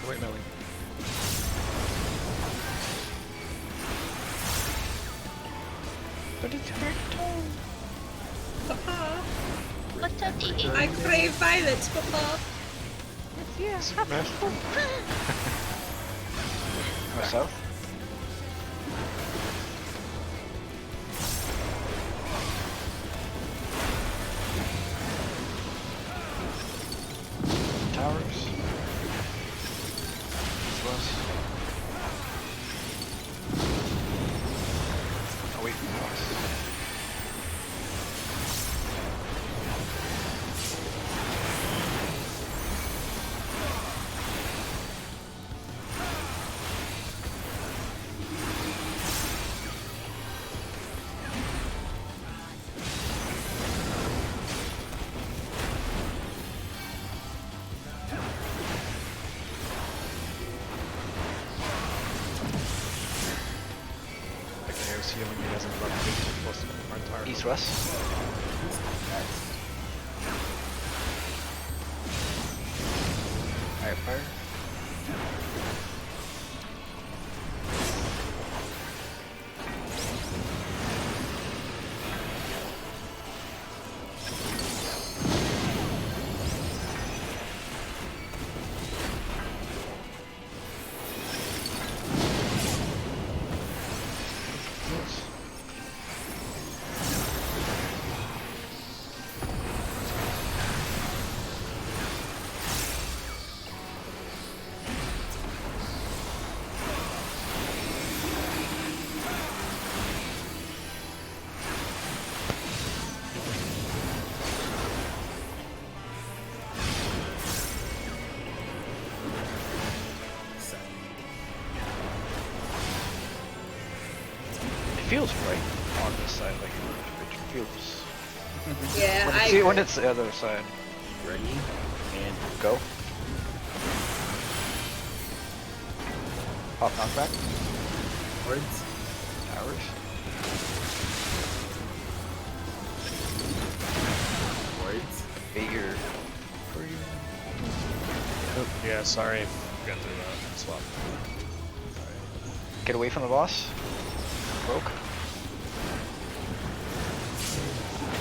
Speaker 1: Wait, Melly.
Speaker 7: But it's her turn.
Speaker 2: Papa,
Speaker 8: What's up, Dee?
Speaker 2: I crave violets, Papa.
Speaker 4: Yeah.
Speaker 7: Go south. was. Away from the boss.
Speaker 1: Like AO's healing me hasn't about 50 plus my entire
Speaker 7: East west. Alright, fire. Yes. It feels right on this side, like it feels.
Speaker 2: Yeah,
Speaker 7: When
Speaker 2: I
Speaker 7: it's,
Speaker 2: agree.
Speaker 7: when it's the other side.
Speaker 3: Ready? And
Speaker 7: Go. Pop knockback.
Speaker 3: words.
Speaker 7: Towers.
Speaker 3: Words.
Speaker 7: Bigger. For you.
Speaker 6: Oh, yeah, sorry. Got through that swap.
Speaker 7: Get away from the boss. Broke.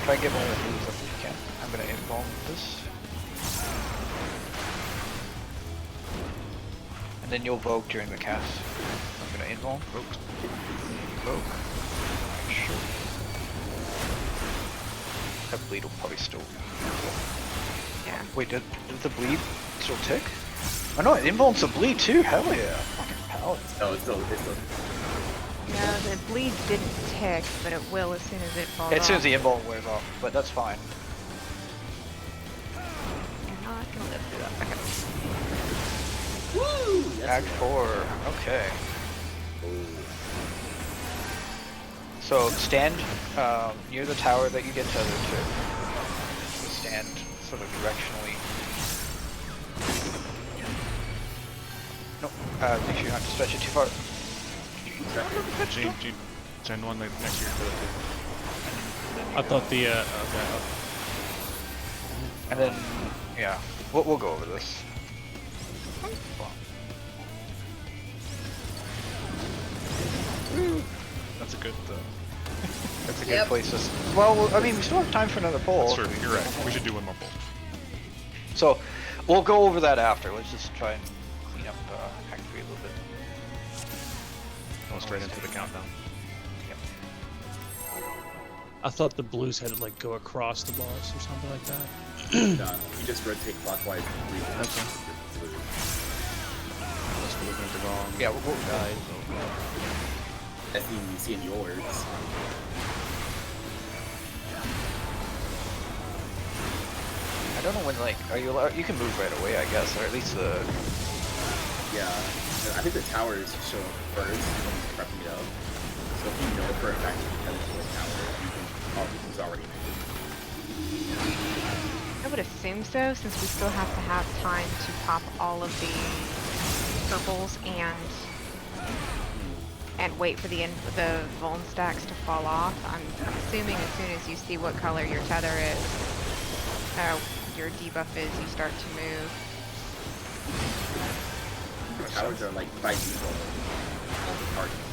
Speaker 7: Try and get one of the moves if you can. I'm gonna invuln this. And then you'll Vogue during the cast. I'm gonna invuln. Vogue. Sure. That bleed will probably still.
Speaker 4: Yeah.
Speaker 7: Wait, did the bleed still tick? Oh no, it invulns the bleed too. Hell yeah. Fucking paladin.
Speaker 3: Oh, it's still.
Speaker 4: No, the bleed didn't tick, but it will as soon as it falls
Speaker 7: As soon as
Speaker 4: off.
Speaker 7: the invuln wears off, but that's fine.
Speaker 4: You're not gonna live through that. Okay.
Speaker 3: Woo!
Speaker 7: Act 4. Okay. So stand near the tower that you get tethered to. So stand sort of directionally. Nope. Make sure you're not to stretch it too far.
Speaker 1: Gen 1 next year for the
Speaker 6: I thought the okay.
Speaker 7: And then, yeah, we'll go over this.
Speaker 1: That's a good.
Speaker 7: That's a good
Speaker 2: Yep.
Speaker 7: place to. Well, I mean, we still have time for another poll.
Speaker 1: That's true. You're right. We should do one more poll.
Speaker 7: So, we'll go over that after. Let's just try and clean up Act 3 a little bit.
Speaker 1: Go straight into the countdown.
Speaker 6: I thought the blues had to like go across the boss or something like that.
Speaker 3: You just rotate clockwise and read.
Speaker 6: Okay.
Speaker 1: Unless we're looking at the wrong
Speaker 7: Yeah, we'll
Speaker 1: guide.
Speaker 3: That's the you see in yours.
Speaker 7: I don't know when, like, are you allowed, you can move right away, I guess, or at least the,
Speaker 3: Yeah. I think the towers show up first when he's prepping it up. So if you know for a fact that you headed to a tower, you can it's already made.
Speaker 4: I would assume so, since we still have to have time to pop all of the purples and wait for the vuln stacks to fall off. I'm assuming as soon as you see what color your tether is, your debuff is, you start to move.
Speaker 3: The towers are like by default all the targets.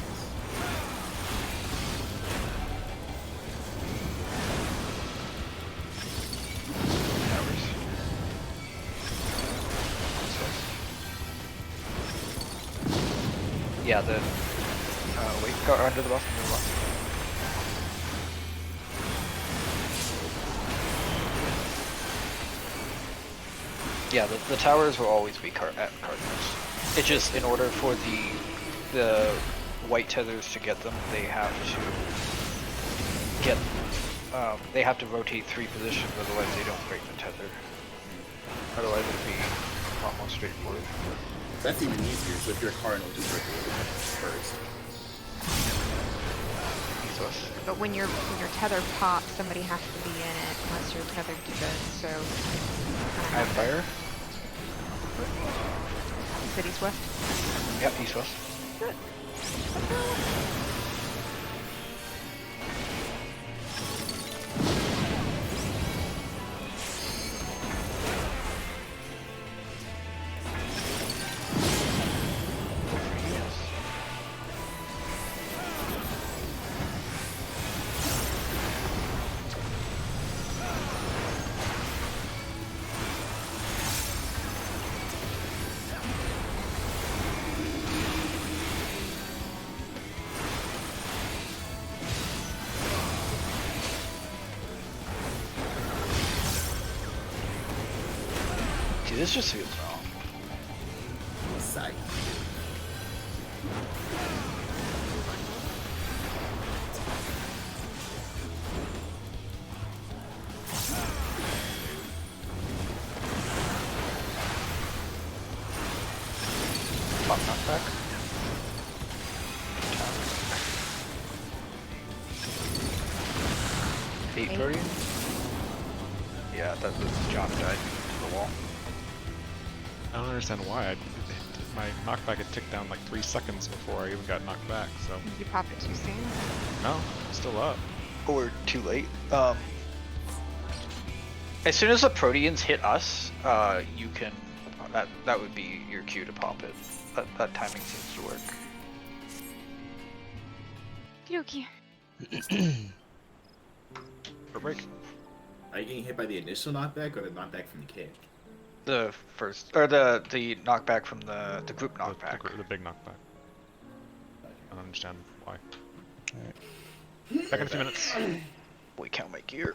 Speaker 7: yeah, the, wait, go under the buff, under the buff. Yeah, the towers will always be at cardinals. It's just in order for the white tethers to get them, they have to rotate 3 positions, otherwise they don't break the tether. Otherwise it'd be a lot more straightforward.
Speaker 3: That's even easier, so if you're a cardinal, just rotate first.
Speaker 7: East-west.
Speaker 4: But when your tether pops, somebody has to be in it unless you're tethered to the so.
Speaker 7: I have fire.
Speaker 4: You said east-west?
Speaker 7: Yep, east-west.
Speaker 4: Good.
Speaker 7: See, this just feels wrong.
Speaker 3: Side.
Speaker 7: Pop knockback. Eight
Speaker 4: Eight.
Speaker 7: Guardian? Yeah, that the John died to the wall.
Speaker 1: I don't understand why. My knockback had ticked down like 3 seconds before I even got knocked back, so...
Speaker 4: You popped it too soon.
Speaker 1: No, it's still up.
Speaker 7: Or too late. As soon as the Proteans hit us, you can... that would be your cue to pop it. That timing seems to work.
Speaker 4: Yuki.
Speaker 1: For break.
Speaker 3: Are you getting hit by the initial knockback or the knockback from the kick?
Speaker 7: The first, or the knockback from the group
Speaker 1: The,
Speaker 7: knockback.
Speaker 1: the big knockback. I don't understand why. Back in a few minutes.
Speaker 7: We count my gear.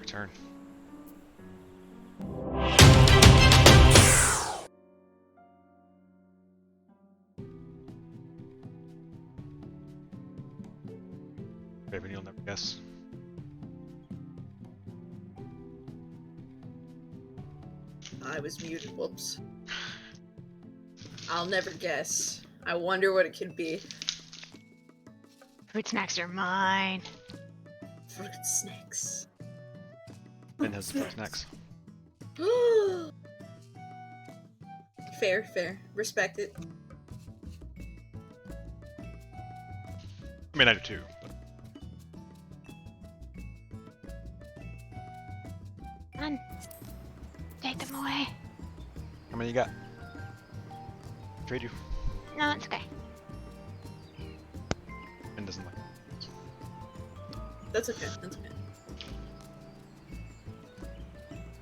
Speaker 1: turn. Raven, you'll never guess.
Speaker 2: I was muted. Whoops. I'll never guess. I wonder what it could be.
Speaker 4: Fruit snacks are mine.
Speaker 2: Fruit snacks.
Speaker 1: Ben has the first next.
Speaker 2: Fair, fair. Respect it.
Speaker 1: I mean, I do too. But
Speaker 4: Run. Take them away.
Speaker 1: how many you got? Trade you.
Speaker 4: No, it's okay.
Speaker 1: Ben doesn't like.
Speaker 2: That's okay. That's okay.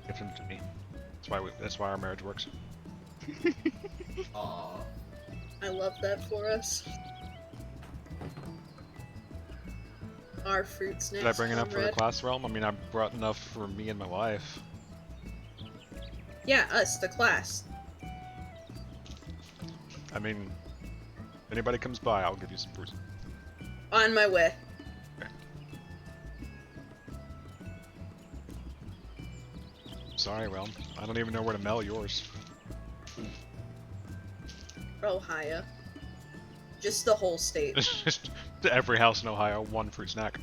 Speaker 1: Give them to me. That's why our marriage works.
Speaker 3: Aw.
Speaker 2: I love that for us. Our fruit snacks.
Speaker 1: Did I bring enough for the
Speaker 2: comrade.
Speaker 1: class realm? I mean, I brought enough for me and my wife.
Speaker 2: Yeah, us, the class.
Speaker 1: I mean, if anybody comes by, I'll give you some fruit.
Speaker 2: On my way.
Speaker 1: Sorry, realm. I don't even know where to mail yours.
Speaker 2: Ohio. Just the whole state.
Speaker 1: It's just to every house in Ohio, one fruit snack.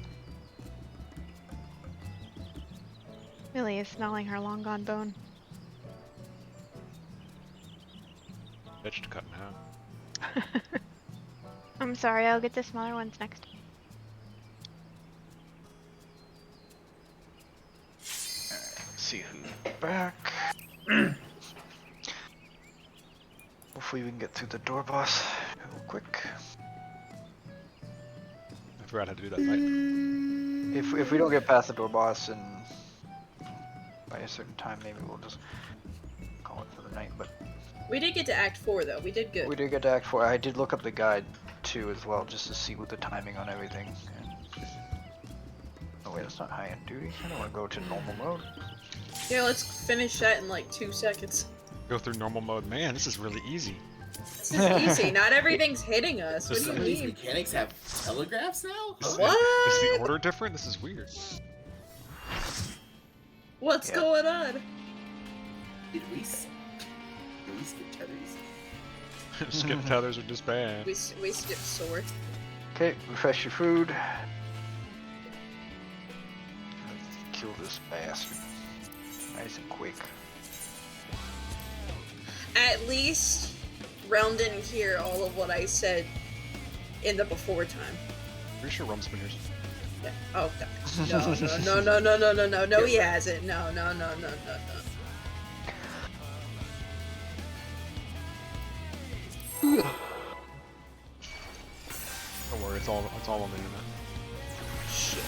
Speaker 4: Millie is smelling her long gone bone.
Speaker 1: Bitch to cut in half.
Speaker 4: I'm sorry, I'll get the smaller ones next.
Speaker 5: Let's see who's back. Hopefully we can get through the door boss real quick.
Speaker 1: I forgot how to do that fight.
Speaker 5: If we don't get past the door boss and by a certain time, maybe we'll just call it for the night. But
Speaker 2: We did get to Act 4, though. We did good.
Speaker 5: we did get to Act 4. I did look up the guide too as well, just to see what the timing on everything. And... Oh wait, that's not high end duty. I don't want to go to normal mode.
Speaker 2: Yeah, let's finish that in like 2 seconds.
Speaker 1: Go through normal mode. Man, this is really easy.
Speaker 2: This is easy. Not everything's hitting us. What do
Speaker 3: Some
Speaker 2: you
Speaker 3: of these
Speaker 2: mean?
Speaker 3: mechanics have telegraphs now?
Speaker 1: Is,
Speaker 2: What?
Speaker 1: Is the order different? This is weird.
Speaker 2: What's
Speaker 5: Yeah.
Speaker 2: going on?
Speaker 3: Did we skip tethers?
Speaker 1: Skip tethers are just bad.
Speaker 2: We skipped sword.
Speaker 5: Okay, refresh your food. Let's kill this bastard. Nice and quick.
Speaker 2: At least Realm didn't hear all of what I said in the before time.
Speaker 1: Pretty sure Rum's been here.
Speaker 2: Yeah. Oh, God. No, he hasn't. No.
Speaker 1: Don't worry, it's all on the internet.
Speaker 2: Shit.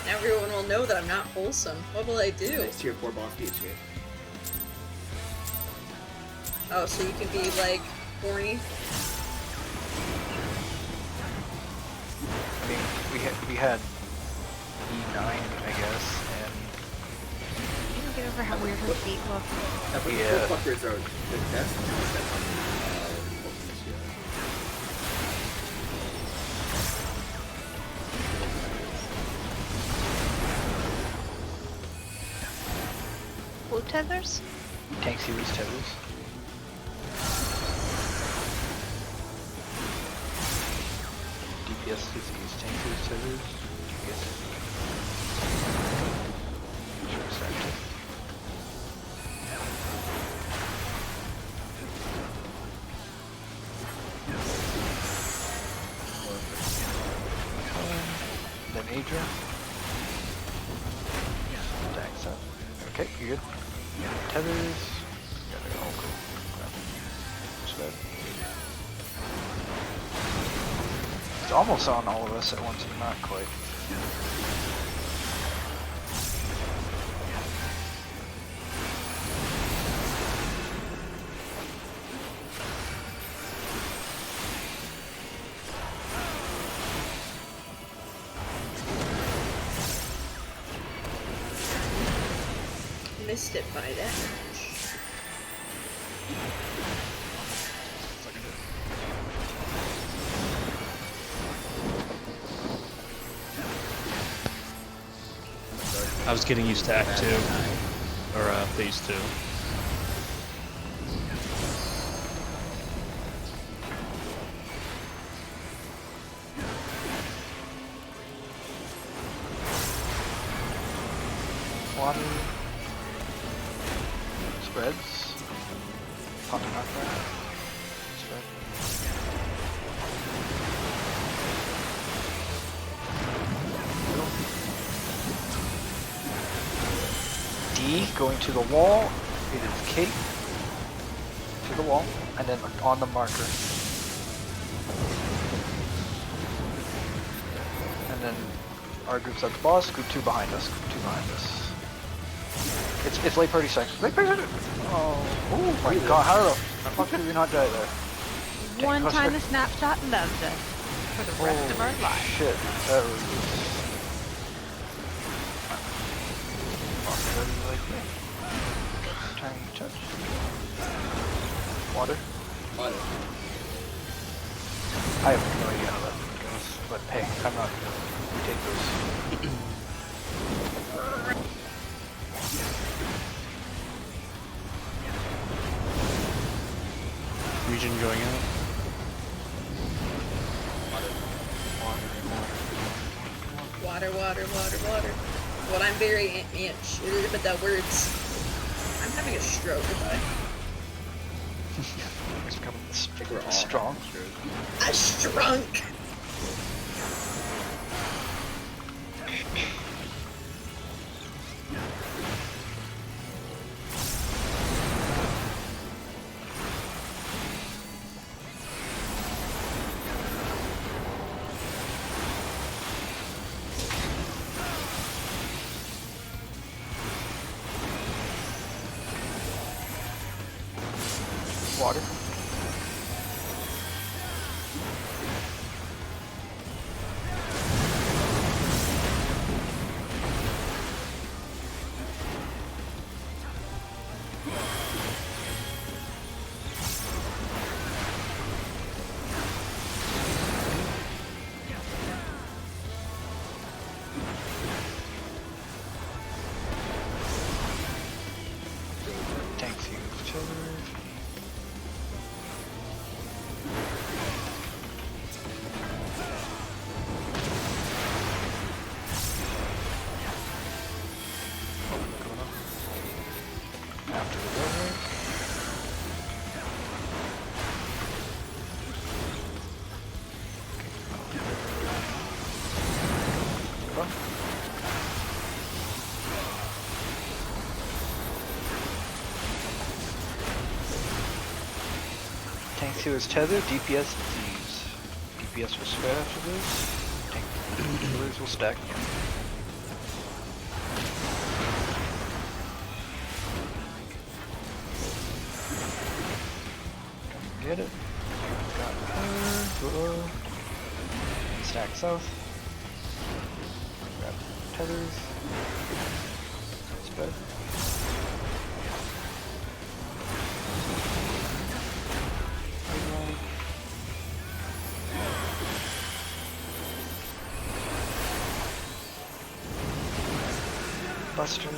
Speaker 2: Everyone will know that I'm not wholesome. What will I do?
Speaker 3: Nice tier 4 boss beach here.
Speaker 2: Oh, so you can be, like, horny?
Speaker 5: I mean, we had E9, I guess, and
Speaker 4: You don't get over how weird her feet look.
Speaker 3: Now, but
Speaker 5: Yeah.
Speaker 3: the fuckers are the best Pokemon, yeah.
Speaker 4: Blue tethers?
Speaker 5: tank series tethers. DPS use tank series tethers. DPS. Sure, sorry. Then Adria. Stacks up. Okay, you good? Tethers. Got it all cool. Grab it. It's almost on all of us at once, but not quite.
Speaker 2: missed it by that much.
Speaker 6: I was getting used to Act 2, or Phase 2.
Speaker 7: Water. Spreads. Popping out there. Spread. D going to the wall. It is K to the wall, and then on the marker. And then our group's at the boss. Group 2 behind us. Group 2 behind us. It's late party section. Late party section. Oh my god! How the fuck did we not die there?
Speaker 4: One
Speaker 7: Dang,
Speaker 4: time a snapshot loves us for the rest of our lives.
Speaker 7: Shit, that was like me. Tiny touch. Water.
Speaker 3: Water.
Speaker 7: I have no idea how that goes, but hey, I'm not gonna take those.
Speaker 6: Region going out.
Speaker 2: Water, water, water, water. Well, I'm very but that words. I'm having a stroke. Goodbye.
Speaker 7: It's becoming
Speaker 3: We're all
Speaker 7: strong.
Speaker 2: A strunk.
Speaker 7: Water. Tanks use each other. After the river. Tanks here is tether, DPS thieves. DPS will spread after this. Tank killers will stack. Get it. Got her. Stack south. Grab tethers. Spread. Buster.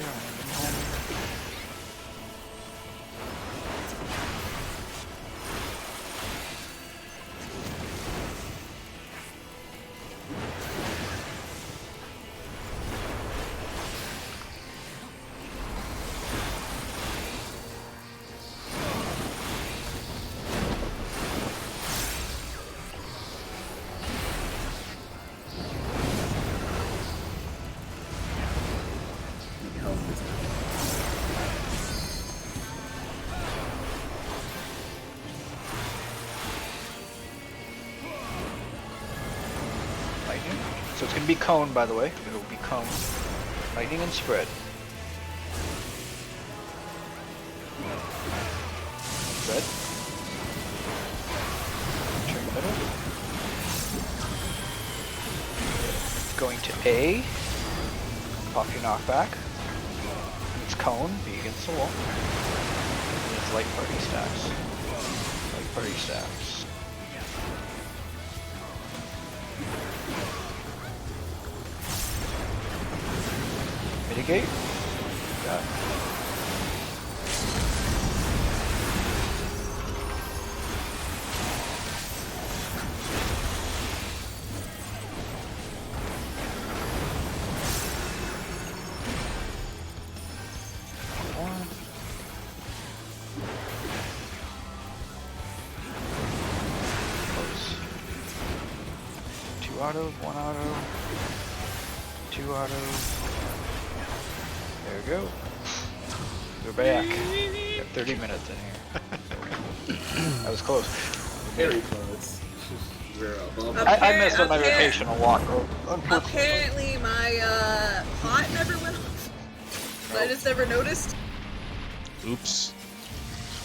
Speaker 7: Lightning. So it's going to be cone, by the way. It will be cone. Lightning and spread. Spread. Turn the middle. Going to A. Pop your knockback. It's cone, be against the wall. And it's light party stacks. Light party stacks. Mitigate. Got it. Two autos, one auto, two autos. There we go. We're back. Got 30 minutes in here. That was close.
Speaker 3: Very close. We're above.
Speaker 7: I messed up my rotational walk. Unfortunately.
Speaker 2: Apparently my pot never went off. I just never noticed.
Speaker 6: Oops.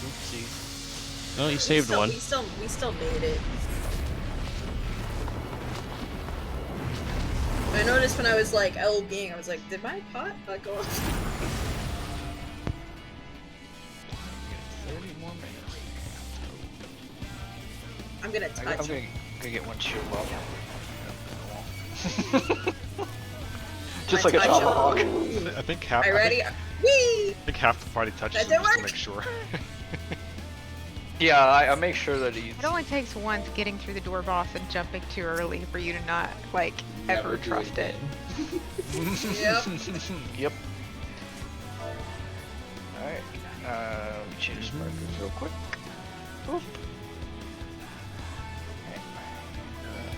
Speaker 7: Oopsie.
Speaker 6: Oh, you saved one.
Speaker 2: We still made it. I noticed when I was like LBing, I was like, did my pot go off?
Speaker 7: 30 more minutes.
Speaker 2: I'm gonna touch.
Speaker 7: I'm gonna get one shield up. Just
Speaker 2: My
Speaker 7: like a
Speaker 2: touch.
Speaker 7: tomahawk.
Speaker 1: I think half.
Speaker 2: Are you ready? Whee!
Speaker 1: I think half the party touches
Speaker 2: That
Speaker 1: him
Speaker 2: didn't
Speaker 1: just to
Speaker 2: work.
Speaker 1: make sure.
Speaker 7: Yeah, I make sure that he's.
Speaker 4: It only takes once getting through the door boss and jumping too early for you to not, like, ever
Speaker 3: Never do
Speaker 4: trust it.
Speaker 3: again.
Speaker 2: Yep.
Speaker 7: Yep. Alright. Let me change markers real quick. Boop.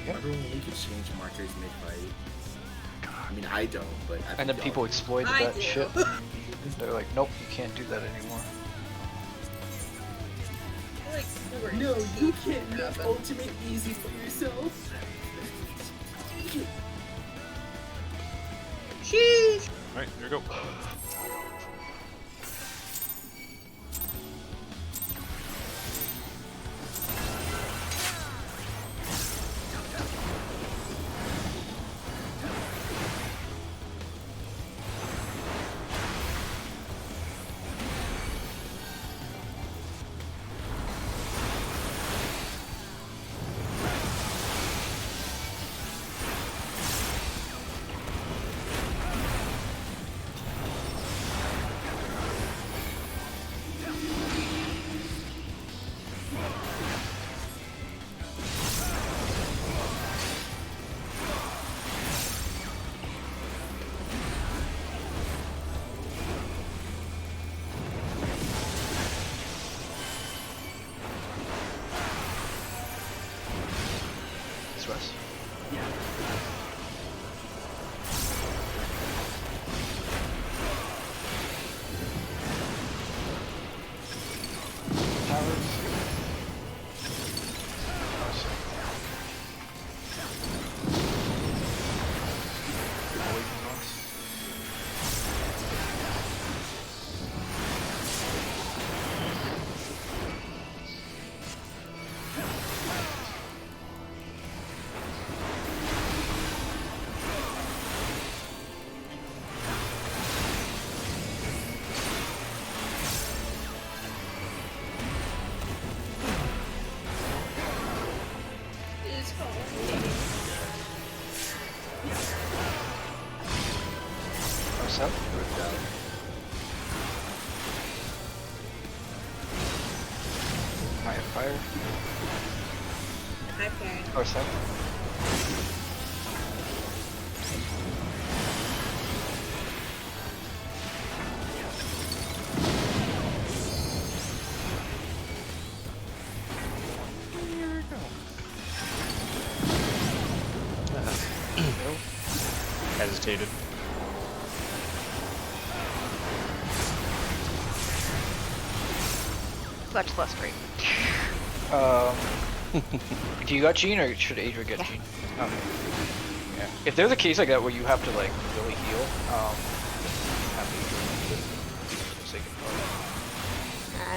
Speaker 7: Yep.
Speaker 3: Remember when we could change markers mid-fight? I mean, I don't, but I
Speaker 7: And then
Speaker 3: think
Speaker 7: people
Speaker 3: y'all
Speaker 7: exploited
Speaker 2: I
Speaker 7: that
Speaker 2: do.
Speaker 7: shit. They're like, nope, you can't do that anymore.
Speaker 2: Like,
Speaker 3: do. No, you can't make ultimate easy for yourself.
Speaker 2: Sheesh.
Speaker 1: Alright, here we go.
Speaker 7: It's Wes. Towers.
Speaker 2: It's hard.
Speaker 7: What's up?
Speaker 3: Worked out.
Speaker 7: Am I at fire?
Speaker 2: Hi, Karen.
Speaker 7: What's up?
Speaker 6: Hesitated.
Speaker 4: Much less great.
Speaker 7: Do you got Gene or should Adria get
Speaker 4: Yeah.
Speaker 7: Gene? Okay. Yeah. If there's a case like that where you have to like really heal, have to for the sake of fun.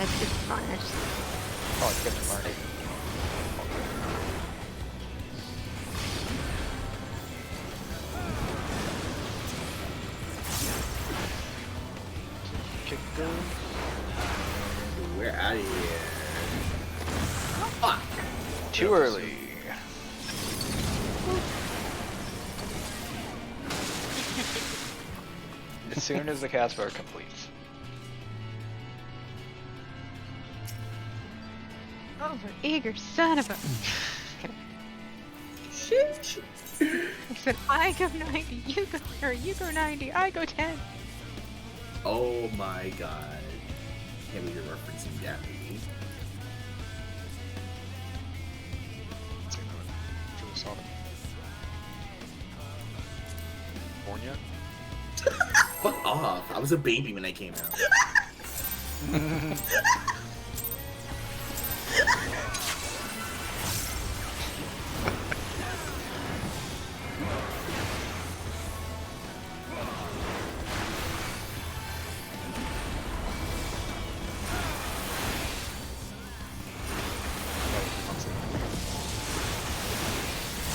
Speaker 4: It's fine. It's just...
Speaker 7: Oh, it's good to mark.
Speaker 3: We're out of here. Fuck.
Speaker 7: Too early. As soon as the cast bar completes.
Speaker 4: Eager son of a.
Speaker 2: Shit.
Speaker 4: I said I go 90, you go 90, I go 10.
Speaker 3: Oh my god. Can't believe you're referencing that movie.
Speaker 1: Let's see, no, I'm sure we saw them. Born yet?
Speaker 3: Fuck off. I was a baby when I came out.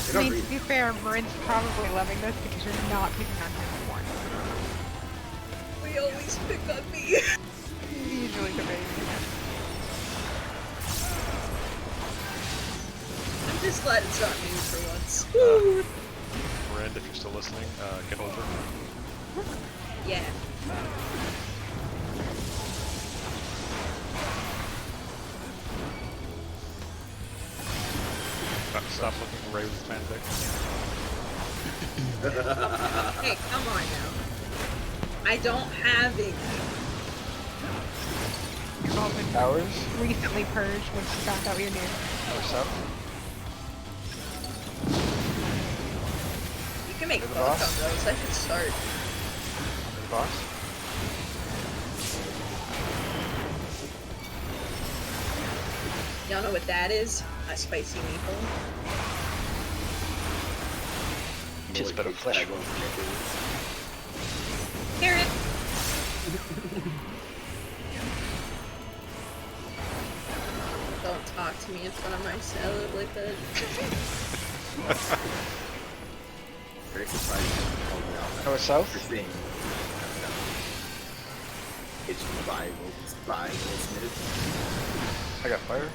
Speaker 4: I mean, to be fair, Marin's probably loving this because you're not picking on him anymore.
Speaker 2: We always pick on me.
Speaker 4: He's usually the baby.
Speaker 2: I'm just glad it's not me for once.
Speaker 1: Miranda, if you're still listening, get over.
Speaker 2: Yeah.
Speaker 1: Stop looking for Ray with his fanfic.
Speaker 2: Hey, come on now. I don't have it.
Speaker 4: You've all been
Speaker 7: Hours?
Speaker 4: recently purged once you found out you're new.
Speaker 7: Or sub?
Speaker 2: You can make
Speaker 7: You're the
Speaker 2: both
Speaker 7: boss?
Speaker 2: of those. I should start.
Speaker 7: The boss?
Speaker 2: Y'all know what that is? A spicy meatball.
Speaker 7: Just a bit of flesh.
Speaker 2: Carrot! Don't talk to me in front of my salad like that.
Speaker 3: Very surprised.
Speaker 7: North south?
Speaker 3: Interesting. It's by Will Smith.
Speaker 7: I got fire.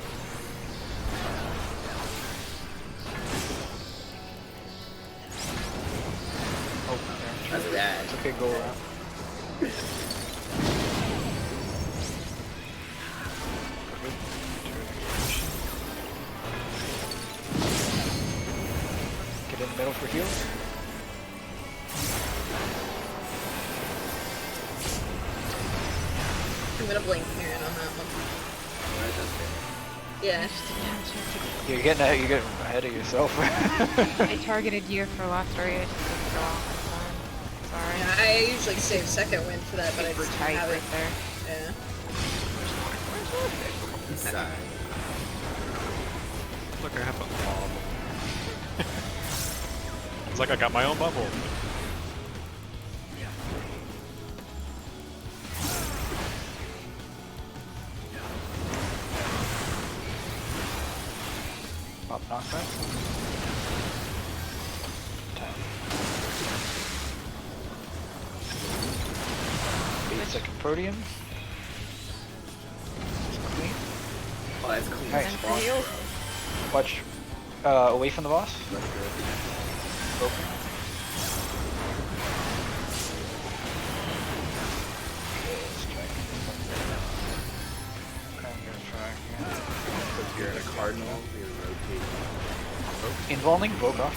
Speaker 7: Oh, yeah.
Speaker 3: That's bad.
Speaker 7: It's okay, go around. Get in the middle for heal.
Speaker 2: I'm gonna blink Karen on that one.
Speaker 3: Alright, that's fair.
Speaker 2: Yeah.
Speaker 7: You're getting ahead of yourself.
Speaker 4: I targeted you for last story. I just didn't go off this time. Sorry.
Speaker 2: Yeah, I usually save second win for that, but I
Speaker 4: Super
Speaker 2: just
Speaker 4: tight
Speaker 2: have it.
Speaker 4: right there.
Speaker 2: Yeah.
Speaker 3: East side.
Speaker 1: Look, I have a mob. It's like I got my own bubble.
Speaker 7: Pop knockback. 8-second Protean. Clean.
Speaker 3: Oh, that's clean.
Speaker 7: Nice.
Speaker 3: That's boss, bro.
Speaker 7: Watch. Away from the boss.
Speaker 3: That's good.
Speaker 7: Open. I'm gonna try again.
Speaker 3: So if you're in a cardinal, you're rotating.
Speaker 7: Involving Vogoff.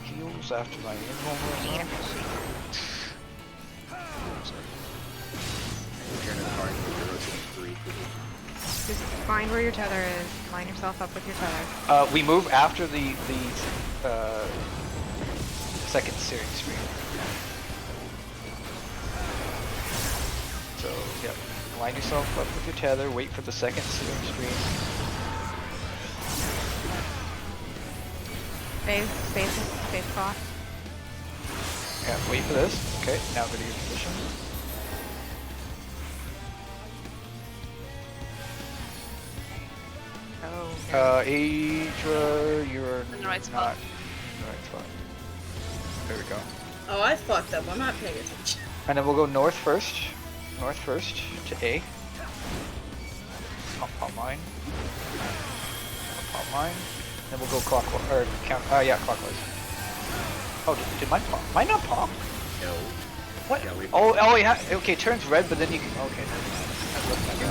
Speaker 7: Heals after my invulnerable.
Speaker 3: If you're in a cardinal, you're rotating 3 positions.
Speaker 4: Just find where your tether is. Line yourself up with your tether.
Speaker 7: We move after the second searing stream. So, yep. Line yourself up with your tether, wait for the second searing stream.
Speaker 4: Phase cloth.
Speaker 7: Yeah, wait for this. Okay, now go to your position.
Speaker 4: Oh, no.
Speaker 7: Aedra, you're
Speaker 8: In the right
Speaker 7: not
Speaker 8: spot.
Speaker 7: in the right spot. There we go.
Speaker 2: Oh, I fucked up. I'm not paying attention.
Speaker 7: And then we'll go north first. North first to A. Pop mine. Pop mine. Then we'll go clockwise, or count, yeah, clockwise. Oh, did mine pop? Mine not pop?
Speaker 3: No.
Speaker 7: What?
Speaker 3: Yeah, we-
Speaker 7: Oh, yeah, okay, it turns red, but then you can, okay.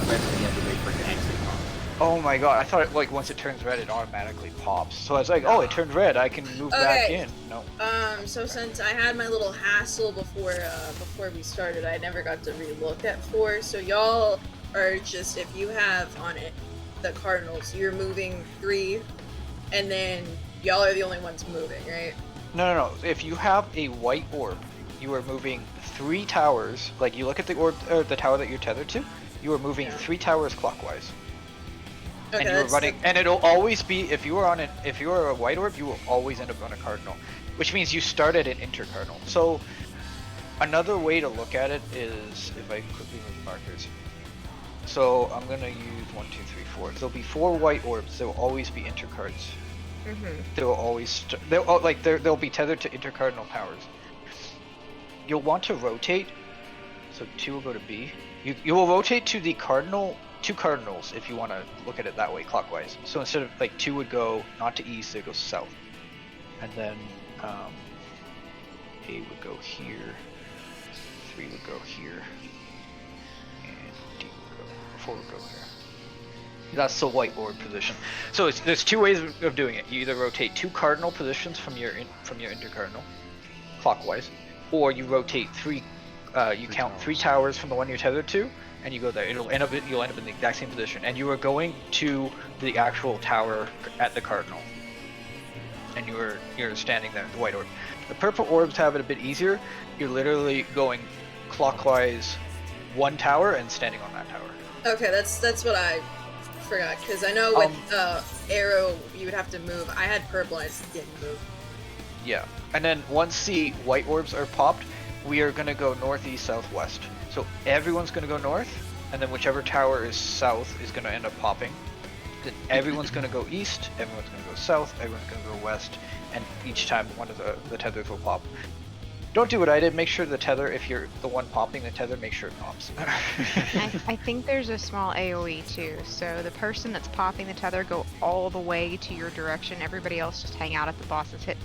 Speaker 3: Red, and you have to wait for it to actually pop.
Speaker 7: Oh my god, I thought it, like once it turns red it automatically pops. So I was like, oh, it turned red, I can move back
Speaker 2: Okay.
Speaker 7: in. No.
Speaker 2: So since I had my little hassle before we started, I never got to relook at 4. So y'all are just, if you have on it the Cardinals, you're moving 3, and then y'all are the only ones moving, right?
Speaker 7: No. If you have a white orb, you are moving 3 towers. Like you look at the orb, or the tower that you're tethered to, you are moving 3 towers clockwise.
Speaker 2: Okay,
Speaker 7: And you are running, and it'll always be, if you are a white orb, you will always end up on a cardinal, which means you start at an intercardinal. So another way to look at it is, if I quickly move markers. So I'm gonna use 1, 2, 3, 4. There'll be 4 white orbs. There will always be intercards. They will always, they'll be tethered to intercardinal powers. You'll want to rotate. So 2 will go to B. You will rotate to the cardinal. 2 cardinals if you want to look at it that way, clockwise. So instead of like 2 would go not to east, it goes south, and then A would go here, 3 would go here, and D would go, 4 would go here. That's the white orb position. So there's 2 ways of doing it. You either rotate 2 cardinal positions from your intercardinal, clockwise, or you rotate 3. You count 3 towers from the one you're tethered to, and you go there. You'll end up in the exact same position, and you are going to the actual tower at the cardinal, and you're standing there, the white orb. The purple orbs have it a bit easier. You're literally going clockwise 1 tower and standing on that tower.
Speaker 2: Okay, that's what I forgot, because I know with arrow you would have to move. I had purple and I just didn't move.
Speaker 7: Yeah, and then once the white orbs are popped, we are gonna go northeast, southwest. So everyone's gonna go north, and then whichever tower is south is gonna end up popping. Then everyone's gonna go east, everyone's gonna go south, everyone's gonna go west, and each time one of the tethers will pop. Don't do what I did, make sure the tether, if you're the one popping the tether, make sure it pops.
Speaker 4: I think there's a small AoE too, so the person that's popping the tether go all the way to your direction, everybody else just hang out at the boss's hit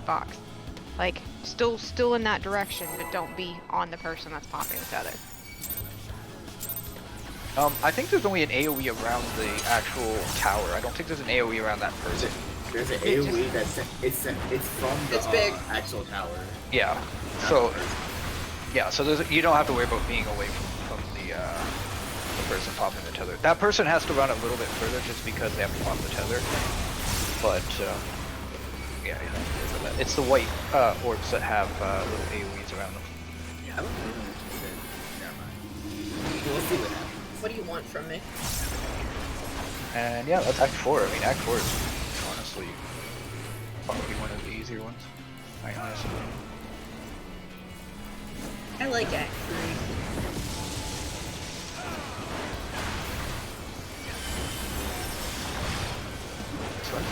Speaker 4: box. Like, still in that direction, but don't be on the person that's popping the tether.
Speaker 7: I think there's only an AoE around the actual tower. I don't think there's an AoE around that person.
Speaker 3: There's an AoE that's it's from the
Speaker 2: big.
Speaker 3: actual tower.
Speaker 7: Yeah. So you don't have to worry about being away from the person popping the tether. That person has to run a little bit further just because they have to pop the tether. But yeah, you don't have to worry about that. It's the white orbs that have little AoEs around them.
Speaker 3: I don't really know what you said. Never mind. We'll see what happens.
Speaker 2: What do you want from me?
Speaker 7: And yeah, that's Act 4. I mean, Act 4 is honestly probably one of the easier ones. I honestly.
Speaker 2: I like Act 3.
Speaker 7: This one.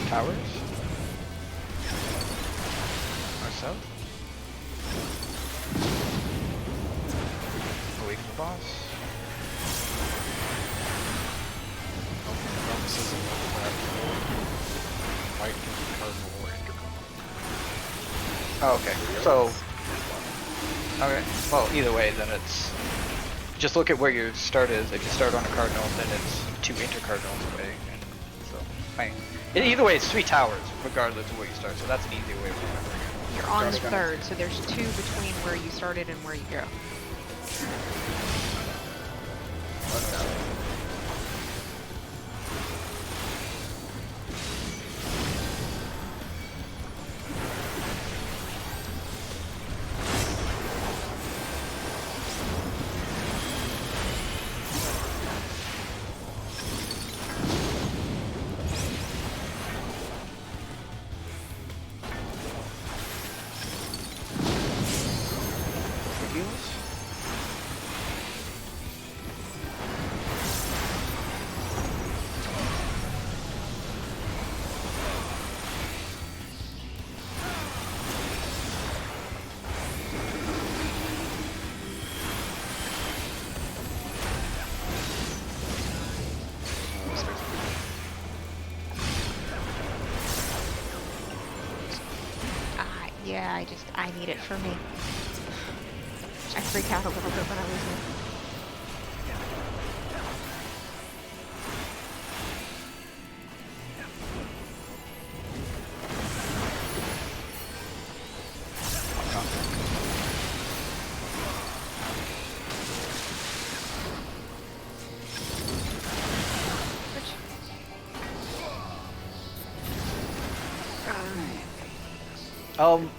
Speaker 7: Towers. North south. Away from the boss.
Speaker 1: This isn't white can be cardinal or intercardinal.
Speaker 7: Oh, okay. So. Okay. Well, either way, then it's. Just look at where your start is. If you start on a cardinal, then it's 2 intercardinals away. And so, fine. Either way, it's 3 towers, regardless of where you start. So that's an easier way of remembering it.
Speaker 4: You're on the
Speaker 7: Starting
Speaker 4: third, so there's 2 between where you started and where you go. Yeah, I need it for me. I freak out a little bit when I lose it.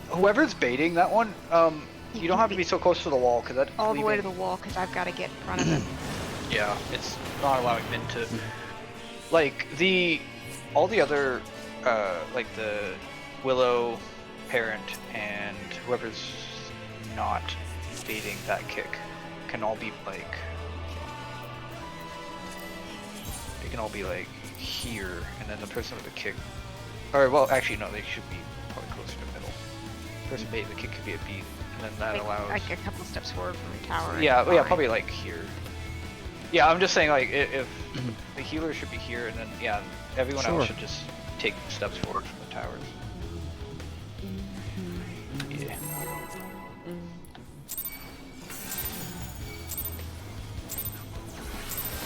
Speaker 7: Whoever's baiting that one, you don't have to be so close to the wall, because that's
Speaker 4: all the way to the wall, because I've got to get in front of it.
Speaker 7: Yeah, it's not allowing Min to... Like, all the other, like the Willow, Parent, and whoever's not baiting that kick can all be, like... They can all be, like, here, and then the person with the kick... Or, well, actually, no, they should be probably closer to the middle. The person baiting the kick could be a beat, and then that allows...
Speaker 4: Like a couple steps forward from the tower.
Speaker 7: Yeah, yeah, probably, like, here. Yeah, I'm just saying, like, if the healer should be here, and then, yeah, everyone else should just take steps forward from the towers. Yeah.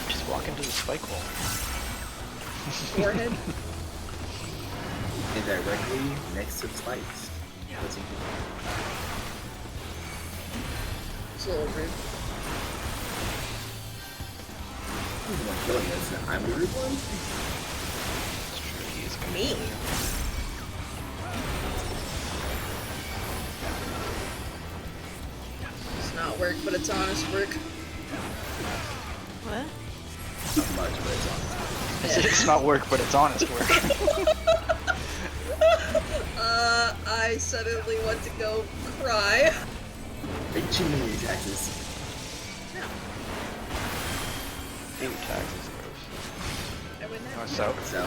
Speaker 7: Just walk into the spike wall.
Speaker 2: Forehead.
Speaker 3: And directly next to the spikes. What's he do?
Speaker 2: It's a little rude.
Speaker 3: Who's the one killing us? I'm the rude one?
Speaker 2: Me. It's not work, but it's honest work.
Speaker 4: What?
Speaker 3: Not much, but it's honest.
Speaker 7: It's not work, but it's honest work.
Speaker 2: I suddenly want to go cry.
Speaker 3: Are you cheating on your taxes?
Speaker 2: No.
Speaker 7: Pay your taxes, gross.
Speaker 2: I wouldn't
Speaker 7: Oh,
Speaker 2: have.
Speaker 7: so?
Speaker 3: So,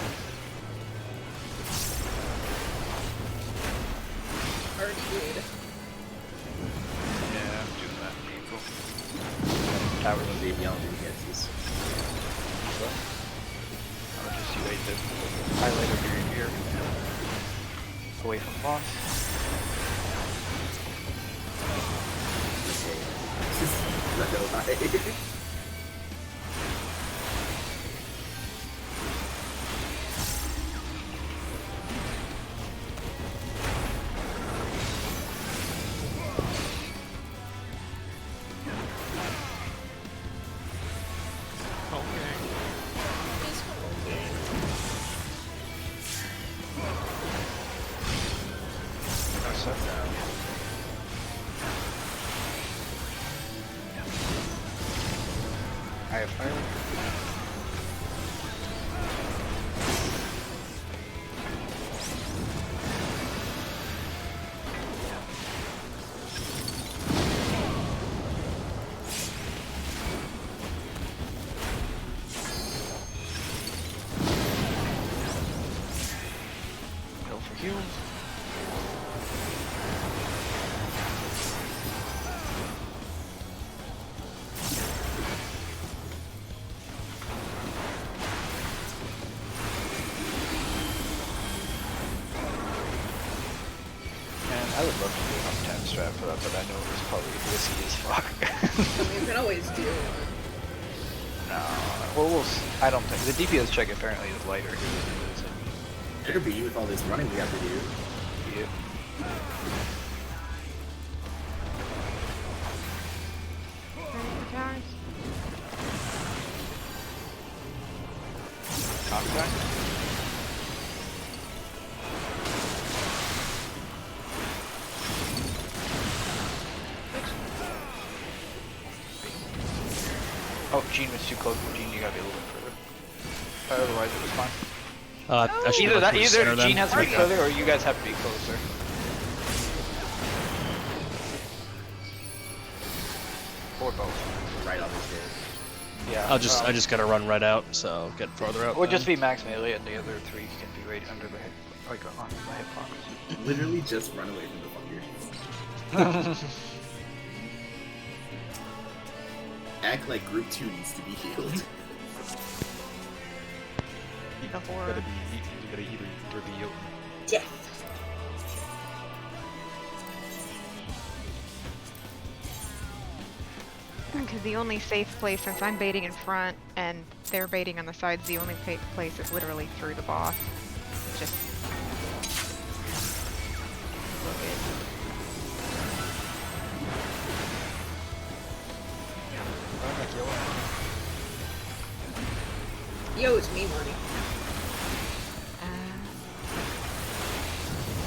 Speaker 2: Already did.
Speaker 7: Yeah, I'm doing that in April. Tower
Speaker 3: we're gonna be beyond the taxes.
Speaker 7: I'll just wait the highlighter period here. Away from boss.
Speaker 3: Okay. Not gonna lie.
Speaker 7: I have fire. Go for heals. I would love to do an up 10 strat for that, but I know it's probably risky as fuck.
Speaker 2: I mean, you can always do one.
Speaker 7: No, well, I don't think the DPS check apparently is lighter here than it is in
Speaker 3: It could be with all this running we have to do.
Speaker 7: Yep. Contact? Oh, Gene was too close. Gene, you gotta be a little bit further. Otherwise, it was fine.
Speaker 6: I should
Speaker 7: Either
Speaker 6: look
Speaker 7: that,
Speaker 6: for the center
Speaker 7: either
Speaker 6: then.
Speaker 7: Gene has to be further, or you guys have to be closer. Or both.
Speaker 3: Right on this day.
Speaker 7: Yeah.
Speaker 6: I just gotta run right out, so get farther out.
Speaker 7: Or
Speaker 6: then.
Speaker 7: just be max melee, and the other three can be right under the hit, like on the hitbox.
Speaker 3: Literally just run away from the fucker. Act like group 2 needs to be healed.
Speaker 1: You gotta either be
Speaker 2: Death.
Speaker 4: because the only safe place, since I'm baiting in front and they're baiting on the sides, the only safe place is literally through the boss. It's just look it.
Speaker 2: Yo, it's me money.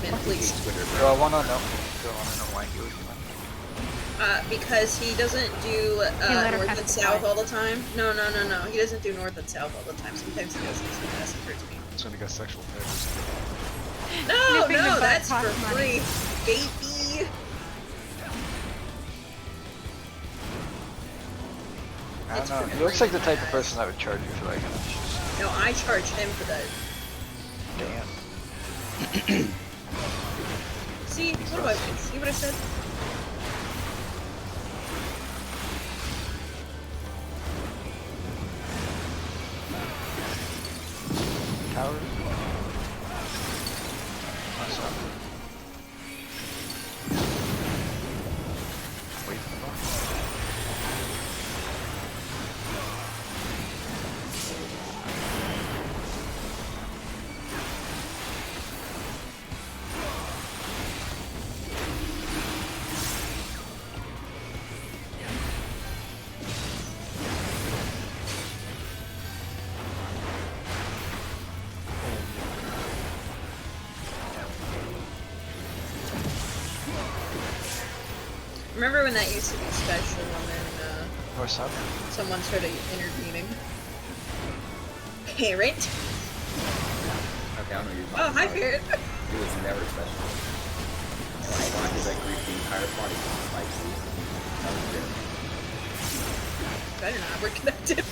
Speaker 2: Man, please.
Speaker 7: Do I wanna know? Do I wanna know why he owes you money?
Speaker 2: Because he doesn't do
Speaker 4: let her
Speaker 2: north
Speaker 4: pass
Speaker 2: and
Speaker 4: the
Speaker 2: south
Speaker 4: fly.
Speaker 2: all the time. No. He doesn't do north and south all the time. Sometimes he does this and that's hurts me.
Speaker 1: It's gonna get sexual favors.
Speaker 2: No,
Speaker 4: Nipping the butt
Speaker 2: that's for
Speaker 4: costs money.
Speaker 2: free, baby.
Speaker 7: I don't know. He looks like the type of person that would charge you for that kind of shit.
Speaker 2: No, I charge him for that.
Speaker 7: Damn.
Speaker 2: See, see what I said?
Speaker 7: Towers? What's up? Wait for the box.
Speaker 2: Remember when that used to be special and then
Speaker 7: What's up?
Speaker 2: someone started intervening? Parent?
Speaker 3: Okay, I know you're
Speaker 2: Oh, hi, Parent.
Speaker 3: It was never special. As long as I greet the entire party with spicy. That was good.
Speaker 2: Better not, we're connected.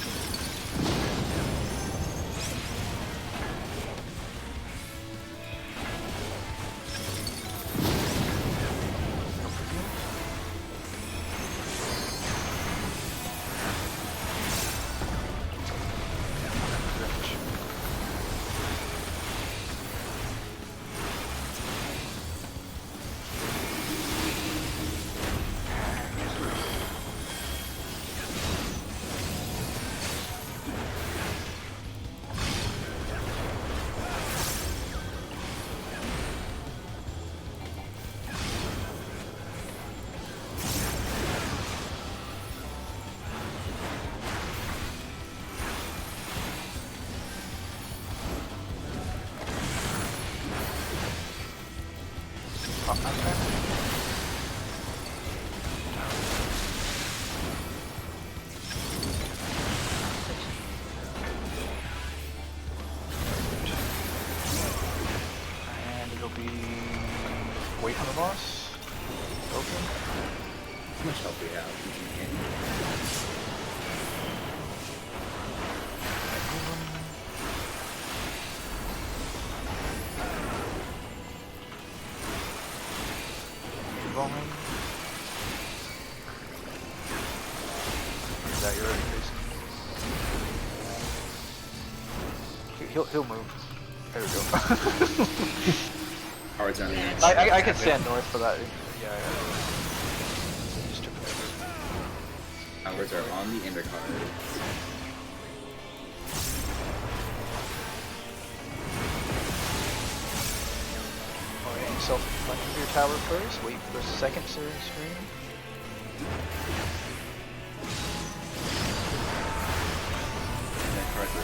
Speaker 7: And it'll be wait for the boss. Open.
Speaker 3: How much help we have?
Speaker 7: Rolling. Is that your already facing? He'll move. There we go.
Speaker 3: Howard's on the edge.
Speaker 7: I can stand north for that. Yeah. Just took it over.
Speaker 3: Howards are on the undercard.
Speaker 7: Orient yourself in front of your tower first. Wait for the second screen.
Speaker 3: That card's a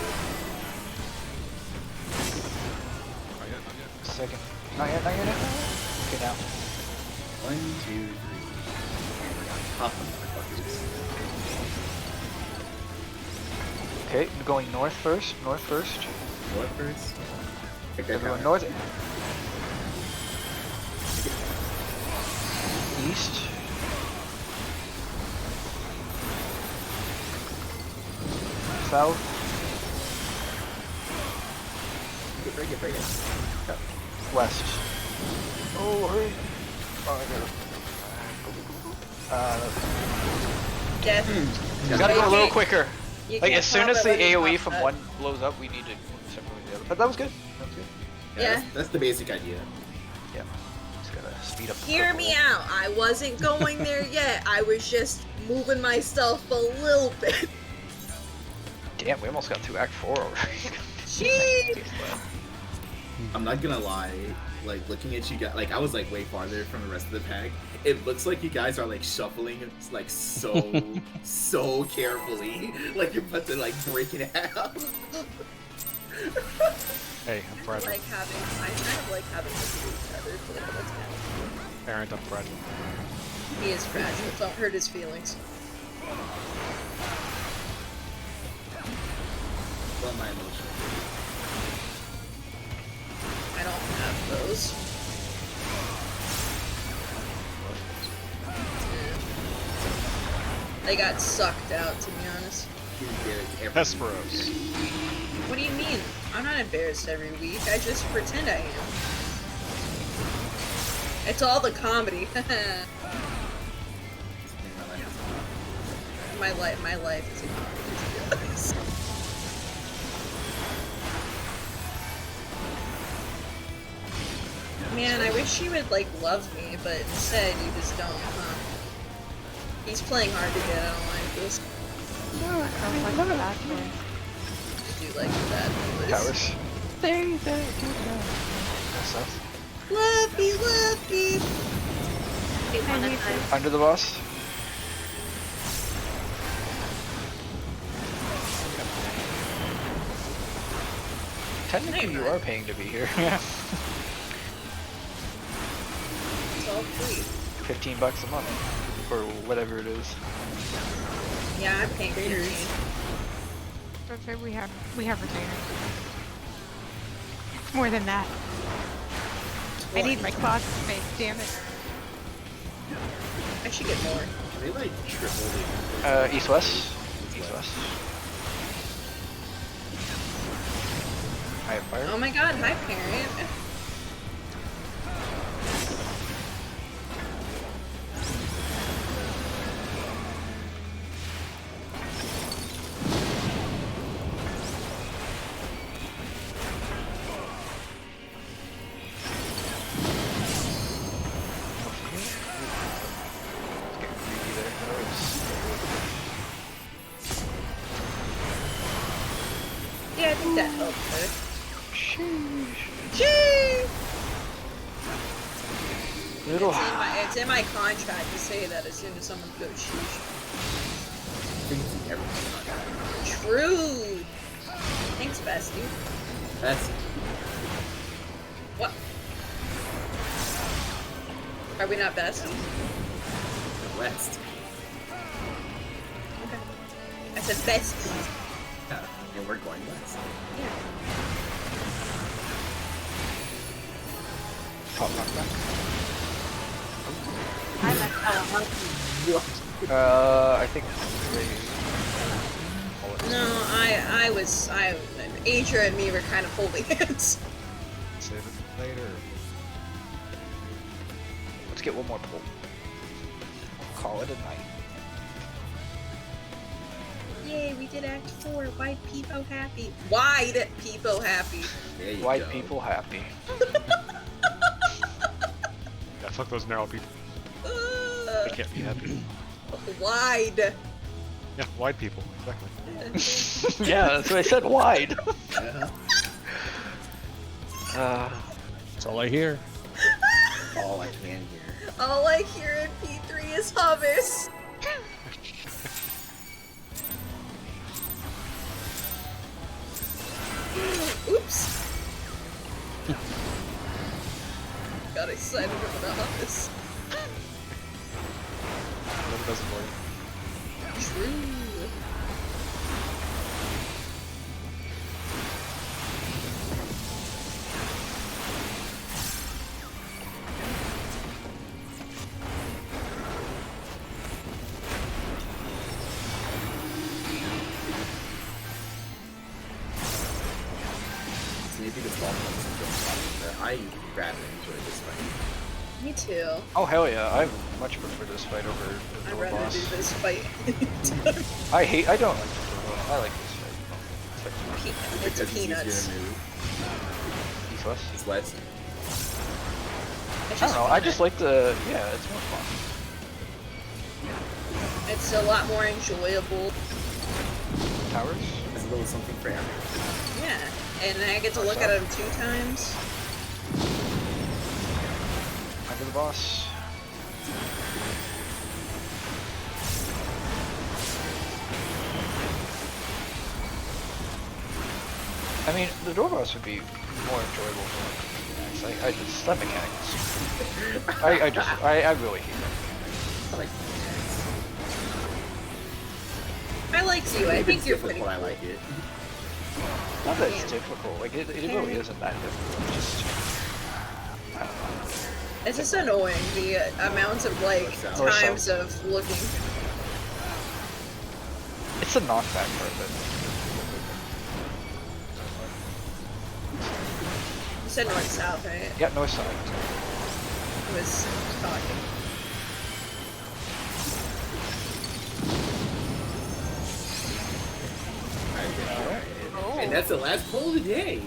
Speaker 1: Not yet, not yet.
Speaker 7: Second. Not yet. Okay, now.
Speaker 3: 1, 2, 3. Pop them, motherfuckers.
Speaker 7: Okay, going north first.
Speaker 3: North first. Pick that
Speaker 7: Everyone
Speaker 3: counter.
Speaker 7: north. East. South.
Speaker 3: Break it.
Speaker 7: West. Oh, hurry. Oh, I got it.
Speaker 2: Death.
Speaker 7: You gotta go a little quicker.
Speaker 2: You
Speaker 7: Like,
Speaker 2: can't
Speaker 7: as soon
Speaker 2: pop
Speaker 7: as
Speaker 2: it
Speaker 7: the
Speaker 2: when you
Speaker 7: AoE
Speaker 2: pop
Speaker 7: from
Speaker 2: that.
Speaker 7: one blows up, we need to separate the other. But that was good.
Speaker 2: Yeah.
Speaker 3: That's the basic idea.
Speaker 7: Yeah.
Speaker 5: gotta speed up. the
Speaker 2: Hear
Speaker 5: tempo.
Speaker 2: me out. I wasn't going there yet. I was just moving myself a little bit.
Speaker 5: Damn, we almost got through Act 4 already.
Speaker 2: Jeez.
Speaker 3: I'm not gonna lie, like looking at you guys, like I was like way farther from the rest of the pack. It looks like you guys are like shuffling like so so carefully, like you're about to like break it out.
Speaker 1: Hey, I'm
Speaker 2: I
Speaker 1: fragile.
Speaker 2: kind of like having this with each other for the whole time.
Speaker 1: Parent, I'm fragile.
Speaker 2: He is fragile. Don't hurt his feelings.
Speaker 3: Well, my emotions.
Speaker 2: I don't have those. They got sucked out, to be honest.
Speaker 1: Hesperos.
Speaker 2: What do you mean? I'm not embarrassed every week. I just pretend I am. It's all the comedy. my life is a comedy, to be honest. Man, I wish he would, like, love me, but instead you just don't, huh? He's playing hard to get, I don't like this.
Speaker 4: No, I don't like the bad boy.
Speaker 2: I do like the bad boys.
Speaker 5: Towers.
Speaker 4: There, good job.
Speaker 5: That's us.
Speaker 2: Luffy!
Speaker 4: And you too.
Speaker 5: Under the boss. Technically, you are paying to be here.
Speaker 2: It's all free.
Speaker 5: $15 a month, or whatever it is.
Speaker 2: Yeah, I'm paying 15.
Speaker 4: Okay, we have retainers. It's more than that. I need my closet space, damn it.
Speaker 2: I should get more.
Speaker 3: They like triple the
Speaker 5: East-west. East-west. I have fire.
Speaker 2: Oh my god, hi parent. Yeah, I think that helped her. Sheesh!
Speaker 5: Little.
Speaker 2: It's in my contract to say that as soon as someone goes sheesh. True! Thanks, bestie.
Speaker 3: That's
Speaker 2: What? Are we not besties?
Speaker 3: the West.
Speaker 2: Okay. I said besties.
Speaker 3: Yeah, and we're going West.
Speaker 2: Yeah.
Speaker 5: Top knockback.
Speaker 3: What?
Speaker 5: I think.
Speaker 2: No, Adria and me were kind of holding hands.
Speaker 1: Save it for later.
Speaker 5: Let's get one more pull. Call it a night.
Speaker 2: Yay, we did Act 4. Wide peepo happy. Wide peepo happy.
Speaker 3: There you
Speaker 5: White
Speaker 3: go.
Speaker 5: people happy.
Speaker 1: Yeah, fuck those narrow people. They can't be happy.
Speaker 2: Wide.
Speaker 1: Yeah, white people, exactly.
Speaker 5: Yeah, that's what I said. Wide.
Speaker 3: Yeah.
Speaker 6: That's all I hear.
Speaker 3: All I can hear.
Speaker 2: All I hear in P3 is hummus. Oops. Got excited over the hummus.
Speaker 1: Whatever does it for you.
Speaker 2: True.
Speaker 3: Maybe the small ones don't I rather enjoy this fight.
Speaker 2: Me too.
Speaker 5: Oh hell yeah! I much prefer this fight over the
Speaker 2: I'd
Speaker 5: door
Speaker 2: rather
Speaker 5: boss.
Speaker 2: do this fight.
Speaker 5: I don't like the door boss. I like this fight.
Speaker 2: It's
Speaker 3: Because
Speaker 2: peanuts.
Speaker 3: easier to move.
Speaker 5: East west.
Speaker 3: It's West.
Speaker 2: It's
Speaker 7: I
Speaker 2: just
Speaker 7: don't know. I
Speaker 2: fun.
Speaker 7: just like the it's more fun.
Speaker 2: It's a lot more enjoyable.
Speaker 7: Towers.
Speaker 3: There's a little something for everyone.
Speaker 2: Yeah, and I get to look at them 2 times.
Speaker 7: Under the boss. I mean, the door boss would be more enjoyable for me. I just that mechanics. I really hate that.
Speaker 3: I like
Speaker 2: I like you. I think you're pretty
Speaker 3: difficult. I
Speaker 2: cool.
Speaker 3: like it.
Speaker 7: Not that it's
Speaker 2: Yeah.
Speaker 7: difficult. Like it really isn't that difficult. It's just I don't know.
Speaker 2: It's just annoying, the amount of, like,
Speaker 3: Or
Speaker 2: times of looking.
Speaker 7: It's the knockback part of it.
Speaker 2: You said north-south, right?
Speaker 7: Yeah, north side.
Speaker 2: It was talking.
Speaker 3: Alright. And that's the last poll of the day.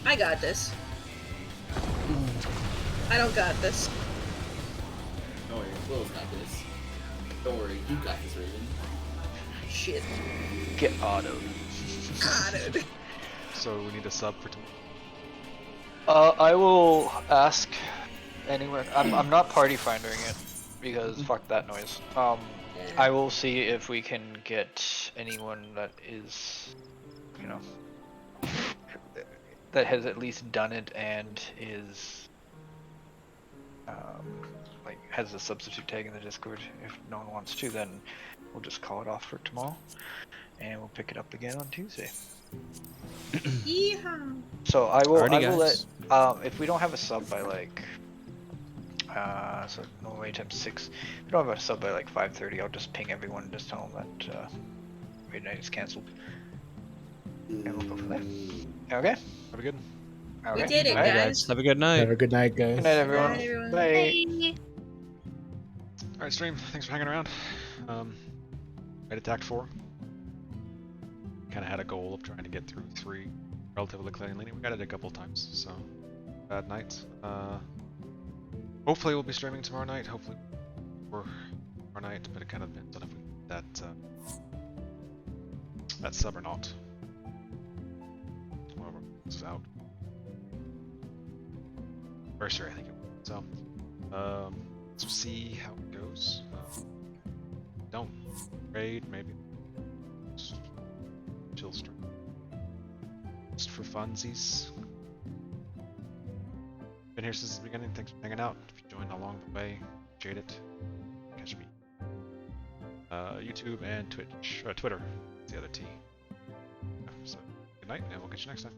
Speaker 2: I got this. I don't got this.
Speaker 3: Don't worry, Will's got this. Don't worry, you got this, Raven.
Speaker 2: Shit.
Speaker 7: Get autoed.
Speaker 2: Got it.
Speaker 1: So we need a sub for tomorrow.
Speaker 7: I will ask anyone. I'm not party finding it because fuck that noise. I will see if we can get anyone that is, you know, that has at least done it and is, like has a substitute tag in the Discord. If no one wants to, then we'll just call it off for tomorrow, and we'll pick it up again on Tuesday.
Speaker 2: Yeehaw.
Speaker 7: So I will.
Speaker 6: Alrighty,
Speaker 7: I will let.
Speaker 6: guys.
Speaker 7: If we don't have a sub by like, so no wait times 6. If we don't have a sub by like 5:30, I'll just ping everyone and just tell them that raid night is cancelled, and we'll go from there. Okay.
Speaker 1: Have a good.
Speaker 7: Okay.
Speaker 2: We did it,
Speaker 7: Alright.
Speaker 2: guys.
Speaker 6: Have a good night.
Speaker 9: Have a good night, guys.
Speaker 7: Good night, everyone.
Speaker 2: Good night, everyone.
Speaker 7: Bye.
Speaker 1: Alright, stream. Thanks for hanging around. Right at Act 4. Kind of had a goal of trying to get through 3 relatively cleanly. We got it a couple times, so bad night. Hopefully we'll be streaming tomorrow night. Hopefully, or tomorrow night, but it kind of depends on if we get that sub or not. Whoever is out. Bursary, I think it was. So, let's see how it goes. Don't raid, maybe. Just chill stream. Just for funsies. Been here since the beginning. Thanks for hanging out. If you joined along the way, appreciate it. Catch me. YouTube and Twitch, Twitter. The other T. So, good night, and we'll catch you next time.